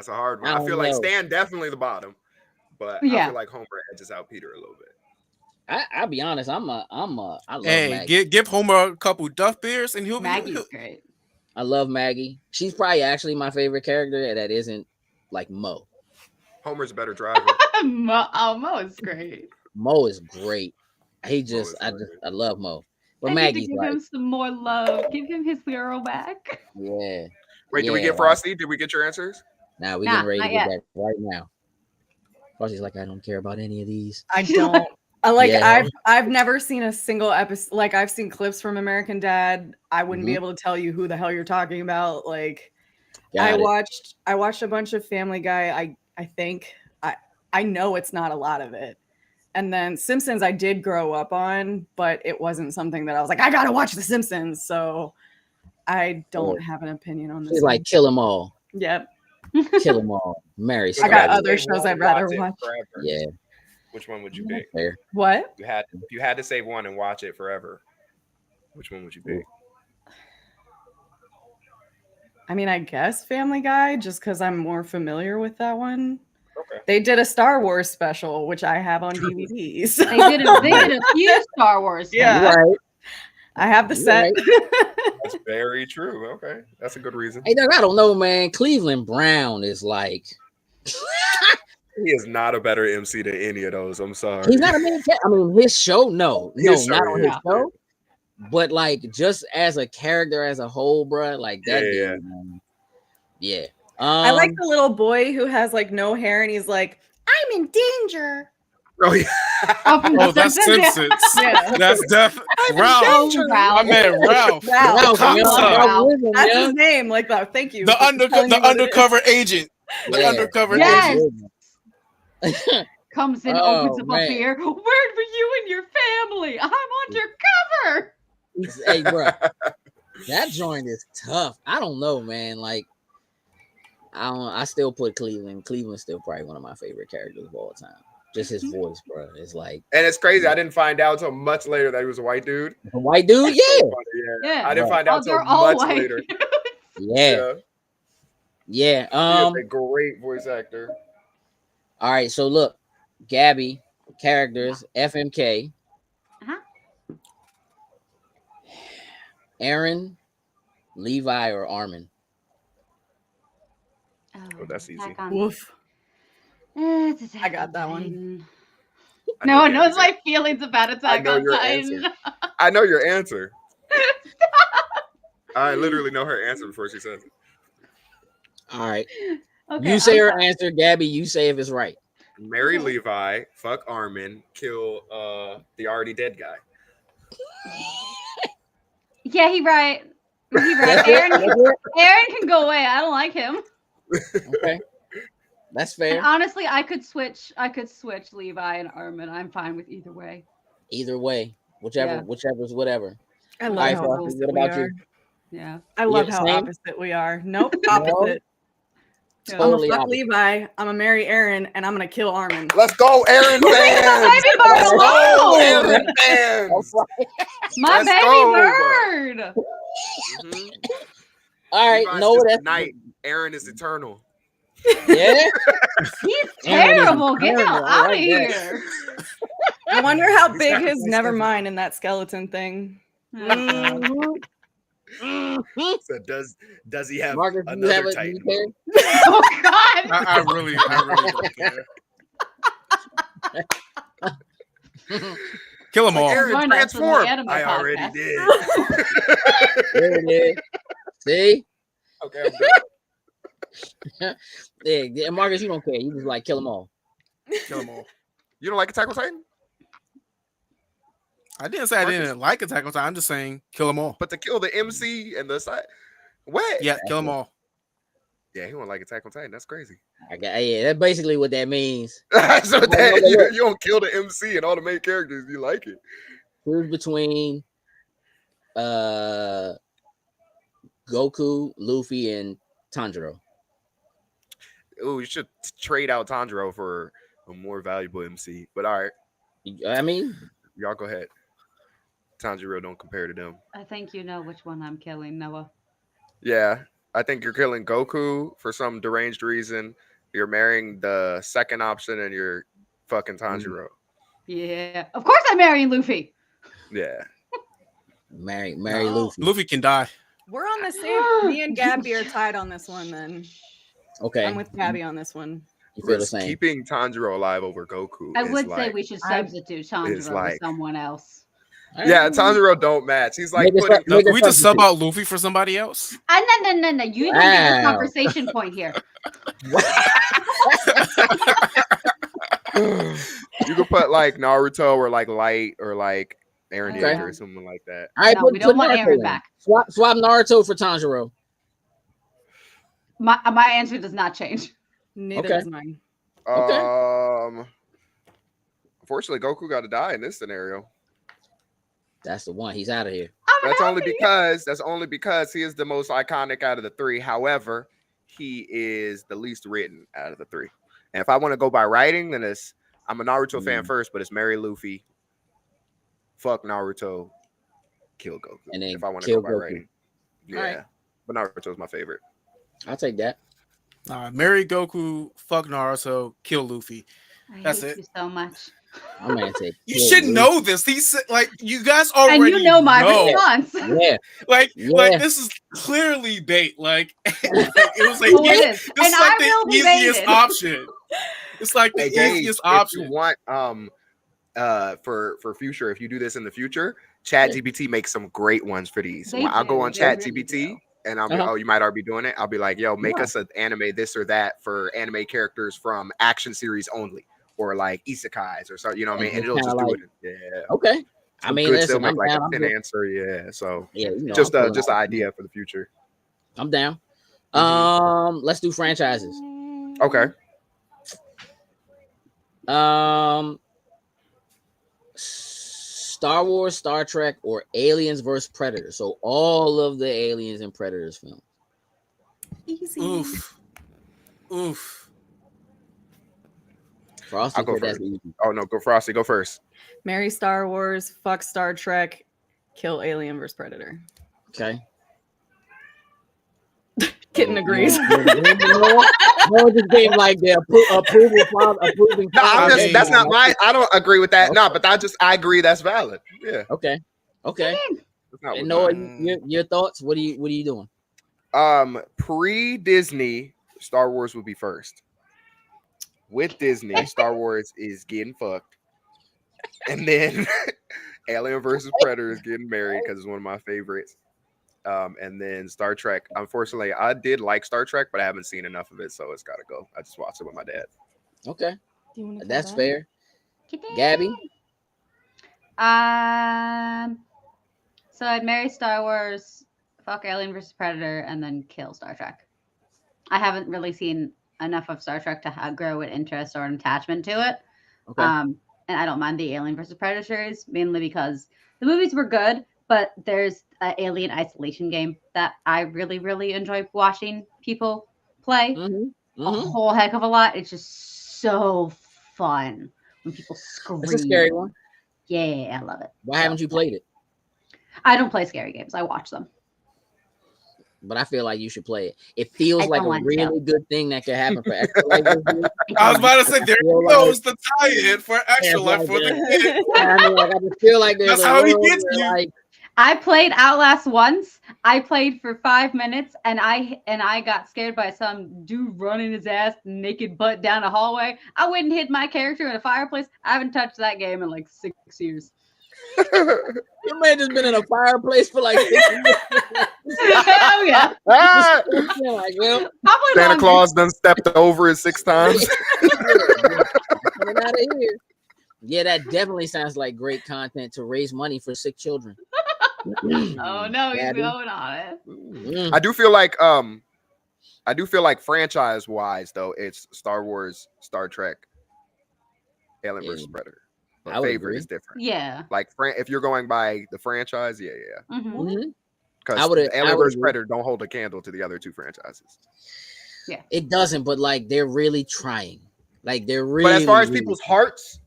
a hard one. I I don't feel like know. Stan definitely the bottom, but I Yeah. feel like Homer edges out Peter a little bit. I'll be honest. I love Hey, Maggie. give Homer a couple Duff beers and he'll Maggie's great. I love Maggie. She's probably actually my favorite character that isn't like Mo. Homer's a better driver. Mo is great. Mo is great. He Mo just, is I very just, good. I love Mo. But I need to Maggie's give like, him some more love. Give him his hero back. yeah. Wait, did we Yeah, get Frosty? Did we get your answers? Now we Nah, getting ready to not get yet. back right now. Frosty's like, I don't care about any of these. I don't. I like. Yeah. I've never seen a single episode. Like I've seen clips from American Dad. I wouldn't be Mhm. able to tell you who the hell you're talking about. Like Got it. I watched a bunch of Family Guy. I think I know it's not a lot of it. And then Simpsons I did grow up on, but it wasn't something that I was like, I gotta watch The Simpsons. So I don't have an opinion on this. She's like, kill them all. Yep. Kill them all. Mary I got Scarlett. other shows I'd rather watch. Forever. Yeah. Which one would you pick? Fair. What? If you had to save one and watch it forever, which one would you pick? I mean, I guess Family Guy, just because I'm more familiar with that one. Okay. They did a Star Wars special, which I have on DVDs. They did a few Star Wars. Yeah. You're right. I have the You're set. That's very true. Okay, that's a good reason. Hey, Doug, I don't know, man. Cleveland Brown is like, He is not a better MC than any of those. I'm sorry. he's not a main character. I mean, his show, no, His show, not on yeah. his show. But like, just as a character, as a whole, bro, like that Yeah, dude, man. Yeah. I like the little boy who has like no hair and he's like, I'm in danger. Oh yeah. Oh, that's Simpsons. Yeah. That's Ralph. Oh, I meant Ralph. Ralph. Ralph, yeah, Ralph. Ralph, That's yeah. his name. Like that. Thank you. The for telling me what it is. undercover agent. The Yeah. undercover Yes. agent. Comes in, Oh, opens up man. a beer. Where were you and your family? I'm undercover. Hey, bro, that joint is tough. I don't know, man. Like, I still put Cleveland. Cleveland's still probably one of my favorite characters of all time. Just his voice, bro. It's like And it's crazy. I didn't find out until much later that he was a white dude. a white dude. Yeah, Yeah. I didn't find Oh, out until they're all much white. later. yeah. He is All a great voice actor. right. So look, Gabby characters FMK. Uh-huh. Aaron, Levi, or Armin. Oh, that's easy. Attack on- Woof. It's Attack I got on that one. Titan. No one knows my feelings about Attack on Titan. I know your answer. I literally know her answer before she says it. All right. Okay, You say I'm her sorry. answer, Gabby. You say if it's right. Marry Levi, fuck Armin, kill the already dead guy. Yeah, he right. He right. That's it? Aaron, That's it? Aaron can go away. I don't like him. Okay. That's fair. And honestly, I could switch Levi and Armin. I'm fine with either way. Either way, whichever's whatever. I All love right, how Frosty, opposite what we about are. you? Yeah. I love Yeah, how same? opposite we are. Nope, opposite. I'm Totally gonna fuck opposite. Levi. I'm gonna marry Aaron, and I'm gonna kill Armin. Let's go, Aaron Leave fans! my baby bird Let's go, alone! Aaron fans! My Let's baby go. bird. Mhm. All right, Levi's no, just that's night. Aaron is eternal. yeah. He's Aaron is terrible. Get him terrible. I out of like that. here. I wonder how He's big his sacrificed never everything. mind in that skeleton thing. So does he have Marcus, do you another have a Titan? do you Oh God. I really don't care. Kill them all. Aaron, Join us for more transform. anime I already podcast. did. There it is. See? Okay, I'm done. Yeah, Marcus, you don't care. You just like kill them all. Kill them all. You don't like Attack on Titan? I didn't say I didn't like Attack on Titan. I'm just saying kill them all. But to kill the MC and the side, what? Yeah, kill them all. Yeah, he won't like Attack on Titan. That's crazy. Yeah, that's basically what that means. So look, that look. you don't kill the MC and all the main characters. You like it. Choose between Goku, Luffy, and Tanjiro. Oh, you should trade out Tanjiro for a more valuable MC. But all right, I mean, y'all go ahead. Tanjiro don't compare to them. I think you know which one I'm killing, Noah. Yeah, I think you're killing Goku for some deranged reason. You're marrying the second option, and you're fucking Tanjiro. Yeah. Of course I'm marrying Luffy. Yeah. marry No. Luffy. Luffy can die. We're on the same. Me and Gabby are tied on this one. Then Okay, I'm with Gabby on this one. you feel the Risk same. keeping Tanjiro alive over Goku. I is would say like- we should I- substitute Tanjiro like- with someone else. Yeah, Tanjiro don't match. He's like Make it putting. so- make Can it we just sub substitute. out Luffy for somebody else? No. You don't get the Wow. conversation point here. You could put like Naruto or like Light or like Aaron Okay. Yeager or something like that. All right, No, put, we don't put want Naruto Aaron in. back. Swap Naruto for Tanjiro. My answer does not change. Neither Okay. is mine. Unfortunately, Goku got to die in this scenario. That's the one. He's out of here. That's only because he is the most iconic out of the three. However, he is the least written out of the three. And if I want to go by writing, then I'm a Naruto fan first, but it's marry Luffy, fuck Naruto, kill Goku. And then if I want to kill go by Goku. writing, yeah. Alright. But Naruto's my favorite. I'll take that. Marry Goku, fuck Naruto, kill Luffy. I That's hate it. you so much. I'm gonna take. You kill should Luffy. know this. These like you guys already And you know my response. Yeah, Like Yeah. this is clearly bait. Like it was like Oh, this, it is. this And is like I will the be easiest baited. option. It's like the Hey, Gage, easiest if you option. want for future, if you do this in the future, ChatGPT makes some great ones for these. They I'll go do. on They really ChatGPT do. and I'll be, Uh-huh. oh, you might already be doing it. I'll be like, yo, make Yeah. us an anime this or that for anime characters from action series only, or like isekais or so, you know what I mean? And And it'll kinda just do like- it. Yeah. okay. I Some mean, good, listen, still make I'm like down. a I'm 10 good. answer. Yeah. So Yeah, you know, just I'm just an pulling out. idea for the future. I'm down. Mhm. Let's do franchises. Okay. Star Wars, Star Trek, or Aliens versus Predators. So all of the Aliens and Predators films. Easy. Oof. Frosty I'll go said that's first. easy. Oh no, go Frosty, go first. Marry Star Wars, fuck Star Trek, kill Alien vs Predator. Okay. Kitten agrees. No, just gave like the approving. No, I'm just mean, that's not my I don't agree with that. No, but I agree that's valid. Yeah. Okay. Okay. That's not And what Noah, mine- your thoughts? What are you doing? Pre-Disney, Star Wars would be first. With Disney, Star Wars is getting fucked. And then Alien versus Predator is getting married because it's one of my favorites. And then Star Trek. Unfortunately, I did like Star Trek, but I haven't seen enough of it, so it's got to go. I just watched it with my dad. Okay, Do you wanna try that's that? fair. Gabby, So I'd marry Star Wars, fuck Alien vs Predator, and then kill Star Trek. I haven't really seen enough of Star Trek to grow an interest or an attachment to it. okay, And I don't mind the Alien vs Predator series mainly because the movies were good, but there's an Alien Isolation game that I really, really enjoy watching people play a whole heck of a lot. It's just so fun when people scream. It's a scary one. Yeah, I love it. Why haven't you played it? I don't play scary games. I watch them. But I feel like you should play it. It feels I like don't a want to. really good thing that could happen for Extra Life. I was about to say there feel goes the tie-in for Extra Yeah, Life like for the that. kids. I mean, like, I just feel like there's That's a how he world gets where, you. like, I played Outlast once. I played for 5 minutes, and I got scared by some dude running his ass naked butt down a hallway. I went and hid my character in a fireplace. I haven't touched that game in like 6 years. your man just been in a fireplace for like 6 years. Hell yeah! Ah! Like, well, Probably Santa longer. Claus done stepped over it 6 times. coming out of here. Yeah, that definitely sounds like great content to raise money for sick children. Oh no, he's Gabby? going on it. Mm. I do feel like franchise wise though, it's Star Wars, Star Trek, Alien versus Yeah. Predator. I But would favorite agree. is different. Yeah. Like if you're going by the franchise, yeah. Mhm. Mhm. Because I would Alien versus agree. Predator don't hold a candle to the other 2 franchises. It doesn't, but like they're really trying. Like they're really. But as far as really people's hearts,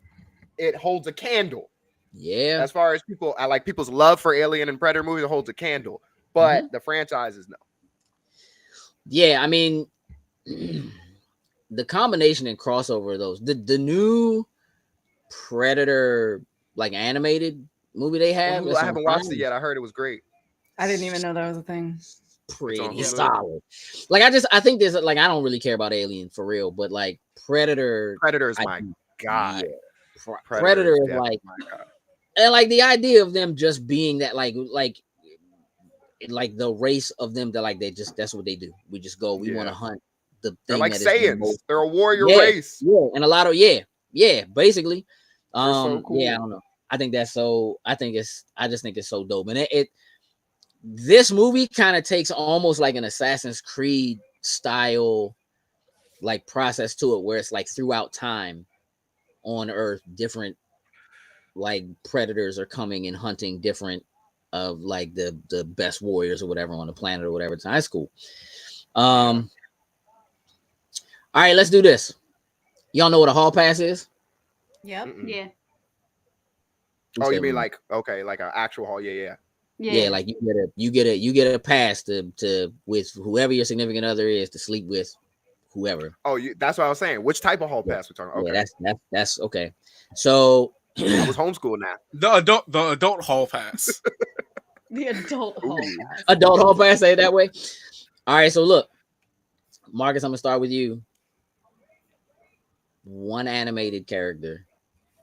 it holds a candle. yeah, As far as I like people's love for Alien and Predator movies, it holds a candle. But Mm-hmm. the franchises, no. yeah. I mean, the combination and crossover of those, the new Predator like animated movie they have. Hulu, that's I on haven't watched it Prime, yet. I heard it was great. I didn't even know that was a thing. pretty Hulu. solid. Like I think there's like I don't really care about Alien for real, but like Predator. Predator is I my do- god. yeah. Predator is definitely like, my god. and like the idea of them just being that like the race of them that like they just that's what they do. We just go. We want to Yeah. hunt the They're thing like that is the Saiyans. most- They're a warrior Yeah. race. Yeah, and a lot of yeah, basically. so cool. Yeah, I don't know. I think that's so. I just think it's so dope, and this movie kind of takes almost like an Assassin's Creed style like process to it, where it's like throughout time on Earth, different like predators are coming and hunting different of like the best warriors or whatever on the planet or whatever. It's high school. All right, let's do this. Y'all know what a hall pass is? Yep. Mm-mm. Yeah. Oh, you mean like like an actual hall? Yeah. Yeah, like you get a pass to with whoever your significant other is to sleep with whoever. Oh, that's what I was saying. Which type of hall pass we're talking? Okay, Yeah, that's okay. So I was homeschooled now. The adult hall pass. The adult hall Ooh. pass. adult hall pass, say it that way. All right, so look, Marcus, I'm gonna start with you. One animated character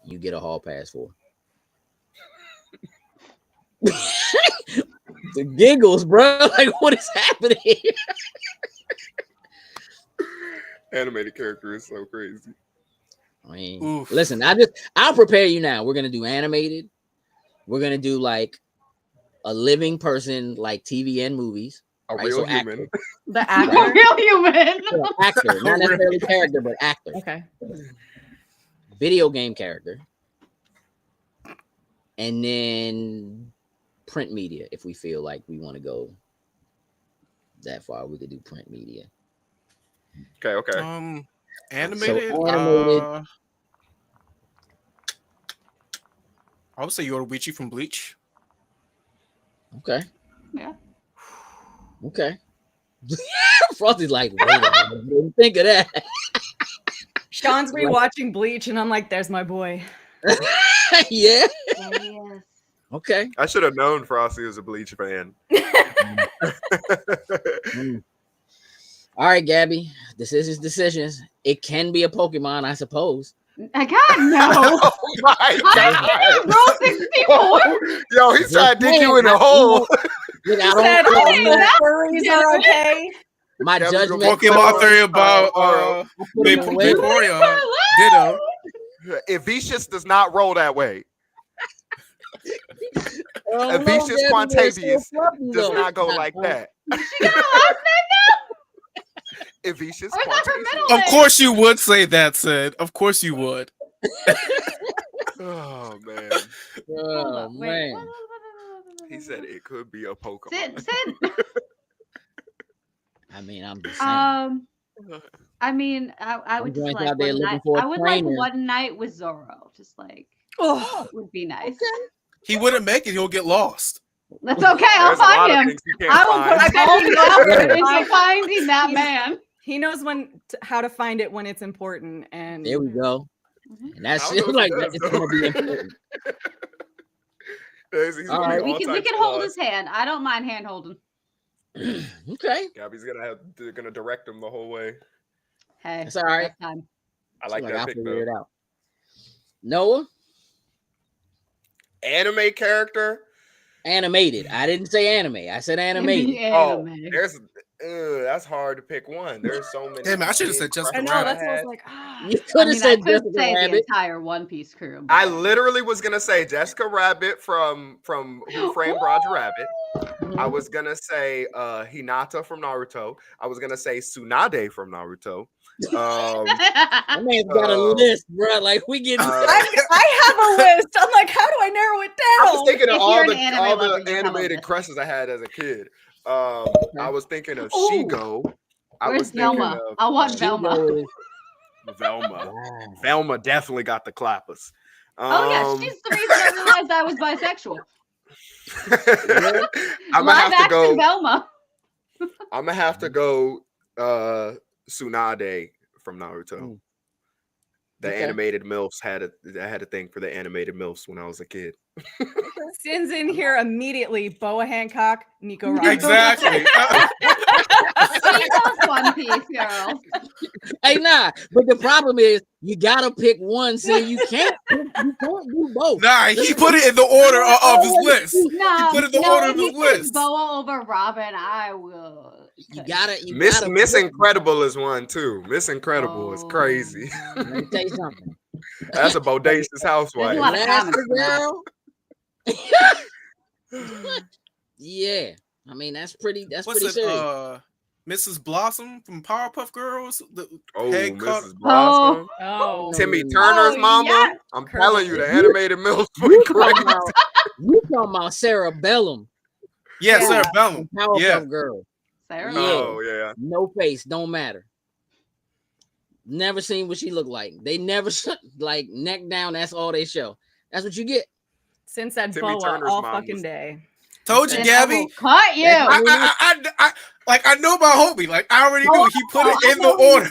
you get a hall pass for. The giggles, bro. Like, what is happening? Animated character is so crazy. I mean, Oof. listen, I'll prepare you now. We're gonna do animated. We're gonna do like a living person, like TV and movies. A Right, real so human. The A actor. real human. So actor, not necessarily character, but actor. Okay. Video game character. And then print media. If we feel like we want to go that far, we could do print media. Okay. Animated. animated. I would say Yoruichi from Bleach. Okay. Yeah. Okay. Frosty's like, wait a minute, didn't think of that. Sean's rewatching Bleach, and I'm like, "There's my boy." Yeah. Yes. Okay. I should have known Frosty was a Bleach fan. Mm. All right, Gabby. Decisions. It can be a Pokemon, I suppose. I got no. Oh my I god! roll 64. Yo, he's trying to dig you in the hole. Look, You said I only don't know. furries are okay. My Yeah, judgment. Pokemon theory about I put him in way- Vaporeon. Ditto. Evicius does not roll that way. I don't know, Evicius Gabby, Quantavious they're still fluffy, Does though. not go like that. She got a last Evicius Or is that her Quantavious. middle Of course you would say that, Sid. Of course you would. Oh man, Oh man. he said it could be a Pokemon. Sid. I mean, I'm just saying. I mean, I would just going like out there one looking night. for a I would like trainer. one night with Zoro. Just like Oh, would be nice. He wouldn't make it. He'll get lost. That's okay. I'll There's a lot find of him. things you can't I will find. put all the effort Yeah. into finding that man. he knows how to find it when it's important, and There we go. Mhm. And that's I don't know like if that. he It's does, gonna be though. important. He's All gonna right. be We all can types of hold lies. his hand. I don't mind hand holding. Okay, Gabby's gonna direct him the whole way. Hey, that's all right. next time. I like I'll that pick figure it though. out. Noah, Anime character. animated. I didn't say anime. I said animated. Oh, Anime. there's that's hard to pick one. There's so many. Damn it, I should've said big Jessica I questions know Rabbit. that's what I was had. like. Ah. You I could have mean, I said could Jessica say the Rabbit. entire One Piece crew. I but- literally was gonna say Jessica Rabbit from Who Framed Roger Rabbit. I was gonna say Hinata from Naruto. I was gonna say Tsunade from Naruto. That man's got a list, bro. Like we get. I have a list. I'm like, how do I narrow it I down? was thinking of If all you're the an anime lover, you have a animated list. crushes I had as a kid. I was thinking of Ooh. Shigo. I Where's was thinking Velma? of I want Velma. Velma. Wow. Velma definitely got the clappers. Oh yeah, she's the reason I realized I was bisexual. I'm gonna Live have to go. action Velma. I'm gonna have to go. Tsunade from Naruto. Mm. The Okay. animated MILFs I had a thing for the animated MILFs when I was a kid. Sin's in here immediately. Boa Hancock, Nico Robin. Exactly. See those One Piece girls. Hey, nah. But the problem is, you gotta pick one. So you can't do both. Nah, he put it in the order of his list. No, put it in the no, order if of he the puts list. Boa over Robin, I will. You gotta. Miss pick- Incredible is one too. Miss Incredible is crazy. Oh. Let me tell you something. That's a bodacious There's a housewife. lot of Last comments on girl. Yeah, I mean that's pretty. That's What's pretty it? serious. Mrs. Blossom from Powerpuff Girls. The Oh, head cut- Mrs. Blossom. Oh, Timmy no. Turner's Oh, mama. yes. I'm telling you, the animated MILFs You were talking crazy. about, you talking about Sarah Bellum, Yeah, Yeah. Sarah Bellum. Powerpuff Yeah. Girl. Sarah. Yeah. Oh yeah. No face, don't matter. Never seen what she looked like. They never like neck down. That's all they show. That's what you get. Sin said Timmy Boa Turner's all mom fucking was- day. Told you, And Gabby. I will cut you. I know about Hobie. Like I already knew. He put it I in the know him. order.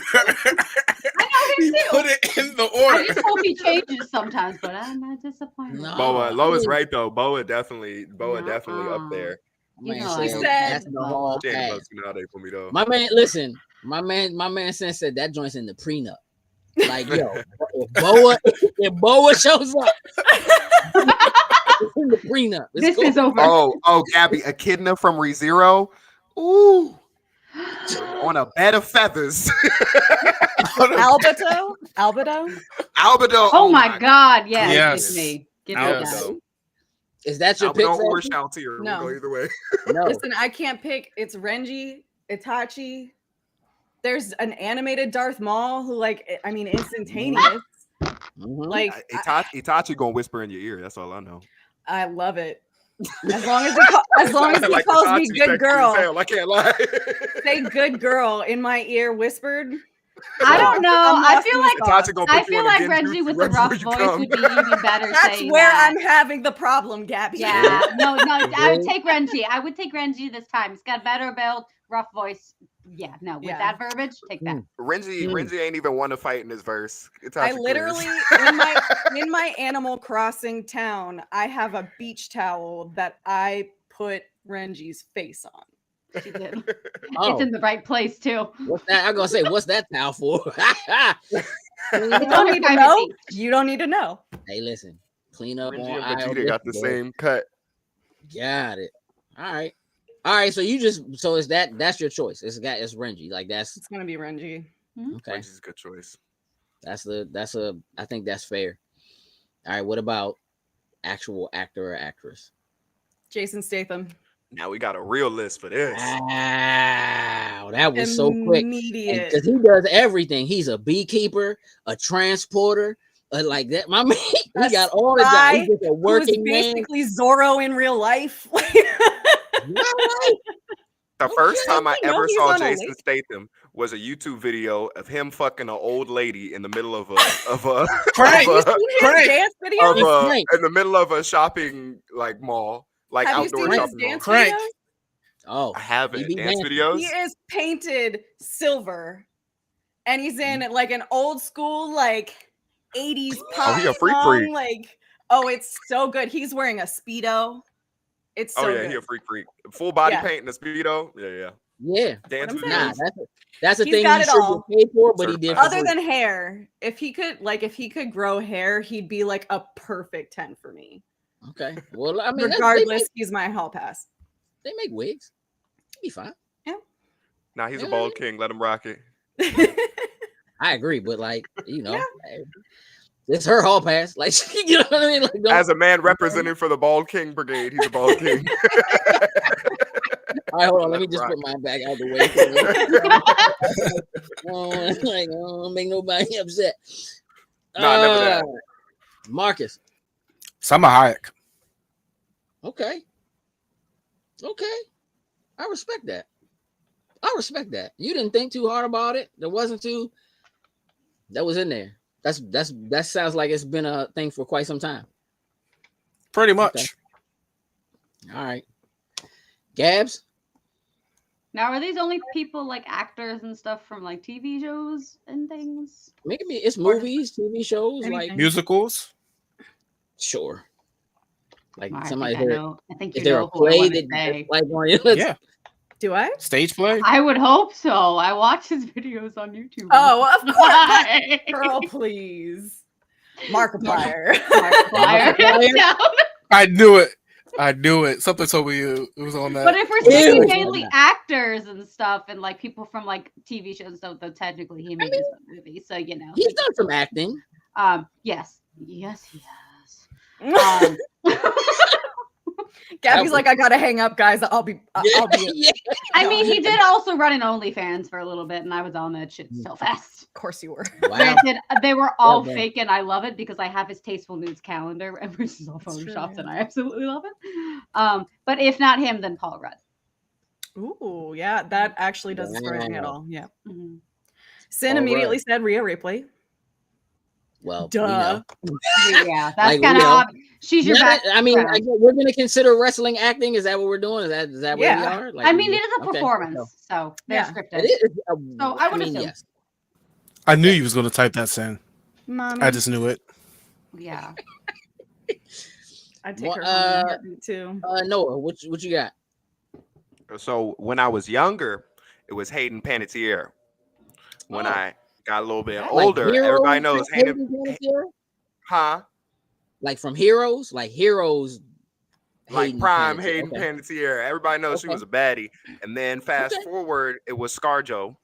I know He him too. put it in the I order. just hope he changes sometimes, but I'm not disappointed. No. Boa, Oh, Lois dude. right though. Boa definitely up there. You Man know, said, I said- that's the hall She ain't pass. about Tsunade for me though. My man, listen. My man said that joint's in the prenup. Like yo, if Boa shows up, it's in the prenup. It's This cool. is over. Oh, Gabby, Echidna from ReZero. Ooh, on a bed of feathers. Albedo? Albedo? Albedo. Oh my God! Yes, Yes. give me Yes. that. Is that your pick? Albedo or Frankie? Shaltier. No. We'll go either way. No. Listen, I can't pick. It's Renji, Itachi. There's an animated Darth Maul who, like, I mean, instantaneous. Mhm. Like, Itachi gonna whisper in your ear. That's all I know. I love it. As long as he Like calls me Itachi's good sexy as girl, hell, I can't lie. say good girl in my ear, whispered. I don't know. I'm I lost feel in like the sauce. Itachi gonna I put you feel on like a Renji genjutsu with the everywhere rough you voice come. would be even better. That's saying where that. I'm having the problem, Gabby. Yeah, no, I would Really? take Renji. I would take Renji this time. He's got better build, rough voice. Yeah, no, with Yeah. that verbiage, take that. Renji ain't even want to fight in this verse. Itachi I clears. literally in my Animal Crossing town, I have a beach towel that I put Renji's face on. She did. Oh. It's in the right place too. What's that? I'm gonna say, what's that towel for? Clean You up. don't need to Private know. beach. You don't need to know. Hey, listen. Clean up Renji on and aisle. Vegeta got the same cut. Got it. All right. All right. So you just is that's your choice. It's Renji. Like that's It's gonna be Renji. okay. Renji's a good choice. I think that's fair. All right. What about actual actor or actress? Jason Statham. Now we got a real list for this. Wow, that was so quick. Immediate. Because he does everything. He's a beekeeper, a transporter, like that. My man, he A got all the jobs. spy He's just a Who's working man. basically Zorro in real life. The first Okay, time I you know ever he's saw on a Jason lake. Statham was a YouTube video of him fucking an old lady in the middle of a Frank, of a- His Frank. dance videos? He's Frank. in the middle of a shopping like mall, like Have you outdoor seen his shopping mall. dance Crank. videos? Oh, I haven't he be dance dancing. videos. He is painted silver, and he's in like an old school like 80s pop he a freak song. freak. Like, oh, it's so good. He's wearing a Speedo. It's so Oh yeah, good. he a freak. Full body Yeah. paint and a speedo. Yeah. Yeah. Dance I'm videos. Nah, that's a He's thing got he it should all. get paid for, but he did for Other free. than hair, if he could grow hair, he'd be like a perfect 10 for me. Okay. Well, I mean, Regardless, he's my hall pass. they make wigs. He'd be fine. Nah, he's a bald king. Let him rock it. I agree, but like, it's her hall pass. Like, you know what I mean? Like, don't- As a man representing for the bald king brigade, he's a bald king. all right, hold on. Let Let me him just rock. put mine back out the way. I don't make nobody upset. Nah, never that. Marcus. Salma Hayek. Okay. I respect that. You didn't think too hard about it. There wasn't too. That was in there. That sounds like it's been a thing for quite some time. Pretty much. Okay. All right. Gabs. Now, are these only people like actors and stuff from like TV shows and things? Maybe it's movies, TV shows, like Anything. Musicals. sure. Like I somebody think I there. know. I think Is you there know a who I play want that to say. like on you? Yeah. Do I? Stage play. I would hope so. I watch his videos on YouTube. Oh, of course. Why? Girl, please. Markiplier. Markiplier. Markiplier? Down. I knew it. Something told me it was on that. But if we're Ew. speaking mainly actors and stuff and like people from like TV shows and stuff, though technically he made his own movie, so you know. He's done some acting. Yes, he has. Gabby's like, I gotta hang up, guys. I'll be. Yeah. I mean, he did also run an OnlyFans for a little bit, and I was on that shit so fast. Of course you were. Wow. Granted, they were all Well done. fake, and I love it because I have his tasteful nudes calendar, which is all That's true, photoshopped, yeah. and I absolutely love it. But if not him, then Paul Rudd. Ooh, yeah, that actually doesn't surprise me at Wow. all. Yeah. Mhm. Sin All immediately right. said Rhea Ripley. Well, Duh. Yeah, that's Like, kind of you know, she's your Now back. that- I mean, friend. we're gonna consider wrestling acting. Is that what we're doing? Is that where we Yeah. are? Like, I mean, it is a okay, performance, so they're Yeah. scripted. It is. So I would mean, assume. yes. I knew you was going to type that, Sin. Mommy. I just knew it. Yeah. I'd take Well, her home in a heartbeat, too. Noah, what you got? So when I was younger, it was Hayden Panettiere. When Oh. I got a little bit Like older, everybody Heroes, knows Hayden Hayden. Panettiere? Huh? Like from Heroes, like Heroes. Like prime Panettiere. Hayden Okay. Panettiere. Everybody knows she Okay. was a baddie. And then fast Okay. forward, it was ScarJo.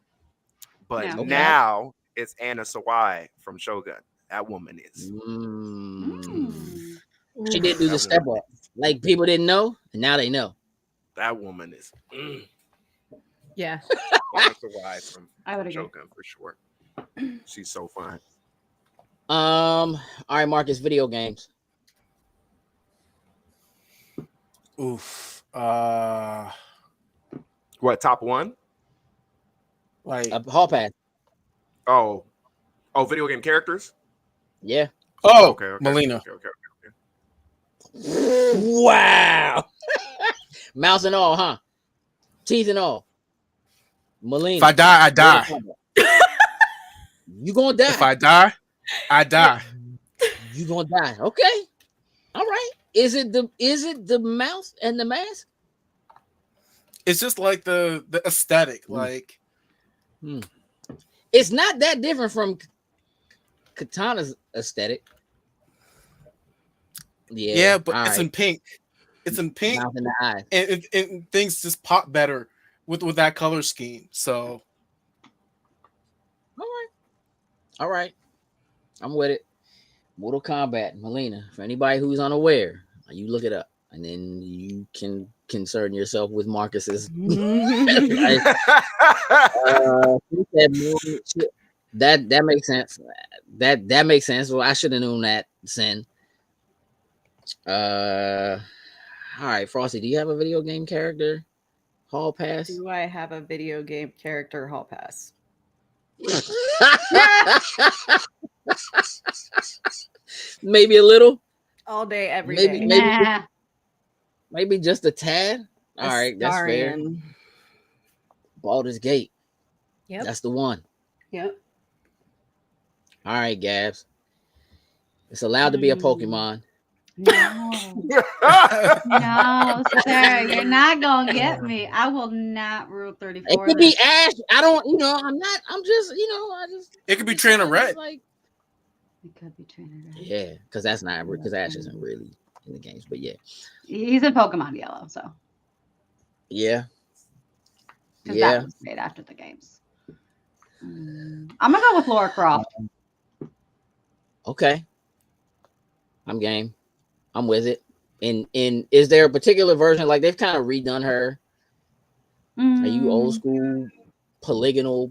But Yeah. Okay. now it's Anna Sawai from Shogun. That woman is. Mm. Mm. She did do the That step woman- up. Like people didn't know, and now they know. That woman is. Yeah. Anna Sawai from I would agree. Shogun for sure. She's so fine. All right, Marcus, video games. Oof. What, top one? Like, Hall pass. Oh, video game characters? Yeah. oh, Okay. Melina. Okay. Wow. Mouse and all, huh? Teeth and all. Melina. If I die, I die. You gonna die. If I die, I die. You gonna die. Okay. All right. Is it the mouth and the mask? It's just like the aesthetic. Like, It's not that different from Katana's aesthetic. Yeah, Yeah, but all it's right. in pink. It's in pink, Mouth in the eye. and things just pop better with that color scheme. So All right. I'm with it. Mortal Kombat, Melina. For anybody who's unaware, you look it up, and then you can concern yourself with Marcus's. That makes sense. That makes sense. Well, I should have known that. Sin. All right, Frosty. Do you have a video game character hall pass? Do I have a video game character hall pass? Maybe a little. All day, every Maybe- day. Nah. Maybe just a tad. All right, that's fair. Astarion. Baldur's Gate. Yep. That's the one. Yep. All right, Gabs. It's allowed to be a Pokemon. No. No, sir. You're not gonna get me. I will not rule 34. It could be Ash. I don't, I'm not, I'm just, I just. it could be Trainer Red. Like, It could be Trainer Red. yeah, because that's not, because Ash isn't really in the games, but yeah. He's in Pokemon Yellow, so. Yeah. Because Yeah. that was made after the games. I'm gonna go with Laura Croft. Okay. I'm game. I'm with it. And is there a particular version, like they've kind of redone her? Are you old school, polygonal,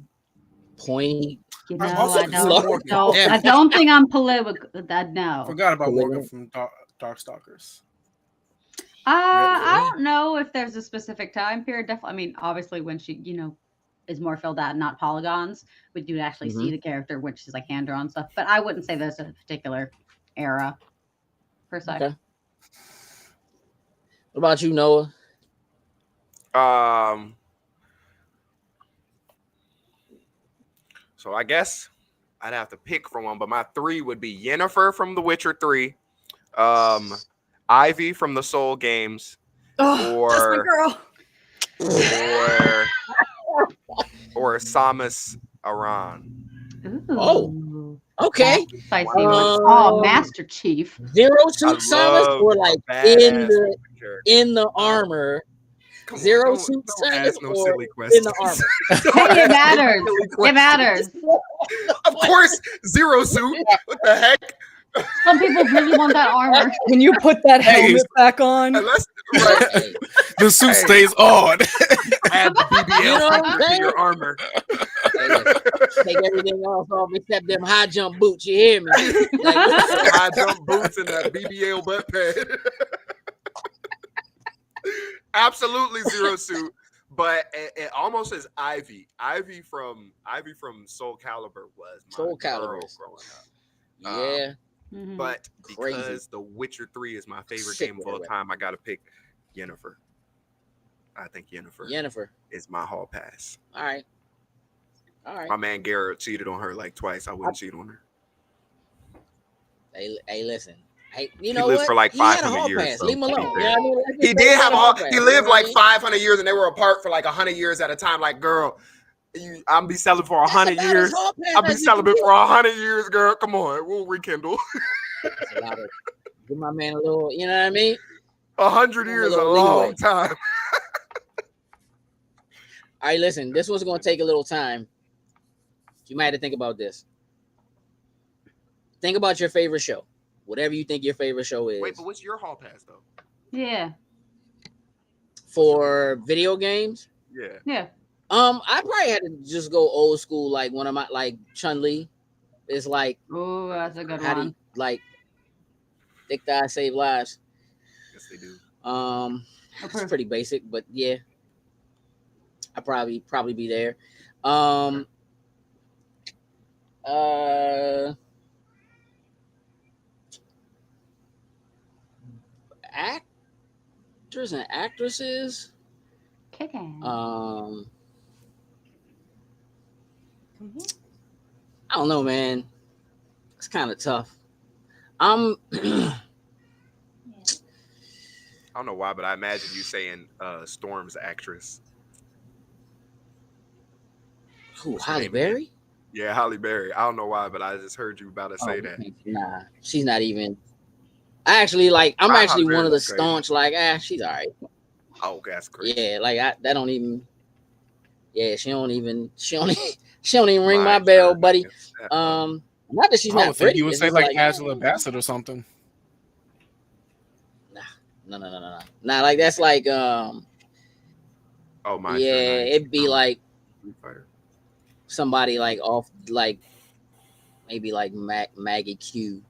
pointy? You know, I'm also I Morgan. I don't think I'm political. No. Forgot about Morgan from Darkstalkers. I don't know if there's a specific time period. Definitely, I mean, obviously, when she, is more filled out, not polygons, we do actually see the character, which is like hand drawn stuff. But I wouldn't say there's a particular era per se. Okay. What about you, Noah? So I guess I'd have to pick from one, but my 3 would be Yennefer from The Witcher 3, Ivy from the Soul Games, Oh, that's my or girl. or Samus Aran. Ooh. Oh, okay. Spicy. Um, Oh, Master Chief. Zero I suit Samus love or like badass character. in the armor. Come on, Zero don't- suit don't Samus ask no or silly in questions. the armor. Hey, it matters. It matters. Of course, Zero Suit. What the heck? Some people really want that armor. When you put that Hey. helmet back on, Unless right, Hey, The suit Hey. stays on. add the BBL You know what I'm feature to saying? your armor. take everything else off except them high jump boots. You hear me? Like, High jump boots and that BBL butt pad. Absolutely Zero Suit, but it almost is Ivy. Ivy from Soul Calibur was my Soul girl Calibur. growing up. yeah. Mhm. But Crazy. because The Witcher 3 is my favorite Sick game of all with it. time, I gotta pick Yennefer. I think Yennefer Jennifer. is my hall pass. All right. All right. My man Garrett cheated on her like twice. I wouldn't cheat on her. Hey, listen. Hey, you He know lived what? for like He had a 500 hall years, pass. so Leave him to be alone. fair. You know what I mean? Let's He just did say have he had all. pass, He you lived know what I like mean? 500 years, and they were apart for like 100 years at a time. Like, girl, I'm be selling for 100 That's about years. as hall pass I'll be as you celibate can for 100 years, girl. Come on, we'll rekindle. get. That's a lot of- Give my man a little, you know what I mean? 100 Give him a years is a little long leeway. time. All right, listen. This one's going to take a little time. You might have to think about this. Think about your favorite show. Whatever you think your favorite show is. Wait, but what's your hall pass though? Yeah. For video games, Yeah. Yeah. I probably had to just go old school, like one of my, like Chun-Li. It's like, Oh, that's a good how do you, one. like, thick thighs save lives. Yes, they do. It's Approved. pretty basic, but yeah, I probably be there. Actors and actresses. Kicking. I don't know, man. It's kind of tough. I don't know why, but I imagine you saying Storm's actress. Who? What's her Halle name again? Berry? Yeah, Holly Berry. I don't know why, but I just heard you about to say that. Nah, she's not even. I actually like. I'm Holly actually one of the Berry's crazy. staunch. Like, she's all right. Oh, that's crazy. Yeah, like that don't even. Yeah, she don't even. She don't even ring my My bell, turn. buddy. Not that she's I not would think pretty. you would it's say just like Angela Bassett or something. No. Nah, like that's like Oh, my yeah, turn. it'd be like Fighter. somebody like off like maybe like Maggie Q,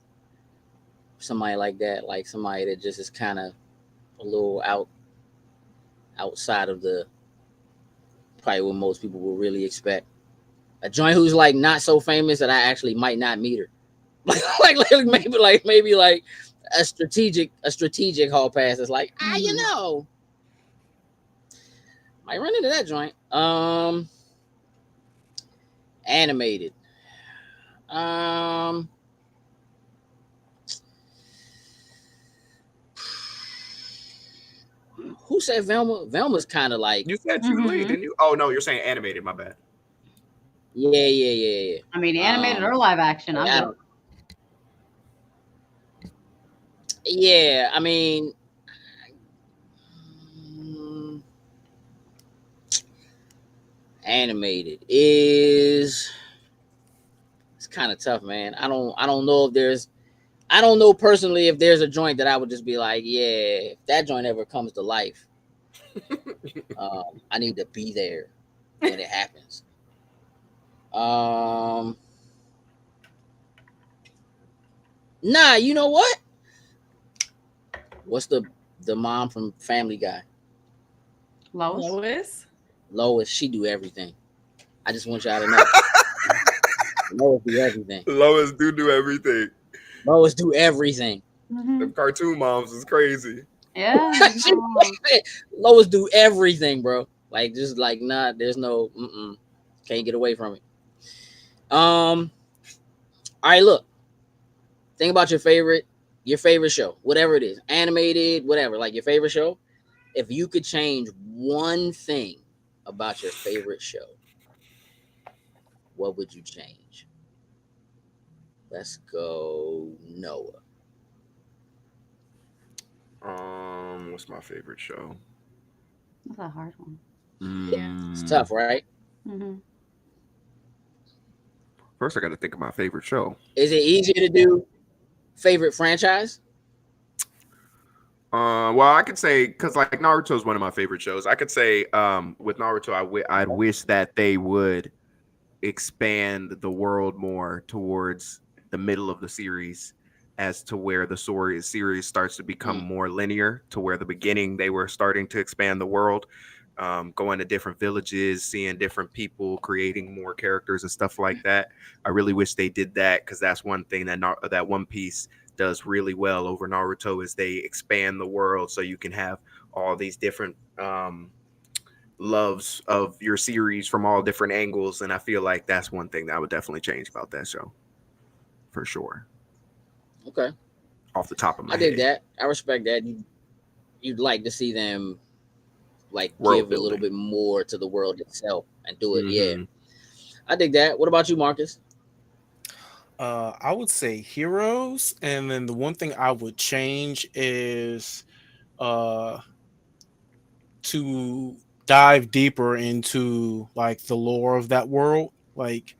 somebody like that, like somebody that just is kind of a little outside of the probably what most people will really expect. A joint who's like not so famous that I actually might not meet her. maybe like a strategic hall pass that's like, you know, might run into that joint. Animated. Who said Velma? Velma's kind of like You said Julie, didn't you? Oh no, you're saying animated. My bad. Yeah. I mean, animated or live action. Yeah, I mean, animated is it's kind of tough, man. I don't know if there's I don't know personally if there's a joint that I would just be like, yeah, if that joint ever comes to life, I need to be there when it happens. Nah, you know what? What's the mom from Family Guy? Lois. Lois, she do everything. I just want y'all to know. Lois do everything. Lois do everything. Lois do everything. The cartoon moms is crazy. Yeah. Lois do everything, bro. Like just like there's no can't get away from it. All right, look. Think about your favorite show, whatever it is, animated, whatever, like your favorite show. If you could change one thing about your favorite show, what would you change? Let's go, Noah. What's my favorite show? That's a hard one. Yeah, it's tough, right? Mm-hmm. First, I got to think of my favorite show. Is it easier to do favorite franchise? Well, I could say because like Naruto is one of my favorite shows. I could say with Naruto, I'd wish that they would expand the world more towards the middle of the series, as to where the series starts to become more linear. To where the beginning they were starting to expand the world, going to different villages, seeing different people, creating more characters and stuff like that. I really wish they did that because that's one thing that One Piece does really well over Naruto is they expand the world so you can have all these different loves of your series from all different angles, and I feel like that's one thing that I would definitely change about that show for sure. Okay, off the top of my head. I dig that. I respect that. You'd like to see them like World give building. a little bit more to the world itself and do it. Yeah, I dig that. What about you, Marcus? I would say Heroes, and then the one thing I would change is to dive deeper into like the lore of that world, like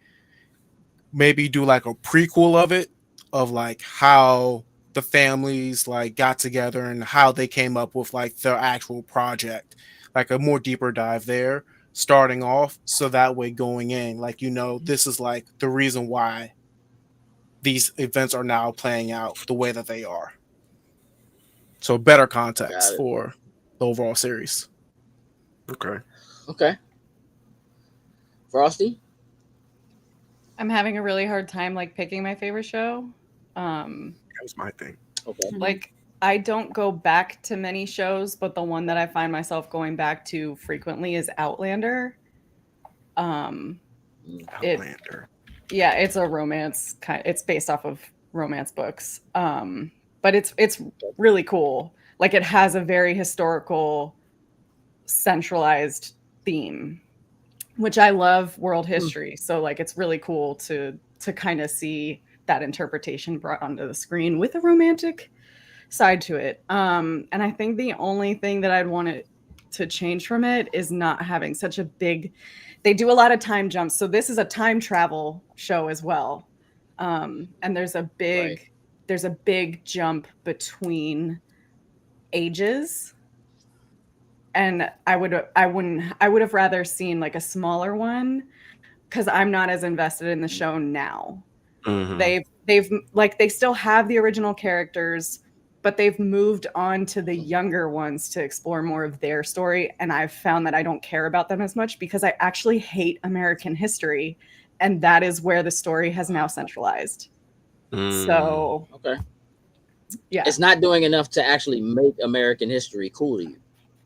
maybe do like a prequel of it, of like how the families like got together and how they came up with like their actual project, like a more deeper dive there starting off, so that way going in, like, you know, this is like the reason why these events are now playing out the way that they are. So better context for the overall series. Okay. Frosty? I'm having a really hard time like picking my favorite show. That was my thing. Okay. Like I don't go back to many shows, but the one that I find myself going back to frequently is Outlander. Outlander. It's a romance it's based off of romance books. But it's really cool. Like it has a very historical centralized theme. which I love world history. So like it's really cool to kind of see that interpretation brought onto the screen with a romantic side to it. And I think the only thing that I'd want to change from it is not having such a big, they do a lot of time jumps. So this is a time travel show as well. And there's a big jump between ages. And I would have rather seen like a smaller one because I'm not as invested in the show now. Mhm. They still have the original characters, but they've moved on to the younger ones to explore more of their story. And I've found that I don't care about them as much because I actually hate American history. And that is where the story has now centralized. So, okay. Yeah. It's not doing enough to actually make American history cool to you.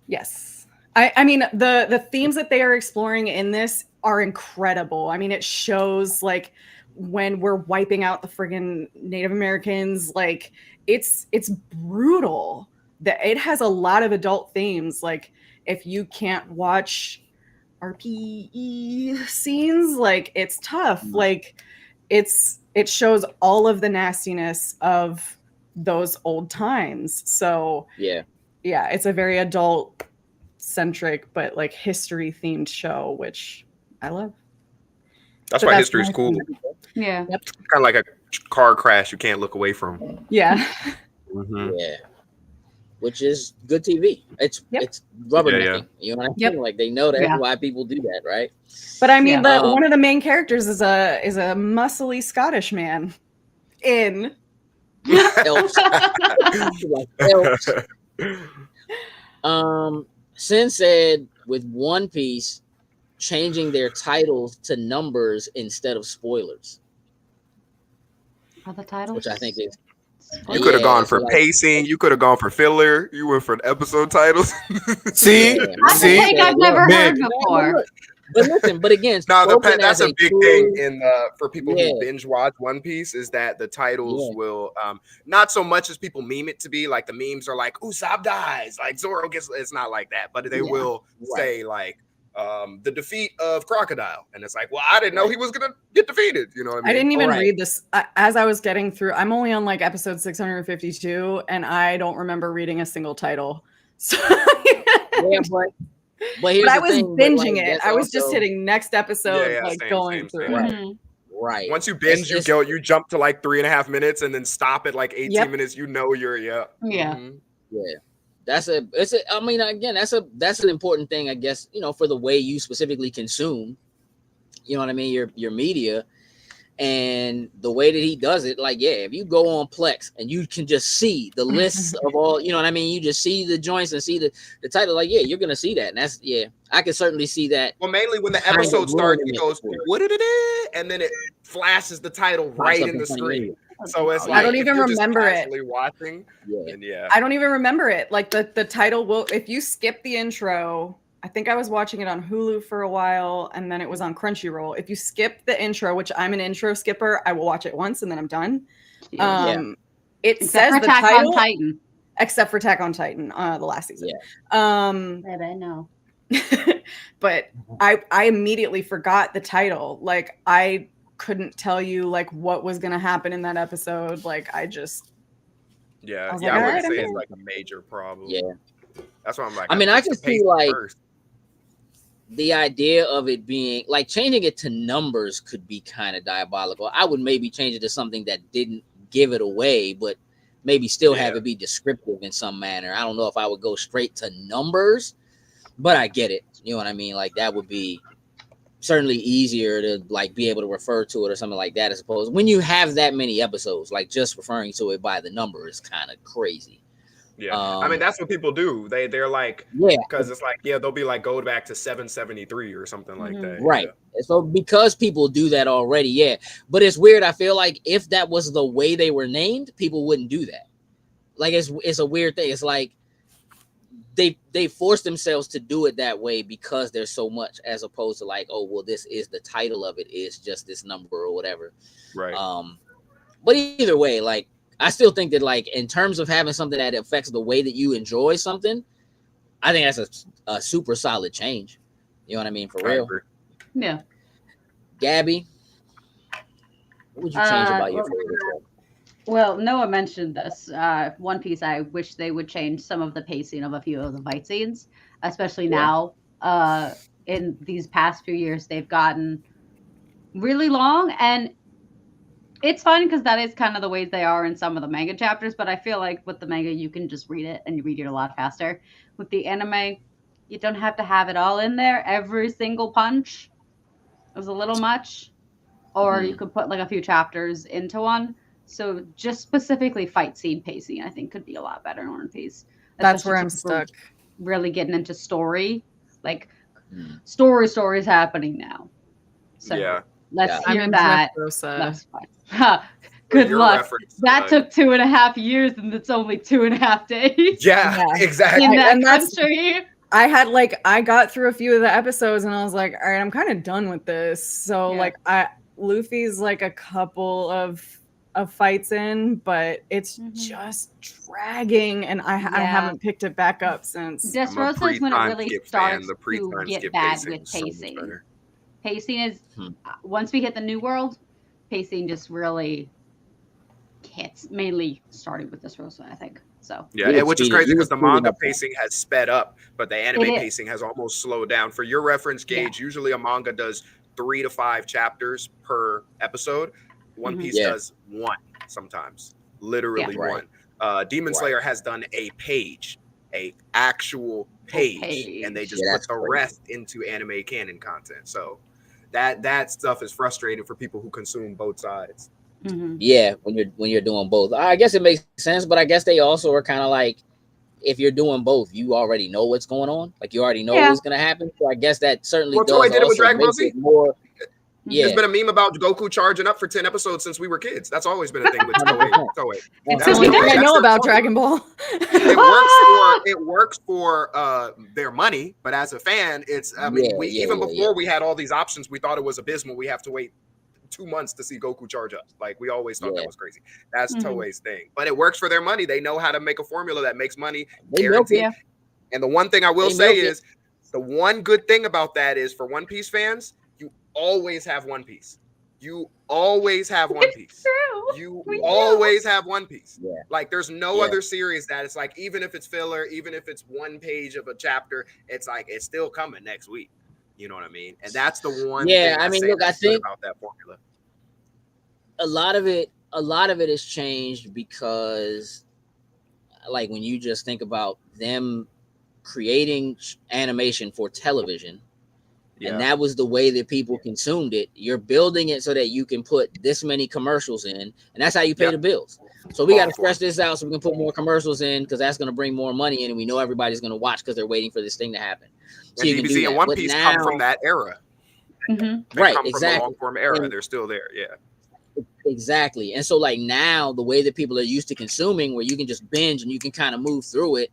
Yes. I mean, the themes that they are exploring in this are incredible. I mean, it shows like when we're wiping out the friggin' Native Americans, like it's brutal. That it has a lot of adult themes. Like if you can't watch RPE scenes, like it's tough. Like it shows all of the nastiness of those old times. So yeah, it's a very adult centric but like history themed show, which I love. That's So why that's history is my cool. thing. Yeah. Yep. Kind of like a car crash you can't look away from. Yeah. Yeah. Which is good TV. It's rubbernecking. You know what I mean? Like they know that's why people do that, right? But I mean, one of the main characters is a muscly Scottish man in Elves. Like elves. Sin said with One Piece changing their titles to numbers instead of spoilers. Are the titles? Which I think is You could have gone for pacing. You could have gone for filler. You went for the episode titles. See, That's a take I've never heard before. But listen, but again, that's a big thing in for people who binge watch One Piece is that the titles will not so much as people meme it to be. Like the memes are like Usopp dies, like Zoro gets. It's not like that, but they will say like the defeat of Crocodile, and it's like, well, I didn't know he was gonna get defeated. You know what I mean? I didn't even read this as I was getting through. I'm only on like episode 652, and I don't remember reading a single title. So but here's I the was thing, binging like, it. I was just hitting next episode, going through it. Right. Once you binge, you jump to like 3.5 minutes and then stop at like 18 minutes. You know you're I mean, again, that's an important thing, I guess, you know, for the way you specifically consume, you know what I mean, your media. And the way that he does it, like, if you go on Plex and you can just see the lists of all, you know what I mean? You just see the joints and see the title, like, you're going to see that. And that's, I can certainly see that. Well, mainly when the episode starts, it goes, what did it is? And then it flashes the title right in the screen. So it's like, I don't even remember it. Watching, I don't even remember it. Like the title will, if you skip the intro, I think I was watching it on Hulu for a while, and then it was on Crunchyroll. If you skip the intro, which I'm an intro skipper, I will watch it once and then I'm done. It says the title, on Titan. Except for Attack on Titan, the last season. I know. But I immediately forgot the title. Like I couldn't tell you like what was gonna happen in that episode. Like I just I wouldn't say it's like a major problem. That's why I'm like, I mean, I can see like the idea of it being like changing it to numbers could be kind of diabolical. I would maybe change it to something that didn't give it away, but maybe still have it be descriptive in some manner. I don't know if I would go straight to numbers, but I get it. You know what I mean? Like that would be certainly easier to like be able to refer to it or something like that, I suppose. When you have that many episodes, like just referring to it by the number is kind of crazy. I mean, that's what people do. They're like, because it's like, they'll be like, go back to 773 or something like that. Right. So because people do that already, but it's weird. I feel like if that was the way they were named, people wouldn't do that. Like it's a weird thing. It's like they force themselves to do it that way because there's so much, as opposed to like, oh, well, this is the title of it is just this number or whatever. Right. But either way, like, I still think that like in terms of having something that affects the way that you enjoy something, I think that's a super solid change. You know what I mean? For real. Yeah. Gabby, what would you change about your favorite show? Well, Noah mentioned this. One Piece, I wish they would change some of the pacing of a few of the fight scenes, especially now. In these past few years, they've gotten really long, and it's fun because that is kind of the ways they are in some of the manga chapters. But I feel like with the manga, you can just read it and you read it a lot faster. With the anime, you don't have to have it all in there. Every single punch was a little much, or you could put like a few chapters into one. So just specifically fight scene pacing, I think could be a lot better in One Piece. That's where Especially I'm since we're stuck. really getting into story, like stories happening now. So Yeah. let's I'm hear in that. Dressrosa. Let's fight. Good your luck. reference, That took 2.5 years, and it's only 2.5 days. Yeah, exactly. In that And that's- country. I got through a few of the episodes and I was like, all right, I'm kind of done with this. So Yeah. Luffy's like a couple of fights in, but it's Mhm. just dragging, and I Yeah. haven't picked it back up since. I'm a Dressrosa is when it really pre-time skip fan. starts The to pre-time get skip bad pacing with is so much pacing. better. Pacing is once we hit the new world, pacing just really hits. Mainly starting with Dressrosa, I think. So Yeah, You which is speed it- crazy you because the speed it manga up. pacing has sped up, but the anime It is. pacing has almost slowed down. For your reference, Gage, usually a manga does 3 to 5 chapters per episode. One Mhm. Piece Yeah. does 1 sometimes, literally Yeah. Right. 1. Demon Right. Slayer has done a page, a actual page, and they just Yeah, put that's the crazy. rest into anime canon content. So that stuff is frustrating for people who consume both sides. Mhm. Yeah, when you're doing both, I guess it makes sense. But I guess they also are kind of like, if you're doing both, you already know what's going on. Like you already know Yeah. what's gonna happen. So I guess that certainly Well, does Toei did it with also Dragon Ball make Z. it more. There's Yeah, been a meme about Goku charging up for 10 episodes since we were kids. That's always been a thing with Toei. 100%. That's Since the we only- didn't that's know their about formula. Dragon Ball. It works for their money, but as a fan, it's even before we had all these options, we thought it was abysmal. We have to wait 2 months to see Goku charge up. Like we always thought that was crazy. That's Toei's thing, but it works for their money. They know how to make a formula that makes money They milk guaranteed. Yeah. And the one thing I will They say milk it. is the one good thing about that is for One Piece fans, you always have One Piece. You always have One Piece. True. You We do. always have One Piece. Yeah. Like there's no Yeah. other series that it's like, even if it's filler, even if it's 1 page of a chapter, it's like it's still coming next week. You know what I mean? And that's the one. Yeah, thing I mean, say look, I that's good think- about that formula. a lot of it has changed because, like, when you just think about them creating animation for television, and that was the way that people consumed it. You're building it so that you can put this many commercials in, and that's how you pay the bills. So we got to stretch this out so we can put more commercials in, because that's going to bring more money in, and we know everybody's going to watch because they're waiting for this thing to happen. So And you can do DBZ and that. One But Piece now- come from that era. Mhm. They Right, come from exactly. the long form era. And- They're still there. Yeah. Exactly. And so like now the way that people are used to consuming, where you can just binge and you can kind of move through it,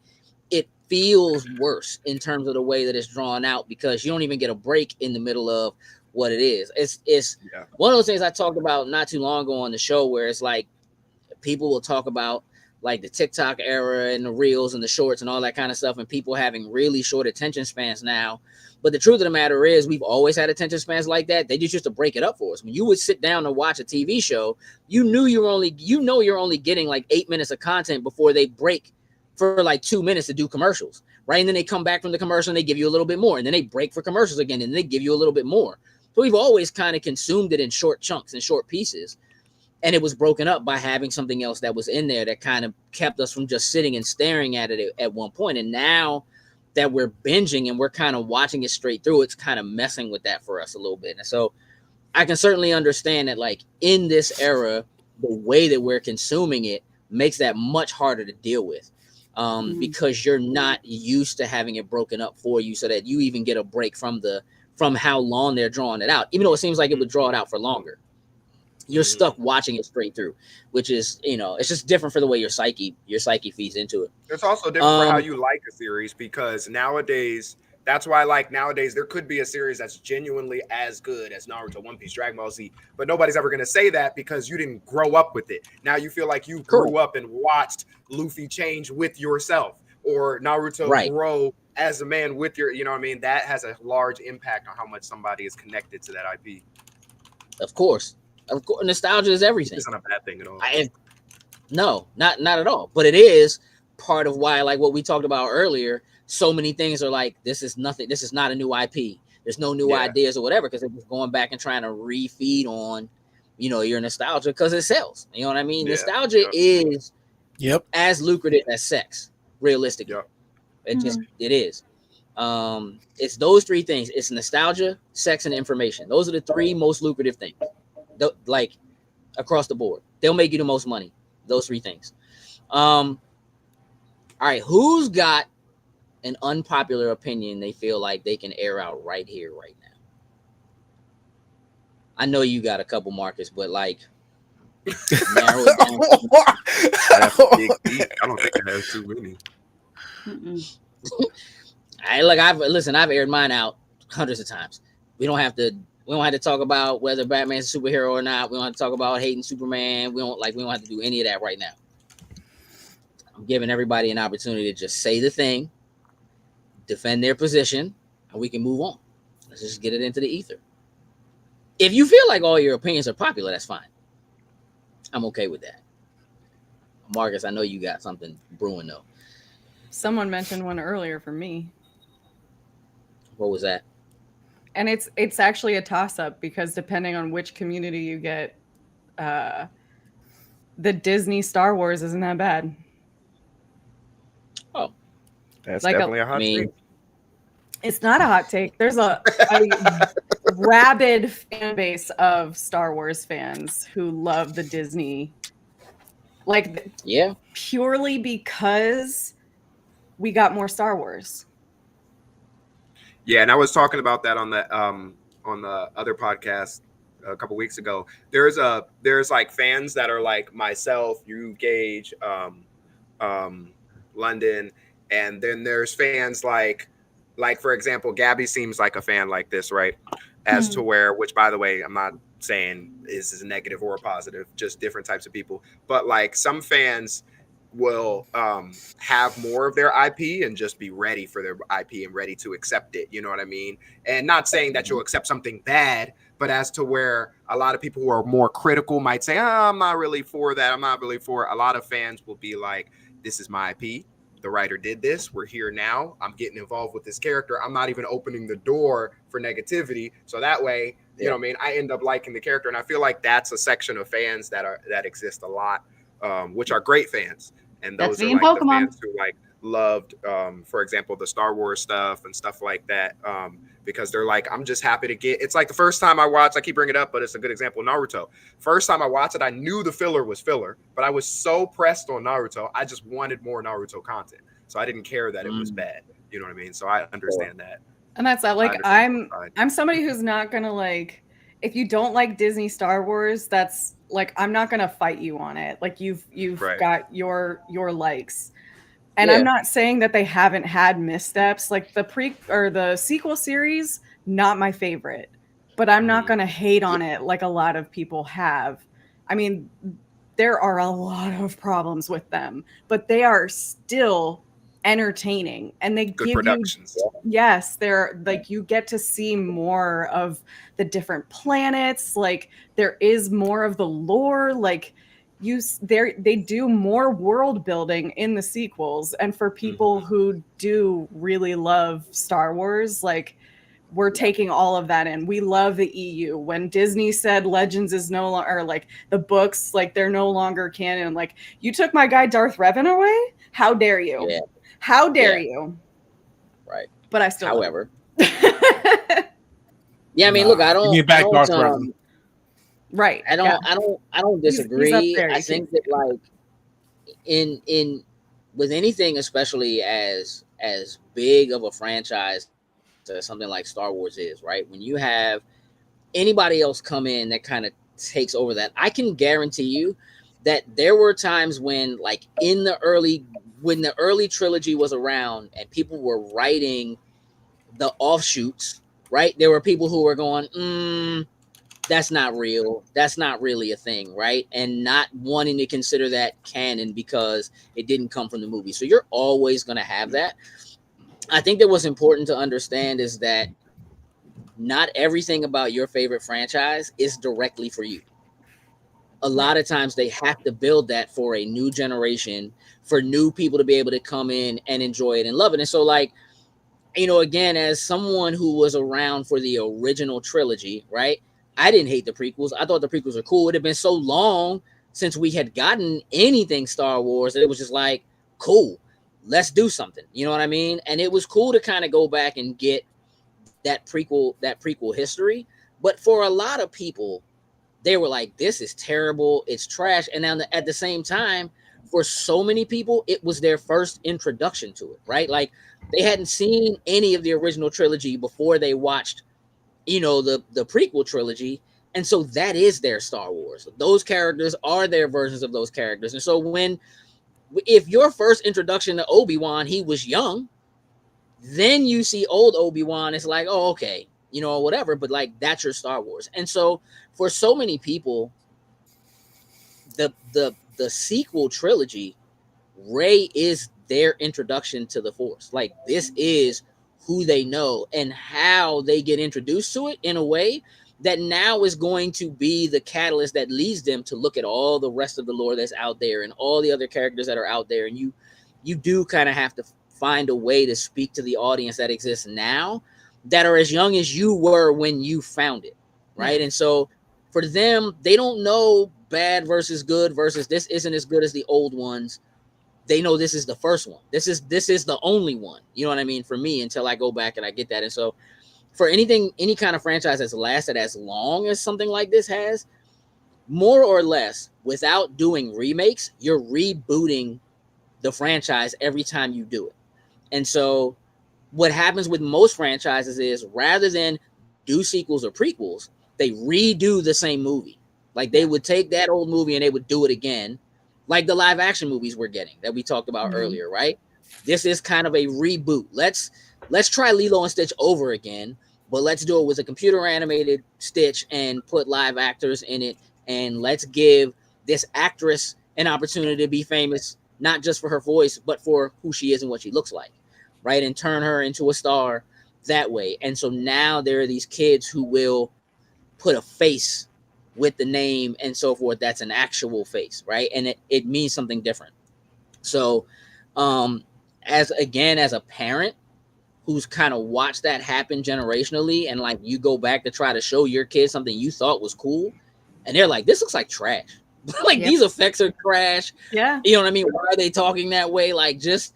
it feels worse in terms of the way that it's drawn out, because you don't even get a break in the middle of what it is. It's one of those things I talked about not too long ago on the show, where it's like people will talk about like the TikTok era and the reels and the shorts and all that kind of stuff, and people having really short attention spans now. But the truth of the matter is, we've always had attention spans like that. They just used to break it up for us. When you would sit down and watch a TV show, you knew you're only getting like 8 minutes of content before they break for like 2 minutes to do commercials, right? And then they come back from the commercial and they give you a little bit more, and then they break for commercials again, and they give you a little bit more. So we've always kind of consumed it in short chunks and short pieces. And it was broken up by having something else that was in there that kind of kept us from just sitting and staring at it at one point. And now that we're binging and we're kind of watching it straight through, it's kind of messing with that for us a little bit. And so I can certainly understand that, like, in this era, the way that we're consuming it makes that much harder to deal with, because you're not used to having it broken up for you so that you even get a break from how long they're drawing it out, even though it seems like it would draw it out for longer. You're stuck watching it straight through, which is, it's just different for the way your psyche feeds into it. It's also different for how you like a series, because nowadays, that's why, like, nowadays there could be a series that's genuinely as good as Naruto, One Piece, Dragon Ball Z, but nobody's ever going to say that because you didn't grow up with it. Now you feel like you grew up and watched Luffy change with yourself, or Naruto grow as a man with your, you know what I mean, that has a large impact on how much somebody is connected to that IP. Of course, nostalgia is everything. It's not a bad thing at all. No, not at all. But it is part of why, like what we talked about earlier, so many things are like, this is nothing. This is not a new IP. There's no new ideas or whatever, because they're just going back and trying to refeed on, you know, your nostalgia because it sells. You know what I mean? Nostalgia is as lucrative as sex, realistically. It is. It's those three things. It's nostalgia, sex, and information. Those are the three most lucrative things. Like across the board. They'll make you the most money. Those three things. All right, who's got an unpopular opinion they feel like they can air out right here, right now? I know you got a couple, Marcus, but like narrow it down. That's a big beat. I don't think it has too many. I've aired mine out hundreds of times. We don't have to talk about whether Batman's a superhero or not. We don't have to talk about hating Superman. We don't have to do any of that right now. I'm giving everybody an opportunity to just say the thing, defend their position, and we can move on. Let's just get it into the ether. If you feel like all your opinions are popular, that's fine. I'm okay with that. Marcus, I know you got something brewing though. Someone mentioned one earlier for me. What was that? And it's actually a toss-up, because depending on which community you get, the Disney Star Wars isn't that bad. Oh, that's like definitely a hot take. It's not a hot take. There's a rabid fan base of Star Wars fans who love the Disney, purely because we got more Star Wars. Yeah, and I was talking about that on the other podcast a couple weeks ago. There's like fans that are like myself, you, Gage, London, and then there's fans like for example, Gabby seems like a fan like this, right? As to where, which by the way, I'm not saying this is a negative or a positive, just different types of people. But like some fans will have more of their IP and just be ready for their IP and ready to accept it. You know what I mean? And not saying that you'll accept something bad, but as to where a lot of people who are more critical might say, I'm not really for that. I'm not really for it. A lot of fans will be like, this is my IP. The writer did this. We're here now. I'm getting involved with this character. I'm not even opening the door for negativity. So that way, you know what I mean? I end up liking the character. And I feel like that's a section of fans that exist a lot, which are great fans. And those are like the fans who like loved, for example, the Star Wars stuff and stuff like that, because they're like, I'm just happy to get. It's like the first time I watched, I keep bringing it up, but it's a good example, Naruto. First time I watched it, I knew the filler was filler, but I was so pressed on Naruto, I just wanted more Naruto content. So I didn't care that it was bad. You know what I mean? So I understand that. And that's that. Like I'm somebody who's not gonna like, if you don't like Disney Star Wars, that's like, I'm not gonna fight you on it. Like you've got your likes. And I'm not saying that they haven't had missteps. Like the sequel series, not my favorite. But I'm not gonna hate on it like a lot of people have. I mean, there are a lot of problems with them, but they are still entertaining, and they give productions. They're like, you get to see more of the different planets. Like there is more of the lore. Like they do more world building in the sequels, and for people who do really love Star Wars, like we're taking all of that in. We love the EU. When Disney said Legends is no longer, like the books, like they're no longer canon. Like, you took my guy Darth Revan away? How dare you? Yeah. How dare you? Right. But I still. However. Yeah, I mean, look, I don't. Give me back Darth Revan. Right. I don't disagree. He's I think that like in with anything, especially as big of a franchise as something like Star Wars is, right? When you have anybody else come in that kind of takes over that, I can guarantee you that there were times when, like when the early trilogy was around and people were writing the offshoots, right? There were people who were going, that's not real. That's not really a thing, right? And not wanting to consider that canon because it didn't come from the movie. So you're always going to have that. I think that what's important to understand is that not everything about your favorite franchise is directly for you. A lot of times they have to build that for a new generation, for new people to be able to come in and enjoy it and love it. And so, like, you know, again, as someone who was around for the original trilogy, right? I didn't hate the prequels. I thought the prequels were cool. It had been so long since we had gotten anything Star Wars that it was just like, cool, let's do something. You know what I mean? And it was cool to kind of go back and get that prequel history. But for a lot of people, they were like, this is terrible, it's trash. And now at the same time, for so many people, it was their first introduction to it, right? Like, they hadn't seen any of the original trilogy before they watched, you know, the prequel trilogy. And so that is their Star Wars. Those characters are their versions of those characters. And so if your first introduction to Obi-Wan, he was young, then you see old Obi-Wan, it's like, oh, okay, you know, whatever, but like, that's your Star Wars. And so for so many people, the sequel trilogy, Rey is their introduction to the Force. Like, this is who they know and how they get introduced to it in a way that now is going to be the catalyst that leads them to look at all the rest of the lore that's out there and all the other characters that are out there. And you do kind of have to find a way to speak to the audience that exists now that are as young as you were when you found it, right? And so for them, they don't know bad versus good versus this isn't as good as the old ones. They know this is the first one. This is the only one. You know what I mean? For me, until I go back and I get that. And so for any kind of franchise that's lasted as long as something like this has, more or less, without doing remakes, you're rebooting the franchise every time you do it. And so what happens with most franchises is, rather than do sequels or prequels, they redo the same movie. Like, they would take that old movie and they would do it again, like the live action movies we're getting that we talked about earlier, right? This is kind of a reboot. Let's try Lilo and Stitch over again, but let's do it with a computer animated Stitch and put live actors in it. And let's give this actress an opportunity to be famous, not just for her voice, but for who she is and what she looks like, right? And turn her into a star that way. And so now there are these kids who will put a face with the name and so forth. That's an actual face, right? And it means something different. So as a parent who's kind of watched that happen generationally, and like, you go back to try to show your kids something you thought was cool, and they're like, this looks like trash. Like, these effects are trash. Yeah. You know what I mean? Why are they talking that way? Like, just,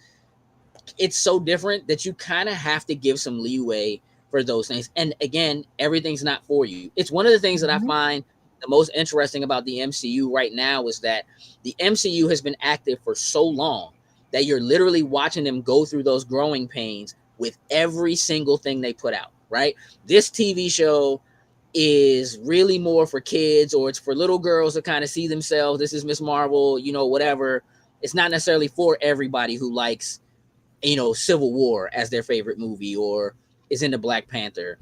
it's so different that you kind of have to give some leeway for those things. And again, everything's not for you. It's one of the things that I find the most interesting about the MCU right now is that the MCU has been active for so long that you're literally watching them go through those growing pains with every single thing they put out, right? This TV show is really more for kids, or it's for little girls to kind of see themselves. This is Miss Marvel, you know, whatever. It's not necessarily for everybody who likes, you know, Civil War as their favorite movie or is into Black Panther.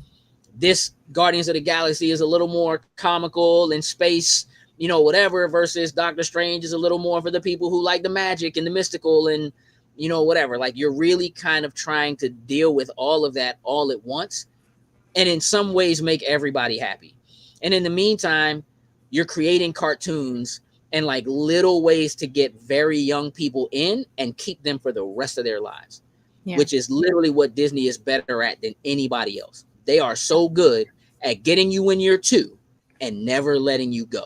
This Guardians of the Galaxy is a little more comical and space, you know, whatever, versus Doctor Strange is a little more for the people who like the magic and the mystical and, you know, whatever. Like, you're really kind of trying to deal with all of that all at once, and in some ways make everybody happy. And in the meantime, you're creating cartoons and like little ways to get very young people in and keep them for the rest of their lives, which is literally what Disney is better at than anybody else. They are so good at getting you when you're 2 and never letting you go.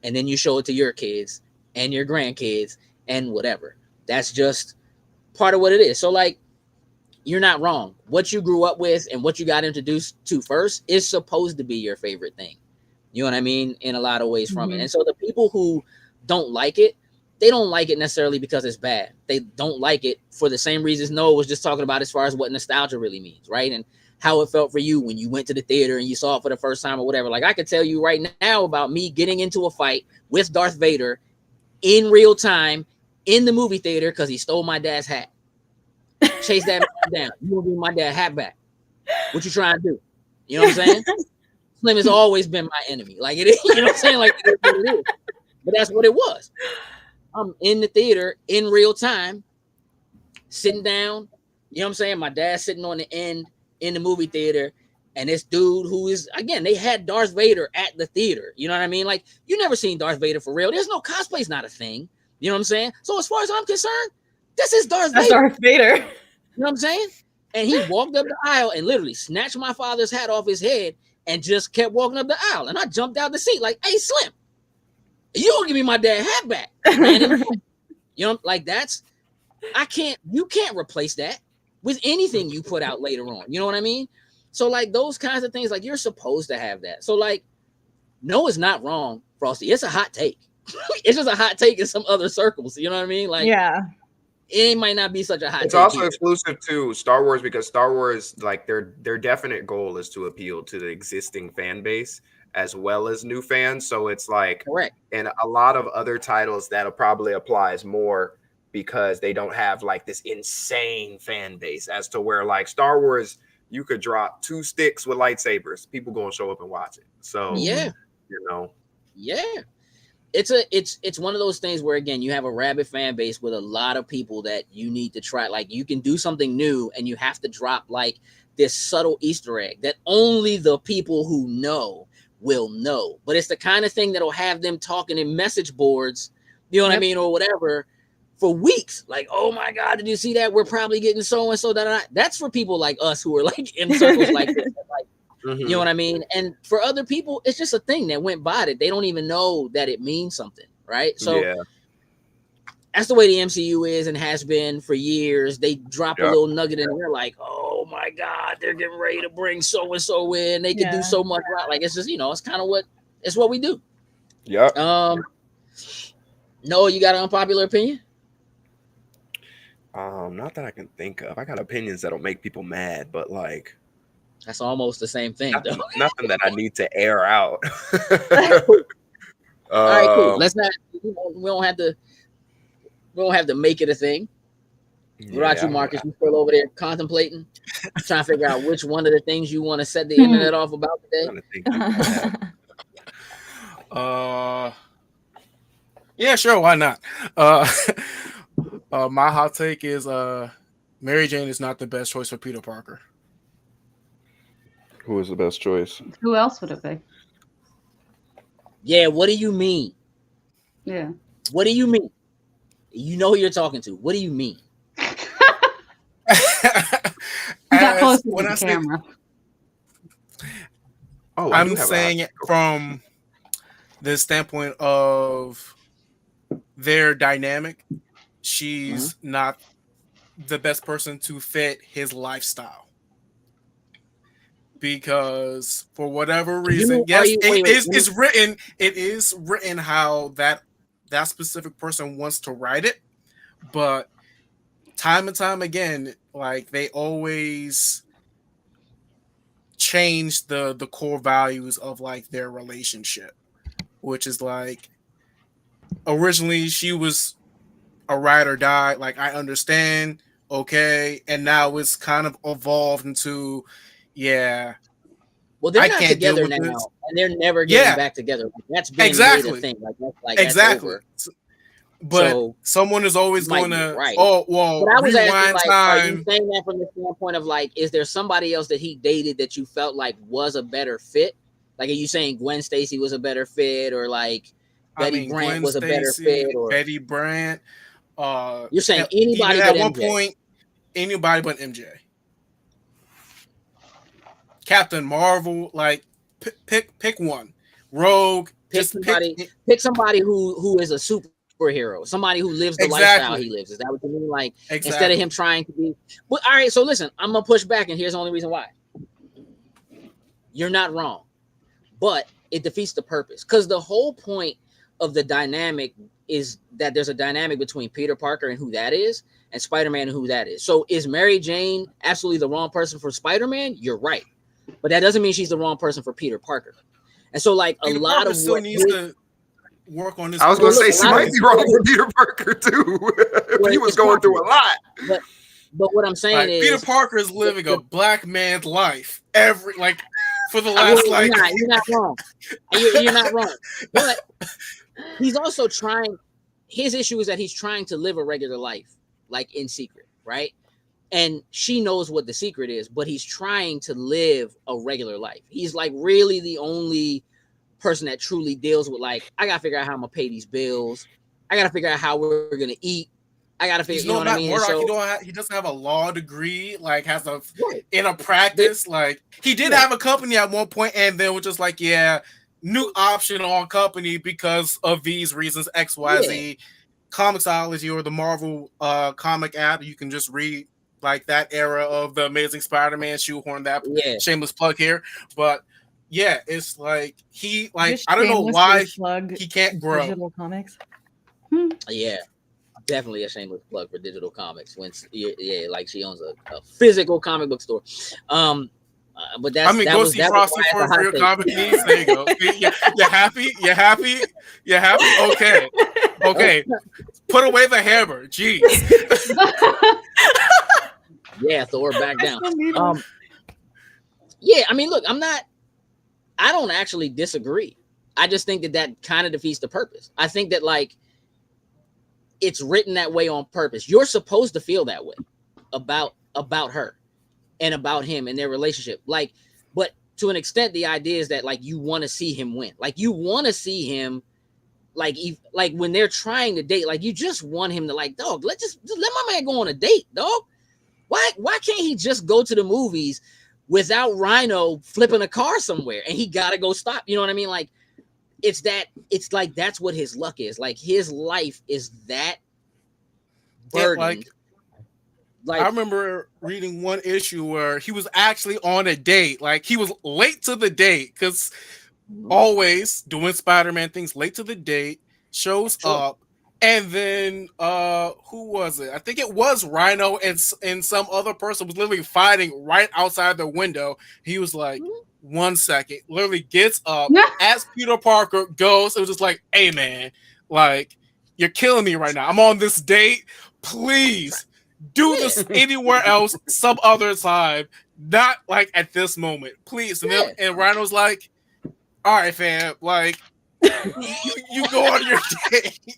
And then you show it to your kids and your grandkids and whatever. That's just part of what it is. So, like, you're not wrong. What you grew up with and what you got introduced to first is supposed to be your favorite thing. You know what I mean? In a lot of ways from it. And so the people who don't like it, they don't like it necessarily because it's bad. They don't like it for the same reasons Noah was just talking about as far as what nostalgia really means, right? And how it felt for you when you went to the theater and you saw it for the first time or whatever. Like, I could tell you right now about me getting into a fight with Darth Vader in real time in the movie theater because he stole my dad's hat. Chase that man down. You want to give my dad's hat back. What you trying to do? You know what I'm saying? Slim has always been my enemy. Like, it is, you know what I'm saying? Like, it is what it is. But that's what it was. I'm in the theater in real time, sitting down, You know what I'm saying? My dad's sitting on the end in the movie theater, and this dude who is, again, they had Darth Vader at the theater. You know what I mean? Like, you never seen Darth Vader for real. There's no cosplay's not a thing. You know what I'm saying? So as far as I'm concerned, this is Darth That's Vader. Darth Vader. You know what I'm saying? And he walked up the aisle and literally snatched my father's hat off his head and just kept walking up the aisle. And I jumped out the seat like, hey, Slim, you don't give me my dad's hat back. You know, like you can't replace that with anything you put out later on. You know what I mean? So like those kinds of things, like you're supposed to have that. So like, no, it's not wrong, Frosty. It's a hot take. It's just a hot take in some other circles. You know what I mean? Like, yeah, it might not be such a hot It's take. also either. exclusive to Star Wars because Star Wars, like their definite goal is to appeal to the existing fan base as well as new fans. So it's like, Correct. and a lot of other titles that'll probably applies more because they don't have like this insane fan base as to where like Star Wars, you could drop 2 sticks with lightsabers, people gonna show up and watch it. So Yeah. you know, Yeah. It's one of those things where, again, you have a rabid fan base with a lot of people that you need to try. Like, you can do something new and you have to drop like this subtle Easter egg that only the people who know will know. But it's the kind of thing that'll have them talking in message boards, you know what I mean, or whatever, for weeks. Like, oh my God, did you see that? We're probably getting so and so. That's for people like us who are like in circles like this. Like, you know what I mean? And for other people, it's just a thing that went by that they don't even know that it means something, right? So yeah. that's the way the MCU is and has been for years. They drop a little nugget and they're like, oh my God, they're getting ready to bring so and so in. They can do so much. Like, it's just, it's kind of what we do. Yeah. No, you got an unpopular opinion? Not that I can think of. I got opinions that'll make people mad, but like that's almost the same thing, nothing, though. nothing that I need to air out. All right, cool. Let's not. We don't have to make it a thing. What about you, Marcus? You still over there contemplating, trying to figure out which one of the things you want to set the internet off about today? Yeah, sure, why not? My hot take is Mary Jane is not the best choice for Peter Parker. Who is the best choice? Who else would it be? Yeah, what do you mean? Yeah. What do you mean? You know who you're talking to. What do you mean? Got close to the camera. I'm saying it from the standpoint of their dynamic. She's not the best person to fit his lifestyle. Because for whatever reason, it is written how that specific person wants to write it, but time and time again, like they always change the core values of like their relationship, which is like originally she was a ride or die, like I understand, okay, and now it's kind of evolved into well, they're not together now, and they're never getting back together. That's been the thing. That's over. But someone is always going to. Right. Oh well. But I was asking, like, time. Are you saying that from the standpoint of like, is there somebody else that he dated that you felt like was a better fit? Like, are you saying Gwen Stacy was a better fit, or like Betty Brant was a better fit, or Betty Brant? You're saying anybody at but one MJ. point, anybody but MJ. Captain Marvel, like pick one. Rogue, pick somebody who is a superhero, somebody who lives the lifestyle he lives. Is that what you mean? Like instead of him trying to be. Well, all right. So listen, I'm gonna push back, and here's the only reason why. You're not wrong, but it defeats the purpose, because the whole point of the dynamic is that there's a dynamic between Peter Parker and who that is, and Spider-Man and who that is. So is Mary Jane absolutely the wrong person for Spider-Man? You're right. But that doesn't mean she's the wrong person for Peter Parker. And so, like, Peter a lot Parker of still what needs to work on this. I was going to say she might be wrong for Peter Parker too. He was going through a lot. But what I'm saying is, Peter Parker is living a black man's life for the last You're not wrong. You're not wrong. But he's also trying. His issue is that he's trying to live a regular life, like in secret, right? and she knows what the secret is, but he's trying to live a regular life. He's like really the only person that truly deals with like, I gotta figure out how I'm gonna pay these bills. I gotta figure out how we're gonna eat. I gotta figure, you know what I mean? Murdoch, he doesn't have a law degree, like has a in a practice. Like he did have a company at one point, and then was just like, yeah, new option on company because of these reasons, XYZ. Comixology or the Marvel comic app, you can just read like that era of the Amazing Spider-Man, shoehorn that shameless plug here. But yeah, it's like he like I don't know why he can't grow. Digital comics. Yeah, definitely a shameless plug for digital comics. When like she owns a physical comic book store. But that's go see Frosty for real comic needs. There you go. You're happy? You're happy? You're happy? Okay. Put away the hammer. Jeez. Yeah, Thor back down. Yeah, I mean, look, I don't actually disagree. I just think that kind of defeats the purpose. I think that like it's written that way on purpose. You're supposed to feel that way about her and about him and their relationship. Like, but to an extent, the idea is that like you want to see him win. Like you want to see him like when they're trying to date, like you just want him to like, dog, just let my man go on a date, dog. Why can't he just go to the movies without Rhino flipping a car somewhere and he gotta go stop? You know what I mean? Like it's like that's what his luck is. Like his life is that burdened. Like I remember reading one issue where he was actually on a date. Like he was late to the date because always doing Spider-Man things, late to the date, shows up. And then who was it? I think it was Rhino and some other person was literally fighting right outside the window. He was like, 1 second, literally gets up as Peter Parker goes. It was just like, hey man, like you're killing me right now. I'm on this date. Please do this anywhere else, some other time, not like at this moment, please. And then and Rhino's like, all right, fam, like you go on your date,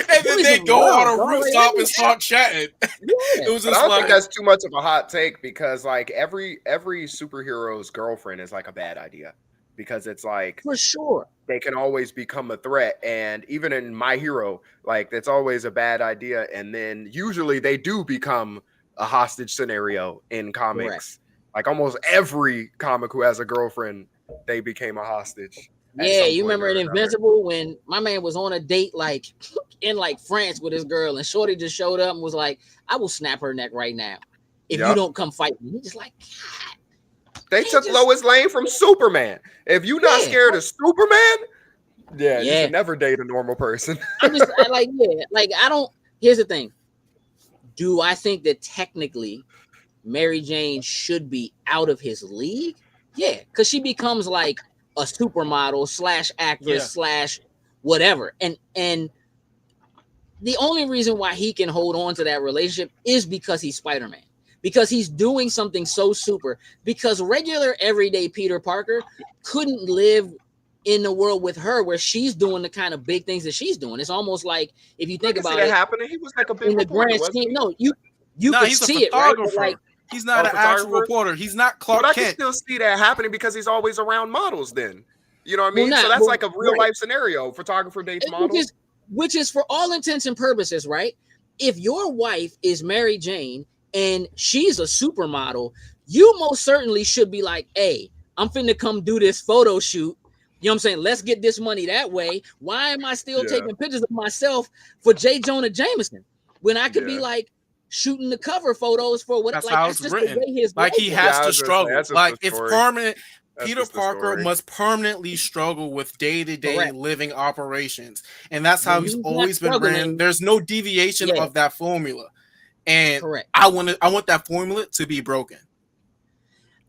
and then they go on a rooftop and start chatting. It was just I don't think that's too much of a hot take because like every superhero's girlfriend is like a bad idea because it's like for sure they can always become a threat, and even in My Hero, like it's always a bad idea, and then usually they do become a hostage scenario in comics. Correct. Like almost every comic who has a girlfriend, they became a hostage. Yeah, you remember in Invincible when my man was on a date like in like France with his girl, and Shorty just showed up and was like, "I will snap her neck right now if you don't come fight me." He's just like, God. They took Lois Lane from Superman. If you're not scared of Superman, you should never date a normal person. Here's the thing. Do I think that technically Mary Jane should be out of his league? Yeah, because she becomes like a supermodel / actress / whatever. And the only reason why he can hold on to that relationship is because he's Spider-Man. Because he's doing something so super. Because regular everyday Peter Parker couldn't live in the world with her where she's doing the kind of big things that she's doing. It's almost like if you think about it happening, he was like a big in the grand scheme. No, you could see it, right? But like, he's not an actual reporter. He's not Clark Kent. But I can still see that happening because he's always around models then. You know what I mean? So that's like a real life scenario. Photographer dates models. Which is for all intents and purposes, right? If your wife is Mary Jane and she's a supermodel, you most certainly should be like, hey, I'm finna come do this photo shoot. You know what I'm saying? Let's get this money that way. Why am I still taking pictures of myself for J. Jonah Jameson when I could be like shooting the cover photos for what? That's like how that's it's just written. The way his like he has to struggle. Like it's permanent. Peter Parker story. Must permanently struggle with day-to-day living operations, and that's how he's always been ran. There's no deviation of that formula, and I want that formula to be broken.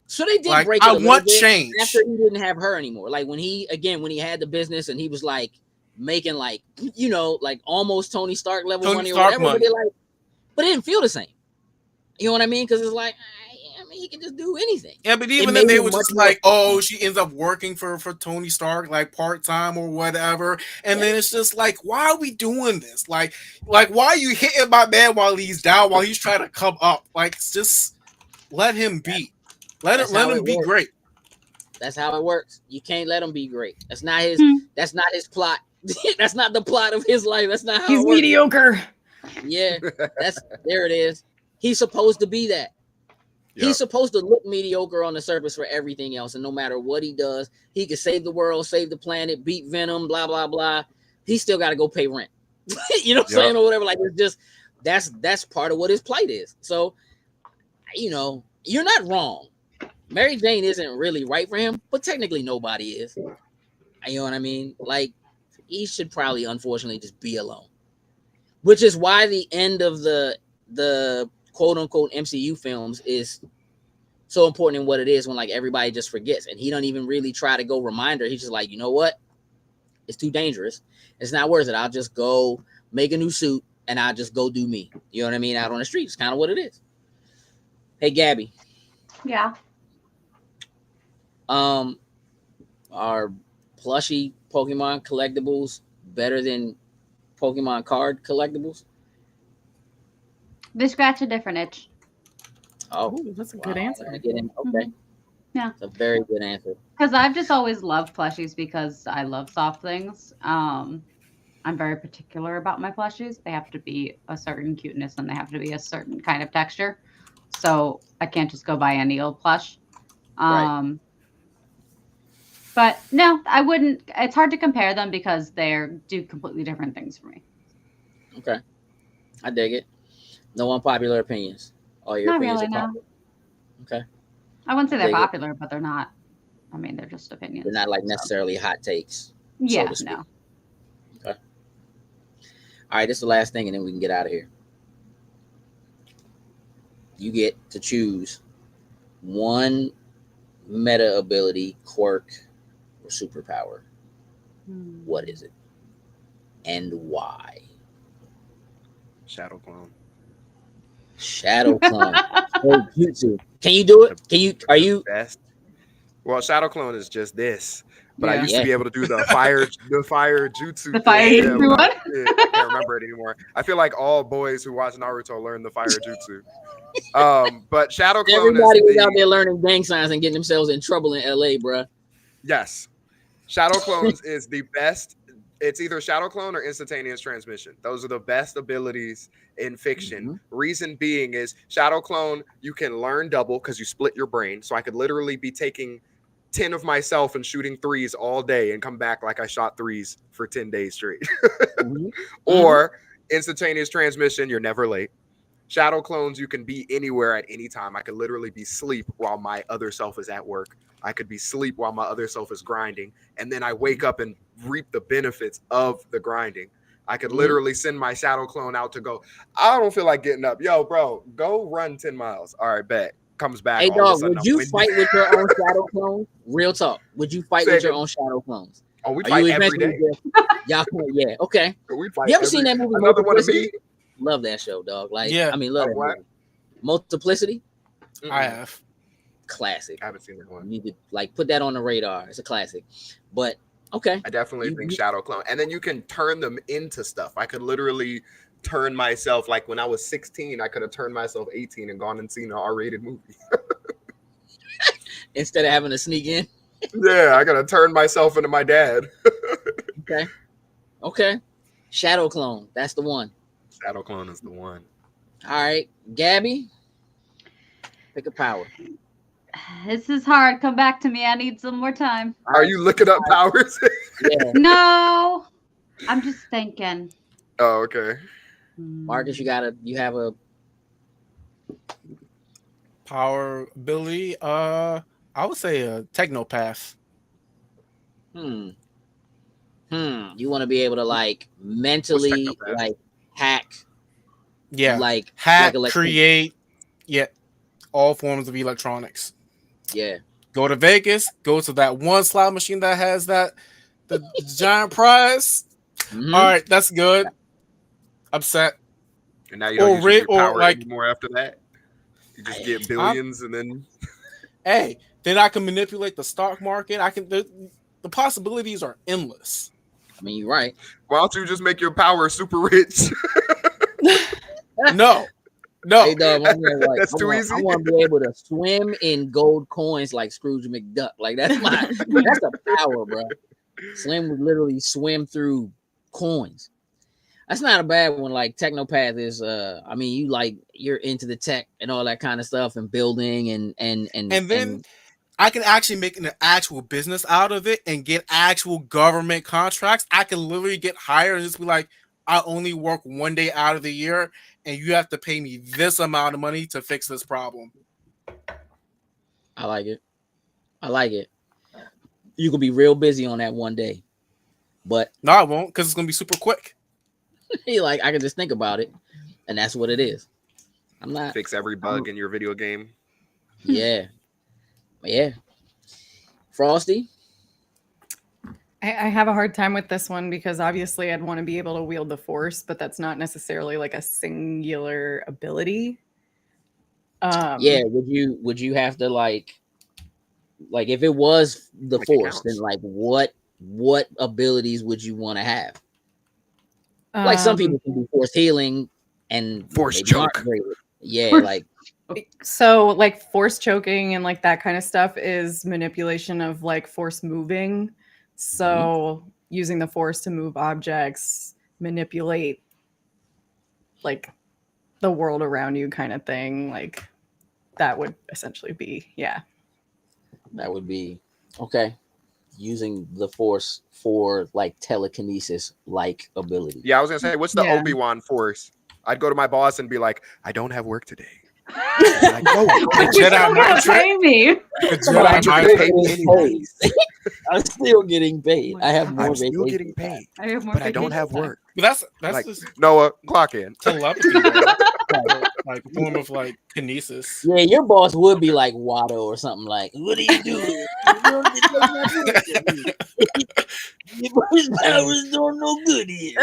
So they did break it a little bit change after he didn't have her anymore. Like when he had the business and he was like making like like almost Tony Stark level money or whatever, but it didn't feel the same. You know what I mean? Because it's like, mean, he can just do anything. Yeah, but It even made then they him were much just more like, oh, she ends up working for Tony Stark like part-time or whatever. And then it's just like, why are we doing this? Like why are you hitting my man while he's down, while he's trying to come up? Like, just let him be. Let him be great. That's how it works. You can't let him be great. That's not his plot. That's not the plot of his life. That's not how He's it works. mediocre. Yeah, there it is. He's supposed to be that. Yep. He's supposed to look mediocre on the surface for everything else, and no matter what he does, he can save the world, save the planet, beat Venom, blah blah blah. He still got to go pay rent. You know what I'm saying, or whatever. Like, it's just that's part of what his plight is. So, you know, you're not wrong. Mary Jane isn't really right for him, but technically nobody is. You know what I mean? Like, he should probably, unfortunately, just be alone. Which is why the end of the quote unquote MCU films is so important in what it is, when like everybody just forgets, and he don't even really try to go remind her. He's just like, you know what? It's too dangerous. It's not worth it. I'll just go make a new suit and I'll just go do me. You know what I mean? Out on the street. It's kind of what it is. Hey, Gabby. Yeah. Are plushie Pokemon collectibles better than Pokemon card collectibles? They scratch a different itch. Oh, Ooh, that's a good answer. Okay. Yeah. It's a very good answer. Because I've just always loved plushies because I love soft things. I'm very particular about my plushies. They have to be a certain cuteness and they have to be a certain kind of texture. So I can't just go buy any old plush. Right. But no, I wouldn't. It's hard to compare them because they do completely different things for me. Okay. I dig it. No unpopular opinions. All your Not opinions really, are no. popular. Okay. I wouldn't say they're Dig it. popular, but they're not. I mean, they're just opinions. They're not like necessarily hot takes. Yeah, to speak. no. Okay. All right, this is the last thing, and then we can get out of here. You get to choose one meta ability, quirk, or superpower. What is it? And why? Shadow Clone. Shadow Clone. Oh, jutsu. Can you do it? Are you? Best. Well, Shadow Clone is just this. But I Yeah. used to be able to do the fire jutsu. The fire thing. jutsu one? I can't remember it anymore. I feel like all boys who watch Naruto learn the fire jutsu. But Shadow Clone Everybody is was out there learning gang signs and getting themselves in trouble in LA, bruh. Yes. Shadow Clones is the best. It's either Shadow Clone or instantaneous transmission. Those are the best abilities in fiction. Mm-hmm. Reason being is Shadow Clone, you can learn double because you split your brain. So I could literally be taking 10 of myself and shooting threes all day and come back like I shot threes for 10 days straight. Mm-hmm. Or instantaneous transmission, you're never late. Shadow Clones, you can be anywhere at any time. I could literally be asleep while my other self is at work. I could be asleep while my other self is grinding. And then I wake up and reap the benefits of the grinding. I could literally send my Shadow Clone out to go, I don't feel like getting up. Yo, bro, go run 10 miles. All right, bet. Comes back. Hey, all of a dog, sudden, would you I'm fight with your own Shadow Clones? Real talk. Would you fight Say with your again? own Shadow Clones? Oh, we Are fight you every eventually day. Y'all, yeah, okay. We fight You ever seen that movie? Another one of me? Multiplicity? Love that show, dog. Like, Yeah. I mean, love that What? movie. Multiplicity, I have. classic. I haven't seen that one. You need to like put that on the radar. It's a classic. But okay, I definitely think Shadow Clone. And then you can turn them into stuff. I could literally turn myself, like when I was 16, I could have turned myself 18 and gone and seen an R-rated movie. instead of having to sneak in. Yeah, I gotta turn myself into my dad. Okay. Shadow Clone. That's the one. Shadow Clone is the one. All right, Gabby. Pick a power. This is hard. Come back to me. I need some more time. Are you looking up powers? Yeah. No, I'm just thinking. Oh, okay. Marcus, you have a Power ability. I would say a Technopath. You want to be able to like mentally Technopath? like hack, Yeah. like Hack, like create, all forms of electronics. yeah. Go to Vegas, go to that one slot machine that has the giant prize. Mhm. All right, that's good. Upset. And now you don't Or use your or power like- anymore after that. You just get billions and then Hey, then I can manipulate the stock market. The possibilities are endless. I mean, you're right. why don't you just make your power super rich? No. Hey, dog, I'm like, That's too easy. I want to be able to swim in gold coins like Scrooge McDuck. Like that's a power, bro. Slim would literally swim through coins. That's not a bad one. Like Technopath is, I mean, you're into the tech and all that kind of stuff and building and then I can actually make an actual business out of it and get actual government contracts. I can literally get hired and just be like, I only work 1 day out of the year, and you have to pay me this amount of money to fix this problem. I like it. You can be real busy on that 1 day, but no, I won't, because it's gonna be super quick. Like I can just think about it, and that's what it is. I'm not Fix every bug in your video game. Yeah. Frosty. I have a hard time with this one because obviously I'd want to be able to wield the force, but that's not necessarily like a singular ability. Yeah, would you have to like if it was the force, then like what abilities would you want to have? Like some people can do force healing and force maybe choke. aren't great with it. Yeah, like so like force choking and like that kind of stuff is manipulation of like force moving. So using the force to move objects, manipulate like the world around you kind of thing. Like that would essentially be, that would be okay. Using the force for like telekinesis like ability. Yeah, I was gonna say, what's the Obi-Wan force? I'd go to my boss and be like, I don't have work today. Like, oh, Jedi mind trick. me. Jedi mind trick. I'm still getting paid. I have more I'm still vacation getting paid, I have more but I don't vacation have time. work. That's Like, just Noah, clock in. telepathy, bro. Like a form of like kinesis. Yeah, your boss would be like Watto or something like, what are you doing? His powers don't no good here.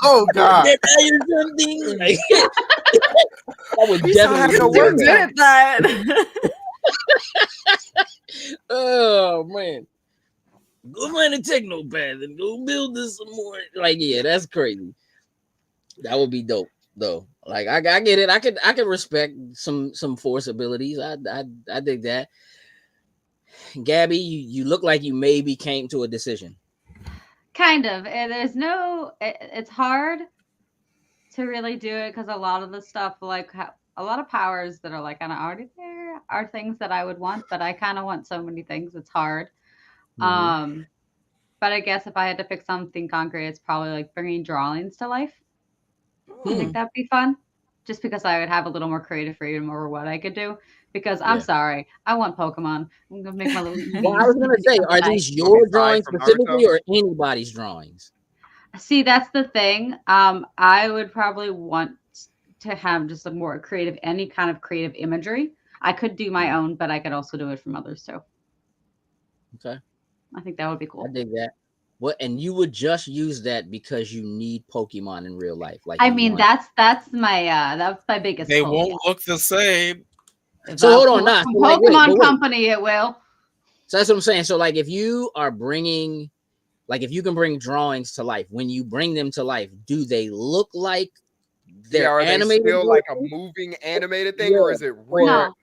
Oh God. That iron something. Like, that would He still has definitely no be work. good at that. Oh man. Go find a Technopath and go build this some more. Like, yeah, that's crazy. That would be dope, though. Like, I get it. I could respect some force abilities. I dig that. Gabby, you look like you maybe came to a decision. Kind of. It's hard to really do it because a lot of the stuff, like a lot of powers that are like kind of already there are things that I would want, but I kind of want so many things. It's hard. Mhm. But I guess if I had to pick something concrete, it's probably like bringing drawings to life. I think that'd be fun, just because I would have a little more creative freedom over what I could do. Because I'm sorry, I want Pokemon. I'm gonna make my little. Well, I was gonna say, are these your drawings specifically or anybody's drawings? See, that's the thing. I would probably want to have just a more creative, any kind of creative imagery. I could do my own, but I could also do it from others too. Okay, I think that would be cool. I dig that. What? And you would just use that because you need Pokemon in real life? Like, I mean, that's my biggest. They hope, won't look the same. If So I hold on, pull nah, from so like, Pokemon wait. Company, it will. So that's what I'm saying. So like, if you are bringing, like, if you can bring drawings to life, when you bring them to life, do they look like they're Are they animated? still like a moving animated thing, or is it real?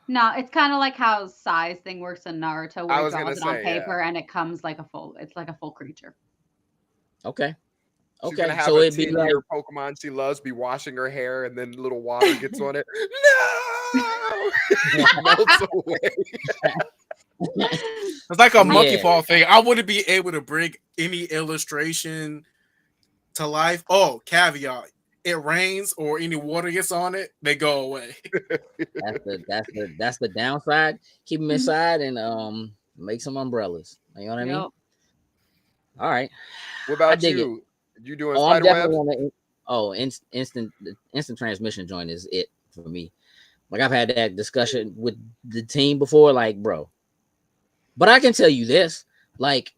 No, it's kind of like how size thing works in Naruto, I where it was draws gonna it on say, paper and it comes like it's like a full creature. Okay. She's gonna have So a it'd be like 10-year Pokemon she loves be washing her hair, and then little water gets on it. No, it melts away. It's like a monkey paw thing. I wouldn't be able to bring any illustration to life. Oh, caveat. It rains or any water gets on it, they go away. that's the downside. Keep them inside and make some umbrellas. You know what I mean? All right. What about you? You doing Spiderweb? Instant transmission joint is it for me. Like, I've had that discussion with the team before, like, bro. But I can tell you this, like,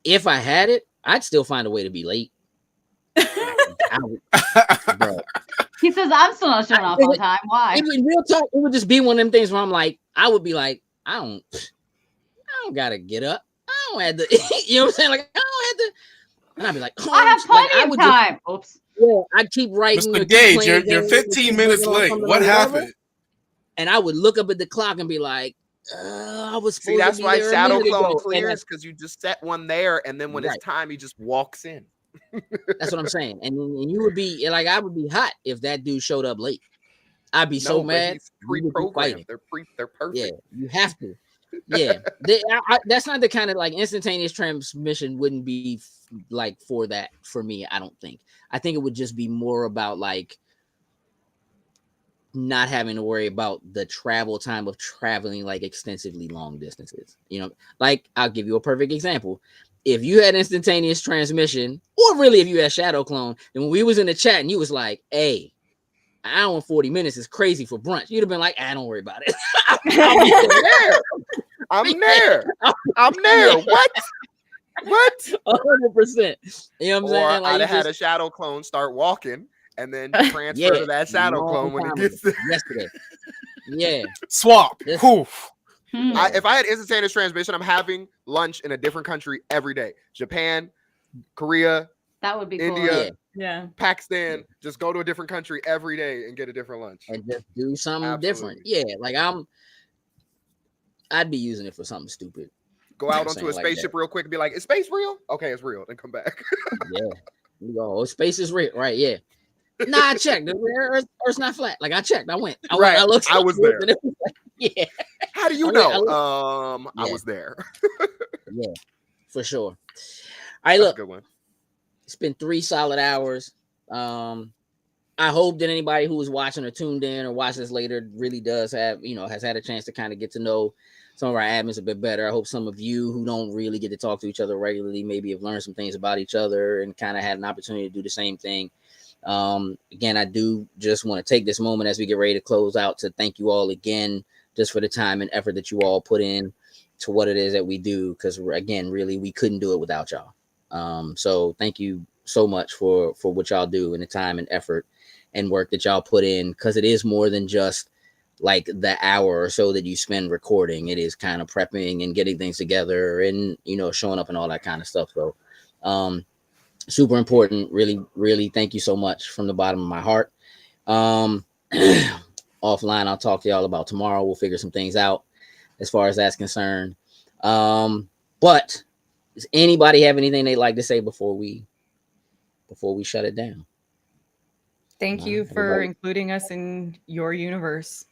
if I had it, I'd still find a way to be late. Bro, He says, I'm still not showing off on time. Why? It would, real talk, it would just be one of them things where I'm like, I would be like, I don't gotta get up. I don't have to, you know what I'm saying? Like, I don't have to. And I'd be like, I have plenty of time. Oops. Yeah, I'd keep writing. Mr. Gage, you're 15 minutes late. What happened? And I would look up at the clock and be like, I was supposed See, that's to be why there a Shadow minute Clone ago. clears, because you just set one there, and then when it's time, he just walks in. That's what I'm saying. And you would be like, I would be hot if that dude showed up late. I'd be so mad. Pre-programmed. They're perfect. Yeah, you have to. Yeah, that's not the kind of like instantaneous transmission wouldn't be like for that for me. I don't think. I think it would just be more about like not having to worry about the travel time of traveling like extensively long distances. You know, like I'll give you a perfect example. If you had instantaneous transmission, or really if you had Shadow Clone, then when we was in the chat and you was like, hey, an hour and 40 minutes is crazy for brunch, you'd have been like, don't worry about it. I'm there. What? 100%. You know what I'm saying? Like, I'd have had a Shadow Clone start walking and then transfer to that Shadow Clone when it gets there. Yesterday. Yeah. Swap. Poof. If I had instantaneous transmission, I'm having lunch in a different country every day. Japan, Korea. That would be India, cool. Yeah. Pakistan. Just go to a different country every day and get a different lunch. And just do something different. Yeah. Like I'd be using it for something stupid. Go out onto a spaceship real quick and be like, is space real? Okay, it's real. Then come back. Yeah. Oh, space is real. Right. Yeah. Nah, I checked. The Earth's not flat. Like I checked. I went. I was there. Yeah. How do you know? I was there. Yeah, for sure. All right, look. Good one. It's been 3 solid hours. I hope that anybody who is watching or tuned in or watch this later really does have, has had a chance to kind of get to know some of our admins a bit better. I hope some of you who don't really get to talk to each other regularly maybe have learned some things about each other and kind of had an opportunity to do the same thing. Again, I do just want to take this moment as we get ready to close out to thank you all again just for the time and effort that you all put in to what it is that we do. Because again, really, we couldn't do it without y'all. So thank you so much for what y'all do and the time and effort and work that y'all put in, because it is more than just like the hour or so that you spend recording. It is kind of prepping and getting things together and, showing up and all that kind of stuff. So, super important. Really, really thank you so much from the bottom of my heart. Offline, I'll talk to y'all about tomorrow. We'll figure some things out as far as that's concerned. But does anybody have anything they'd like to say before we shut it down? Thank you for including us in your universe.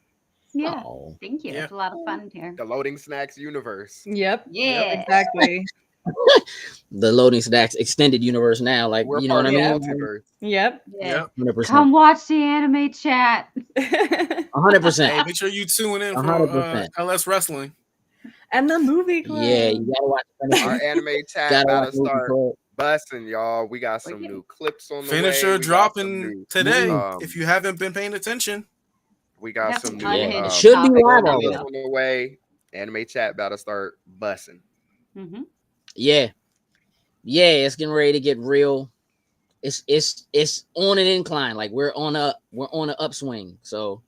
Yeah. Thank you. It's a lot of fun here. The Loading Snacks universe. Yep. Yeah. Yep, exactly. The Loading Snacks extended universe now. Like, we're you know what I mean? Multiverse. Yep. Yeah. 100%. Come watch the anime chat. 100%. Hey, make sure you tune in for 100%. LS Wrestling. And the movie club. Yeah, you gotta watch our anime chat about to start busting, y'all. We got some new clips on the Finisher way. Dropping today. If you haven't been paying attention, we got some new it should be live on the way. Anime chat about to start busting. Mm-hmm. Yeah, it's getting ready to get real. It's on an incline. Like we're on an upswing. So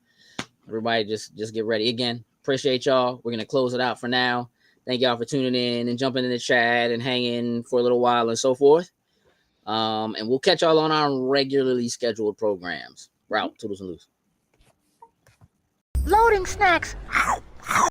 everybody just get ready. Again, appreciate y'all. We're gonna close it out for now. Thank y'all for tuning in and jumping in the chat and hanging for a little while and so forth. And we'll catch y'all on our regularly scheduled programs. Route, toodles and loose. Loading Snacks.